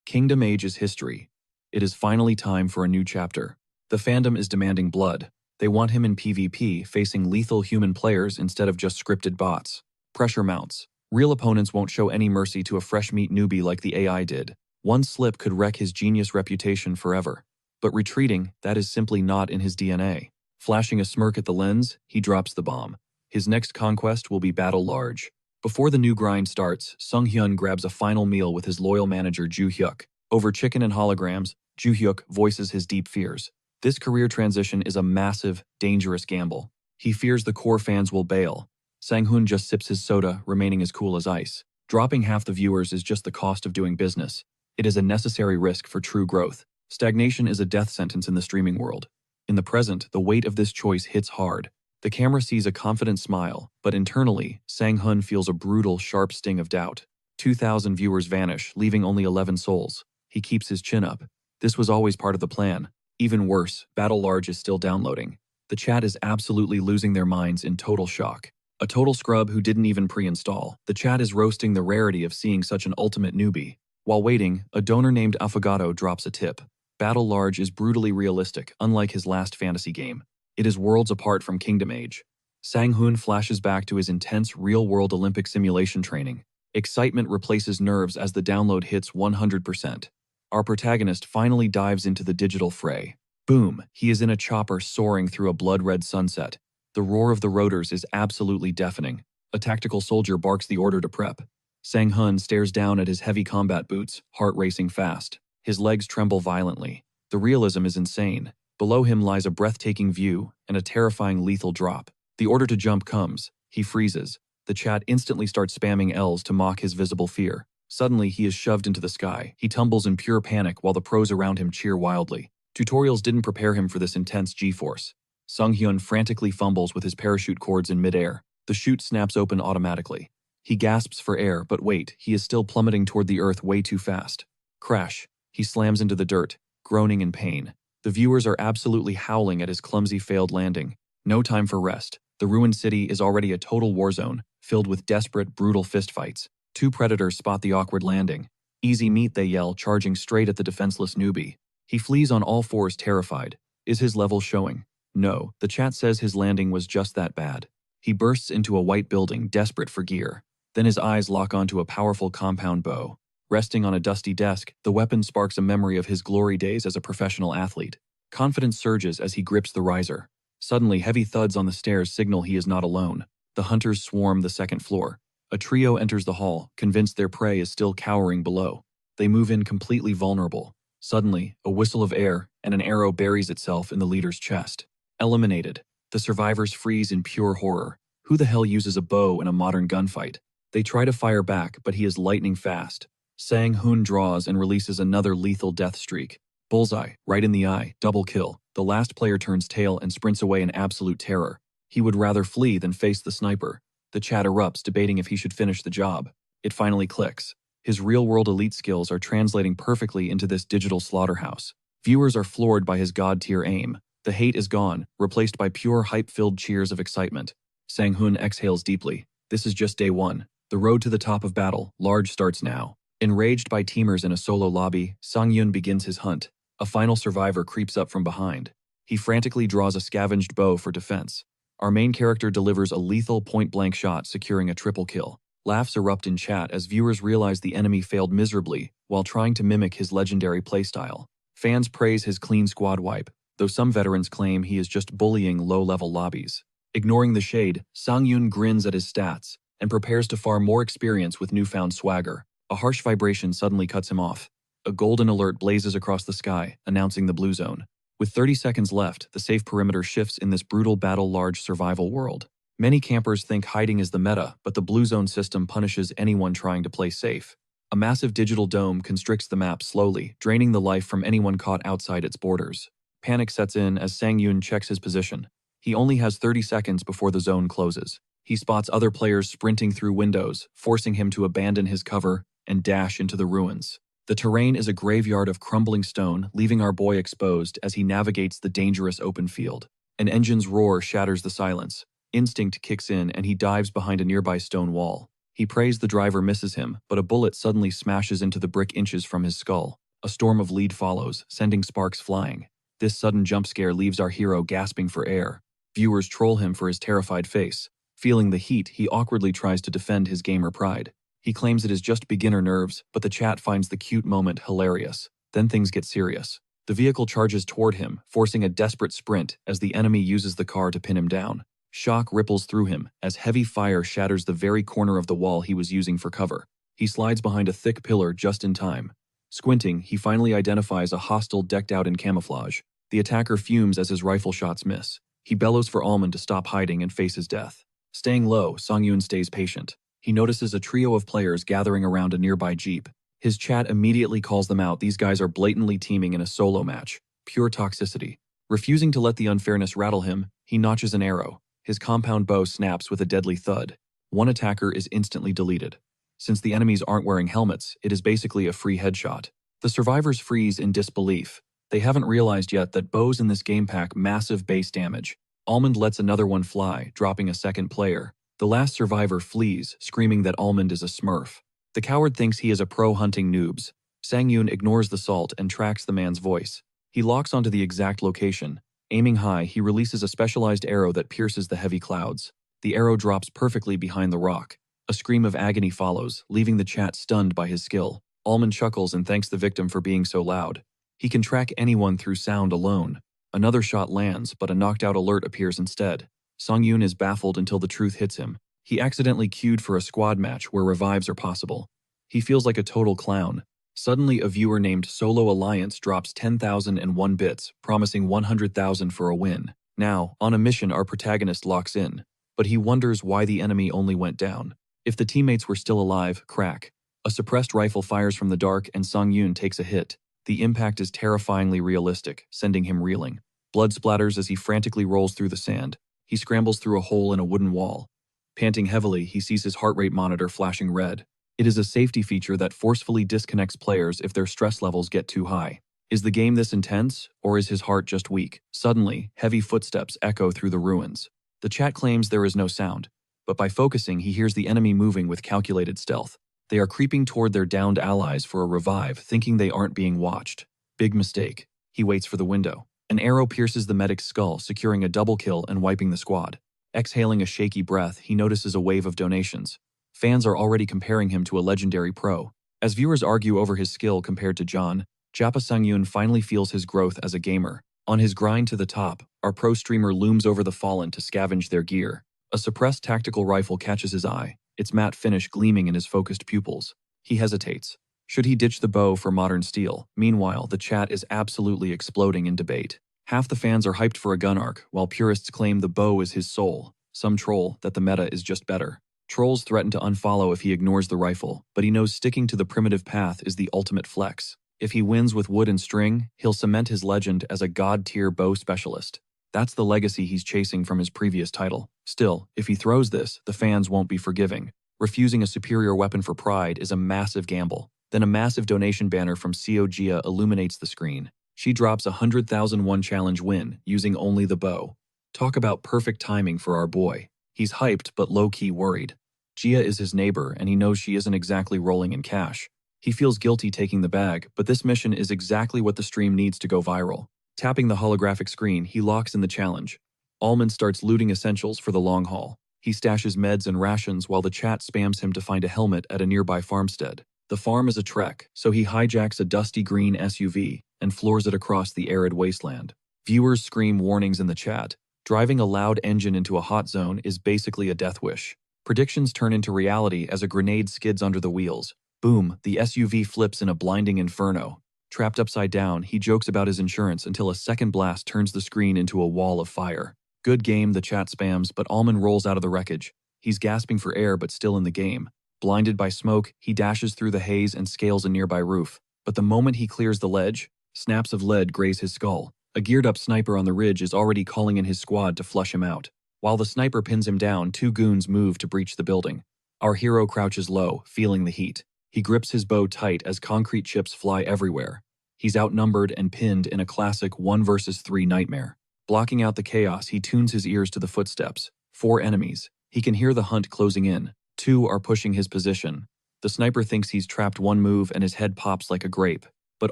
Kingdom Age is history. It is finally time for a new chapter. The fandom is demanding blood. They want him in PvP, facing lethal human players instead of just scripted bots. Pressure mounts. Real opponents won't show any mercy to a fresh-meat newbie like the AI did. One slip could wreck his genius reputation forever. But retreating, that is simply not in his DNA. Flashing a smirk at the lens, he drops the bomb. His next conquest will be battle large. Before the new grind starts, Sung-hyun grabs a final meal with his loyal manager Ju-hyuk. Over chicken and holograms, Ju-hyuk voices his deep fears. This career transition is a massive, dangerous gamble. He fears the core fans will bail. Sang-hoon just sips his soda, remaining as cool as ice. Dropping half the viewers is just the cost of doing business. It is a necessary risk for true growth. Stagnation is a death sentence in the streaming world. In the present, the weight of this choice hits hard. The camera sees a confident smile, but internally, Sang-hoon feels a brutal, sharp sting of doubt. 2,000 viewers vanish, leaving only 11 souls. He keeps his chin up. This was always part of the plan. Even worse, Battle Large is still downloading. The chat is absolutely losing their minds in total shock. A total scrub who didn't even pre-install. The chat is roasting the rarity of seeing such an ultimate newbie. While waiting, a donor named Affogato drops a tip. Battle Large is brutally realistic, unlike his last fantasy game. It is worlds apart from Kingdom Age. Sang-hoon flashes back to his intense real-world Olympic simulation training. Excitement replaces nerves as the download hits 100%. Our protagonist finally dives into the digital fray. Boom, he is in a chopper soaring through a blood-red sunset. The roar of the rotors is absolutely deafening. A tactical soldier barks the order to prep. Sang-hoon stares down at his heavy combat boots, heart racing fast. His legs tremble violently. The realism is insane. Below him lies a breathtaking view and a terrifying lethal drop. The order to jump comes. He freezes. The chat instantly starts spamming L's to mock his visible fear. Suddenly, he is shoved into the sky. He tumbles in pure panic while the pros around him cheer wildly. Tutorials didn't prepare him for this intense G-force. Sung-hyun frantically fumbles with his parachute cords in midair. The chute snaps open automatically. He gasps for air, but wait, he is still plummeting toward the earth way too fast. Crash. He slams into the dirt, groaning in pain. The viewers are absolutely howling at his clumsy failed landing. No time for rest. The ruined city is already a total war zone, filled with desperate, brutal fistfights. Two predators spot the awkward landing. Easy meat, they yell, charging straight at the defenseless newbie. He flees on all fours, terrified. Is his level showing? No, the chat says his landing was just that bad. He bursts into a white building, desperate for gear. Then his eyes lock onto a powerful compound bow. Resting on a dusty desk, the weapon sparks a memory of his glory days as a professional athlete. Confidence surges as he grips the riser. Suddenly, heavy thuds on the stairs signal he is not alone. The hunters swarm the second floor. A trio enters the hall, convinced their prey is still cowering below. They move in completely vulnerable. Suddenly, a whistle of air, and an arrow buries itself in the leader's chest. Eliminated. The survivors freeze in pure horror. Who the hell uses a bow in a modern gunfight? They try to fire back, but he is lightning fast. Sang-hoon draws and releases another lethal death streak. Bullseye, right in the eye, double kill. The last player turns tail and sprints away in absolute terror. He would rather flee than face the sniper. The chat erupts, debating if he should finish the job. It finally clicks. His real-world elite skills are translating perfectly into this digital slaughterhouse. Viewers are floored by his god-tier aim. The hate is gone, replaced by pure hype-filled cheers of excitement. Sang-hoon exhales deeply. This is just day one. The road to the top of Battle Large starts now. Enraged by teamers in a solo lobby, Sang-hyun begins his hunt. A final survivor creeps up from behind. He frantically draws a scavenged bow for defense. Our main character delivers a lethal point-blank shot, securing a triple kill. Laughs erupt in chat as viewers realize the enemy failed miserably while trying to mimic his legendary playstyle. Fans praise his clean squad wipe, though some veterans claim he is just bullying low-level lobbies. Ignoring the shade, Sang-hyun grins at his stats and prepares to farm more experience with newfound swagger. A harsh vibration suddenly cuts him off. A golden alert blazes across the sky, announcing the blue zone. With 30 seconds left, the safe perimeter shifts in this brutal Battle Large survival world. Many campers think hiding is the meta, but the blue zone system punishes anyone trying to play safe. A massive digital dome constricts the map slowly, draining the life from anyone caught outside its borders. Panic sets in as Sang-hyun checks his position. He only has 30 seconds before the zone closes. He spots other players sprinting through windows, forcing him to abandon his cover and dash into the ruins. The terrain is a graveyard of crumbling stone, leaving our boy exposed as he navigates the dangerous open field. An engine's roar shatters the silence. Instinct kicks in and he dives behind a nearby stone wall. He prays the driver misses him, but a bullet suddenly smashes into the brick inches from his skull. A storm of lead follows, sending sparks flying. This sudden jump scare leaves our hero gasping for air. Viewers troll him for his terrified face. Feeling the heat, he awkwardly tries to defend his gamer pride. He claims it is just beginner nerves, but the chat finds the cute moment hilarious. Then things get serious. The vehicle charges toward him, forcing a desperate sprint as the enemy uses the car to pin him down. Shock ripples through him as heavy fire shatters the very corner of the wall he was using for cover. He slides behind a thick pillar just in time. Squinting, he finally identifies a hostile decked out in camouflage. The attacker fumes as his rifle shots miss. He bellows for Almond to stop hiding and face his death. Staying low, Songyun stays patient. He notices a trio of players gathering around a nearby jeep. His chat immediately calls them out. These guys are blatantly teaming in a solo match. Pure toxicity. Refusing to let the unfairness rattle him, he notches an arrow. His compound bow snaps with a deadly thud. One attacker is instantly deleted. Since the enemies aren't wearing helmets, it is basically a free headshot. The survivors freeze in disbelief. They haven't realized yet that bows in this game pack massive base damage. Almond lets another one fly, dropping a second player. The last survivor flees, screaming that Almond is a smurf. The coward thinks he is a pro hunting noobs. Songyun ignores the salt and tracks the man's voice. He locks onto the exact location. Aiming high, he releases a specialized arrow that pierces the heavy clouds. The arrow drops perfectly behind the rock. A scream of agony follows, leaving the chat stunned by his skill. Almond chuckles and thanks the victim for being so loud. He can track anyone through sound alone. Another shot lands, but a knocked-out alert appears instead. Songyun is baffled until the truth hits him. He accidentally queued for a squad match where revives are possible. He feels like a total clown. Suddenly, a viewer named Solo Alliance drops 10,001 bits, promising 100,000 for a win. Now, on a mission, our protagonist locks in. But he wonders why the enemy only went down. If the teammates were still alive, crack. A suppressed rifle fires from the dark and Songyun takes a hit. The impact is terrifyingly realistic, sending him reeling. Blood splatters as he frantically rolls through the sand. He scrambles through a hole in a wooden wall. Panting heavily, he sees his heart rate monitor flashing red. It is a safety feature that forcefully disconnects players if their stress levels get too high. Is the game this intense, or is his heart just weak? Suddenly, heavy footsteps echo through the ruins. The chat claims there is no sound, but by focusing, he hears the enemy moving with calculated stealth. They are creeping toward their downed allies for a revive, thinking they aren't being watched. Big mistake. He waits for the window. An arrow pierces the medic's skull, securing a double kill and wiping the squad. Exhaling a shaky breath, he notices a wave of donations. Fans are already comparing him to a legendary pro. As viewers argue over his skill compared to John, Japa Songyun finally feels his growth as a gamer. On his grind to the top, our pro streamer looms over the fallen to scavenge their gear. A suppressed tactical rifle catches his eye, its matte finish gleaming in his focused pupils. He hesitates. Should he ditch the bow for modern steel? Meanwhile, the chat is absolutely exploding in debate. Half the fans are hyped for a gun arc, while purists claim the bow is his soul. Some troll that the meta is just better. Trolls threaten to unfollow if he ignores the rifle, but he knows sticking to the primitive path is the ultimate flex. If he wins with wood and string, he'll cement his legend as a god-tier bow specialist. That's the legacy he's chasing from his previous title. Still, if he throws this, the fans won't be forgiving. Refusing a superior weapon for pride is a massive gamble. Then a massive donation banner from Gia illuminates the screen. She drops a 100,001 challenge win, using only the bow. Talk about perfect timing for our boy. He's hyped but low-key worried. Gia is his neighbor, and he knows she isn't exactly rolling in cash. He feels guilty taking the bag, but this mission is exactly what the stream needs to go viral. Tapping the holographic screen, he locks in the challenge. Almond starts looting essentials for the long haul. He stashes meds and rations while the chat spams him to find a helmet at a nearby farmstead. The farm is a trek, so he hijacks a dusty green SUV and floors it across the arid wasteland. Viewers scream warnings in the chat. Driving a loud engine into a hot zone is basically a death wish. Predictions turn into reality as a grenade skids under the wheels. Boom, the SUV flips in a blinding inferno. Trapped upside down, he jokes about his insurance until a second blast turns the screen into a wall of fire. Good game, the chat spams, but Almond rolls out of the wreckage. He's gasping for air but still in the game. Blinded by smoke, he dashes through the haze and scales a nearby roof. But the moment he clears the ledge, snaps of lead graze his skull. A geared-up sniper on the ridge is already calling in his squad to flush him out. While the sniper pins him down, two goons move to breach the building. Our hero crouches low, feeling the heat. He grips his bow tight as concrete chips fly everywhere. He's outnumbered and pinned in a classic 1 versus 3 nightmare. Blocking out the chaos, he tunes his ears to the footsteps. 4 enemies. He can hear the hunt closing in. 2 are pushing his position. The sniper thinks he's trapped one move and his head pops like a grape. But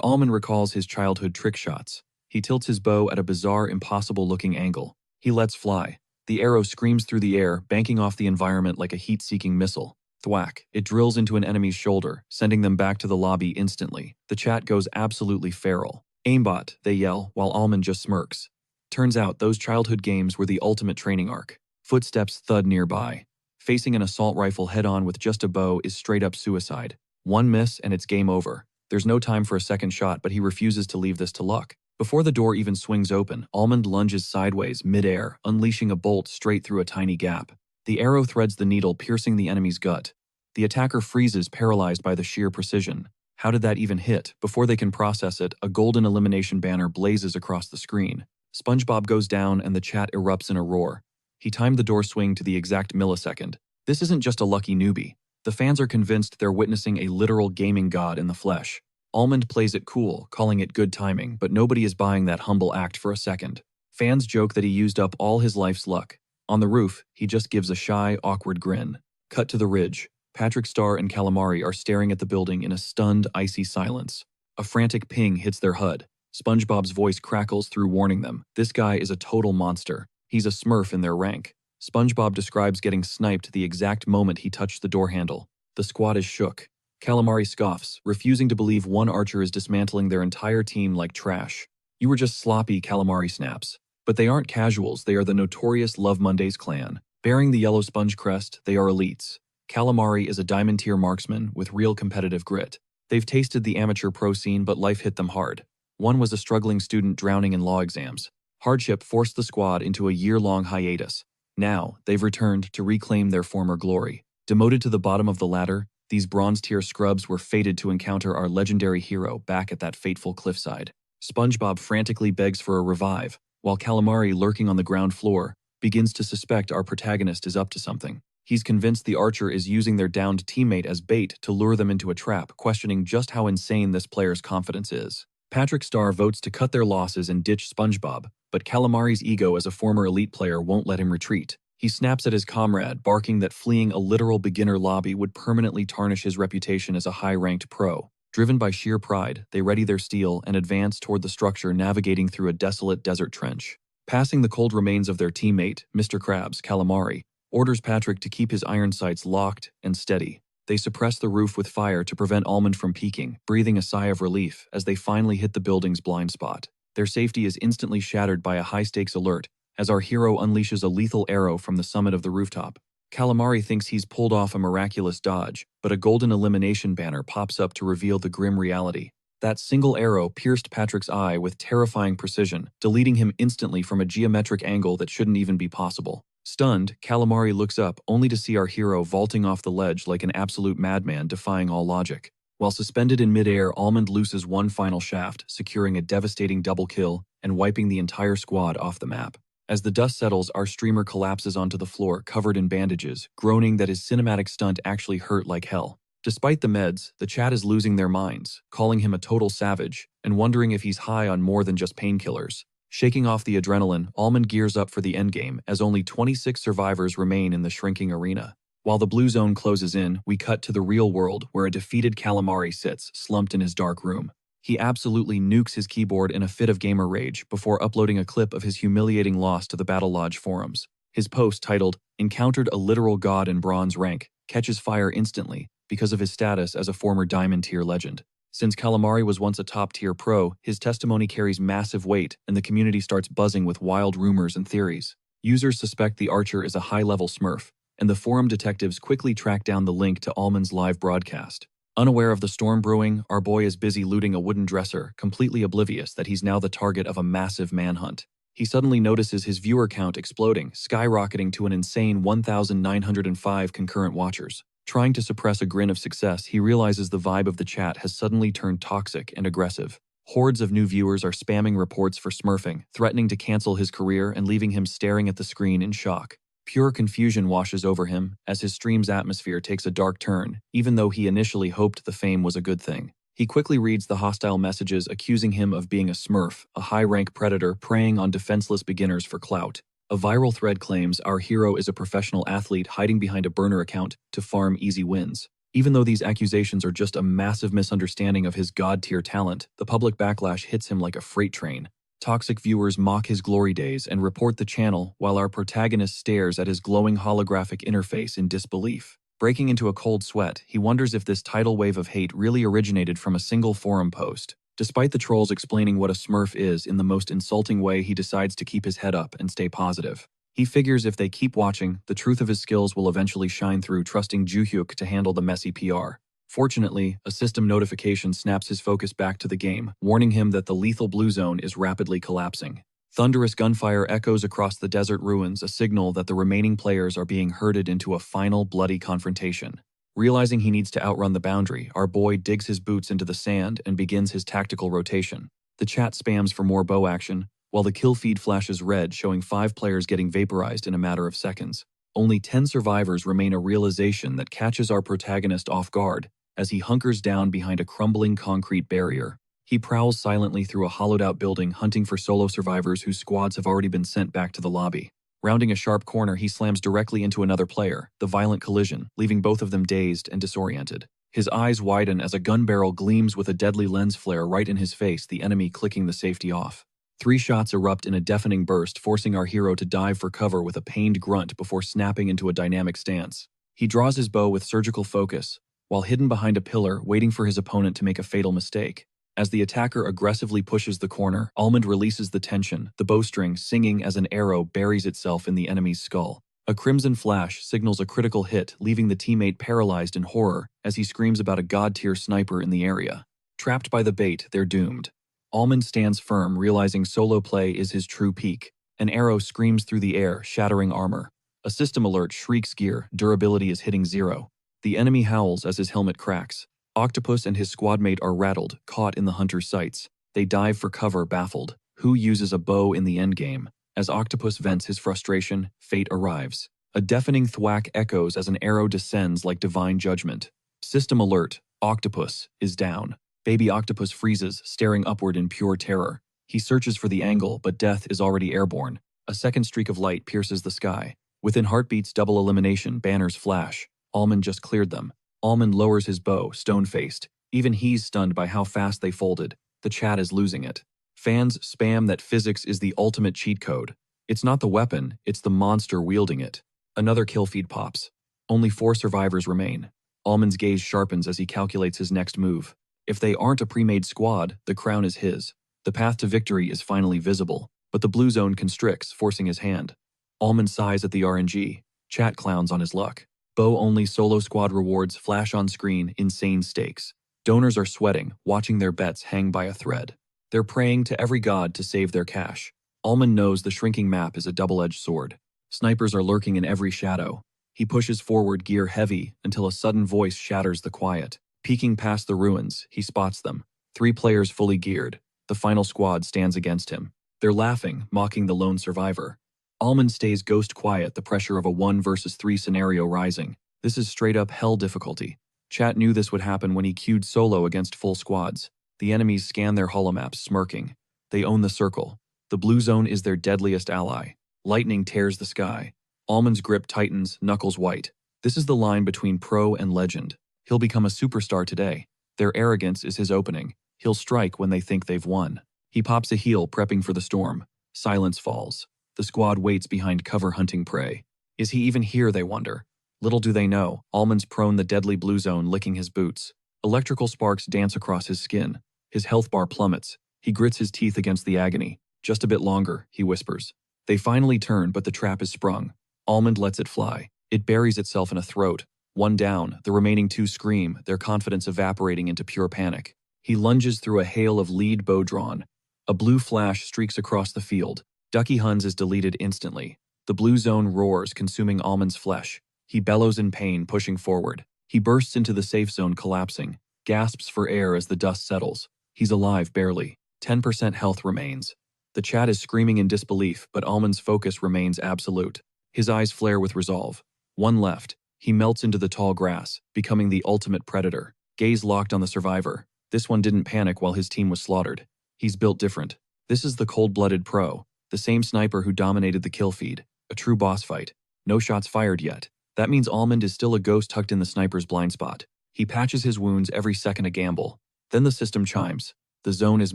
Almond recalls his childhood trick shots. He tilts his bow at a bizarre, impossible-looking angle. He lets fly. The arrow screams through the air, banking off the environment like a heat-seeking missile. Thwack. It drills into an enemy's shoulder, sending them back to the lobby instantly. The chat goes absolutely feral. Aimbot, they yell, while Almond just smirks. Turns out those childhood games were the ultimate training arc. Footsteps thud nearby. Facing an assault rifle head-on with just a bow is straight-up suicide. One miss and it's game over. There's no time for a second shot, but he refuses to leave this to luck. Before the door even swings open, Almond lunges sideways mid-air, unleashing a bolt straight through a tiny gap. The arrow threads the needle, piercing the enemy's gut. The attacker freezes, paralyzed by the sheer precision. How did that even hit? Before they can process it, a golden elimination banner blazes across the screen. SpongeBob goes down and the chat erupts in a roar. He timed the door swing to the exact millisecond. This isn't just a lucky newbie. The fans are convinced they're witnessing a literal gaming god in the flesh. Almond plays it cool, calling it good timing, but nobody is buying that humble act for a second. Fans joke that he used up all his life's luck. On the roof, he just gives a shy, awkward grin. Cut to the ridge. Patrick Star and Calamari are staring at the building in a stunned, icy silence. A frantic ping hits their HUD. SpongeBob's voice crackles through, warning them. This guy is a total monster. He's a smurf in their rank. SpongeBob describes getting sniped the exact moment he touched the door handle. The squad is shook. Calamari scoffs, refusing to believe one archer is dismantling their entire team like trash. You were just sloppy, Calamari snaps. But they aren't casuals, they are the notorious Love Mondays clan. Bearing the yellow sponge crest, they are elites. Calamari is a diamond-tier marksman with real competitive grit. They've tasted the amateur pro scene, but life hit them hard. One was a struggling student drowning in law exams. Hardship forced the squad into a year-long hiatus. Now, they've returned to reclaim their former glory. Demoted to the bottom of the ladder, these bronze-tier scrubs were fated to encounter our legendary hero back at that fateful cliffside. SpongeBob frantically begs for a revive, while Calamari, lurking on the ground floor, begins to suspect our protagonist is up to something. He's convinced the archer is using their downed teammate as bait to lure them into a trap, questioning just how insane this player's confidence is. Patrick Star votes to cut their losses and ditch SpongeBob, but Calamari's ego as a former elite player won't let him retreat. He snaps at his comrade, barking that fleeing a literal beginner lobby would permanently tarnish his reputation as a high-ranked pro. Driven by sheer pride, they ready their steel and advance toward the structure, navigating through a desolate desert trench. Passing the cold remains of their teammate, Mr. Krabs, Calamari orders Patrick to keep his iron sights locked and steady. They suppress the roof with fire to prevent Almond from peeking, breathing a sigh of relief as they finally hit the building's blind spot. Their safety is instantly shattered by a high-stakes alert as our hero unleashes a lethal arrow from the summit of the rooftop. Calamari thinks he's pulled off a miraculous dodge, but a golden elimination banner pops up to reveal the grim reality. That single arrow pierced Patrick's eye with terrifying precision, deleting him instantly from a geometric angle that shouldn't even be possible. Stunned, Calamari looks up only to see our hero vaulting off the ledge like an absolute madman, defying all logic. While suspended in midair, Almond looses one final shaft, securing a devastating double kill and wiping the entire squad off the map. As the dust settles, our streamer collapses onto the floor, covered in bandages, groaning that his cinematic stunt actually hurt like hell. Despite the meds, the chat is losing their minds, calling him a total savage, and wondering if he's high on more than just painkillers. Shaking off the adrenaline, Almond gears up for the endgame as only 26 survivors remain in the shrinking arena. While the blue zone closes in, we cut to the real world where a defeated Calamari sits, slumped in his dark room. He absolutely nukes his keyboard in a fit of gamer rage before uploading a clip of his humiliating loss to the Battle Lodge forums. His post, titled, "Encountered a literal god in bronze rank," catches fire instantly because of his status as a former diamond-tier legend. Since Calamari was once a top-tier pro, his testimony carries massive weight, and the community starts buzzing with wild rumors and theories. Users suspect the archer is a high-level smurf, and the forum detectives quickly track down the link to Almond's live broadcast. Unaware of the storm brewing, our boy is busy looting a wooden dresser, completely oblivious that he's now the target of a massive manhunt. He suddenly notices his viewer count exploding, skyrocketing to an insane 1,905 concurrent watchers. Trying to suppress a grin of success, he realizes the vibe of the chat has suddenly turned toxic and aggressive. Hordes of new viewers are spamming reports for smurfing, threatening to cancel his career and leaving him staring at the screen in shock. Pure confusion washes over him as his stream's atmosphere takes a dark turn, even though he initially hoped the fame was a good thing. He quickly reads the hostile messages accusing him of being a smurf, a high-rank predator preying on defenseless beginners for clout. A viral thread claims our hero is a professional athlete hiding behind a burner account to farm easy wins. Even though these accusations are just a massive misunderstanding of his god-tier talent, the public backlash hits him like a freight train. Toxic viewers mock his glory days and report the channel while our protagonist stares at his glowing holographic interface in disbelief. Breaking into a cold sweat, he wonders if this tidal wave of hate really originated from a single forum post. Despite the trolls explaining what a smurf is in the most insulting way, he decides to keep his head up and stay positive. He figures if they keep watching, the truth of his skills will eventually shine through, trusting Juhyuk to handle the messy PR. Fortunately, a system notification snaps his focus back to the game, warning him that the lethal blue zone is rapidly collapsing. Thunderous gunfire echoes across the desert ruins, a signal that the remaining players are being herded into a final bloody confrontation. Realizing he needs to outrun the boundary, our boy digs his boots into the sand and begins his tactical rotation. The chat spams for more bow action, while the kill feed flashes red, showing 5 players getting vaporized in a matter of seconds. Only 10 survivors remain, a realization that catches our protagonist off guard as he hunkers down behind a crumbling concrete barrier. He prowls silently through a hollowed-out building, hunting for solo survivors whose squads have already been sent back to the lobby. Rounding a sharp corner, he slams directly into another player, the violent collision, leaving both of them dazed and disoriented. His eyes widen as a gun barrel gleams with a deadly lens flare right in his face, the enemy clicking the safety off. 3 shots erupt in a deafening burst, forcing our hero to dive for cover with a pained grunt before snapping into a dynamic stance. He draws his bow with surgical focus, while hidden behind a pillar, waiting for his opponent to make a fatal mistake. As the attacker aggressively pushes the corner, Almond releases the tension, the bowstring singing as an arrow buries itself in the enemy's skull. A crimson flash signals a critical hit, leaving the teammate paralyzed in horror as he screams about a god-tier sniper in the area. Trapped by the bait, they're doomed. Almond stands firm, realizing solo play is his true peak. An arrow screams through the air, shattering armor. A system alert shrieks gear, durability is hitting 0. The enemy howls as his helmet cracks. Octopus and his squadmate are rattled, caught in the hunter's sights. They dive for cover, baffled. Who uses a bow in the endgame? As Octopus vents his frustration, fate arrives. A deafening thwack echoes as an arrow descends like divine judgment. System alert, Octopus is down. Baby Octopus freezes, staring upward in pure terror. He searches for the angle, but death is already airborne. A second streak of light pierces the sky. Within heartbeats, double elimination banners flash. Almond just cleared them. Almond lowers his bow, stone-faced. Even he's stunned by how fast they folded. The chat is losing it. Fans spam that physics is the ultimate cheat code. It's not the weapon, it's the monster wielding it. Another kill feed pops. Only 4 survivors remain. Almond's gaze sharpens as he calculates his next move. If they aren't a pre-made squad, the crown is his. The path to victory is finally visible, but the blue zone constricts, forcing his hand. Almond sighs at the RNG. Chat clowns on his luck. Bow-only solo squad rewards flash on screen, insane stakes. Donors are sweating, watching their bets hang by a thread. They're praying to every god to save their cash. Almond knows the shrinking map is a double-edged sword. Snipers are lurking in every shadow. He pushes forward, gear heavy, until a sudden voice shatters the quiet. Peeking past the ruins, he spots them. 3 players fully geared. The final squad stands against him. They're laughing, mocking the lone survivor. Almond stays ghost quiet, the pressure of a 1 versus 3 scenario rising. This is straight-up hell difficulty. Chat knew this would happen when he queued solo against full squads. The enemies scan their holomaps, smirking. They own the circle. The blue zone is their deadliest ally. Lightning tears the sky. Almond's grip tightens, knuckles white. This is the line between pro and legend. He'll become a superstar today. Their arrogance is his opening. He'll strike when they think they've won. He pops a heel, prepping for the storm. Silence falls. The squad waits behind cover, hunting prey. Is he even here, they wonder. Little do they know, Almond's prone the deadly blue zone, licking his boots. Electrical sparks dance across his skin. His health bar plummets. He grits his teeth against the agony. Just a bit longer, he whispers. They finally turn, but the trap is sprung. Almond lets it fly. It buries itself in a throat. 1 down, the remaining 2 scream, their confidence evaporating into pure panic. He lunges through a hail of lead bow drawn. A blue flash streaks across the field. Ducky Huns is deleted instantly. The blue zone roars, consuming Almond's flesh. He bellows in pain, pushing forward. He bursts into the safe zone, collapsing. Gasps for air as the dust settles. He's alive, barely. 10% health remains. The chat is screaming in disbelief, but Almond's focus remains absolute. His eyes flare with resolve. 1 left. He melts into the tall grass, becoming the ultimate predator. Gaze locked on the survivor. This one didn't panic while his team was slaughtered. He's built different. This is the cold-blooded pro. The same sniper who dominated the kill feed. A true boss fight. No shots fired yet. That means Almond is still a ghost tucked in the sniper's blind spot. He patches his wounds, every second a gamble. Then the system chimes. The zone is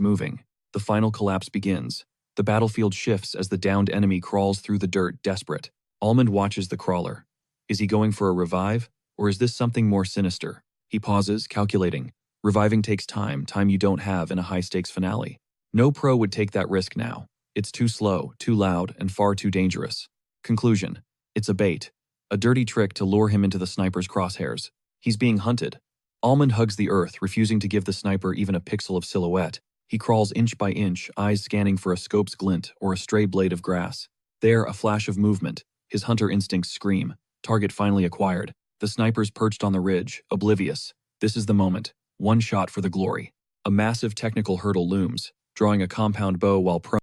moving. The final collapse begins. The battlefield shifts as the downed enemy crawls through the dirt, desperate. Almond watches the crawler. Is he going for a revive? Or is this something more sinister? He pauses, calculating. Reviving takes time you don't have in a high-stakes finale. No pro would take that risk now. It's too slow, too loud, and far too dangerous. Conclusion. It's a bait. A dirty trick to lure him into the sniper's crosshairs. He's being hunted. Almond hugs the earth, refusing to give the sniper even a pixel of silhouette. He crawls inch by inch, eyes scanning for a scope's glint or a stray blade of grass. There, a flash of movement. His hunter instincts scream. Target finally acquired. The sniper's perched on the ridge, oblivious. This is the moment. One shot for the glory. A massive technical hurdle looms, drawing a compound bow while prone.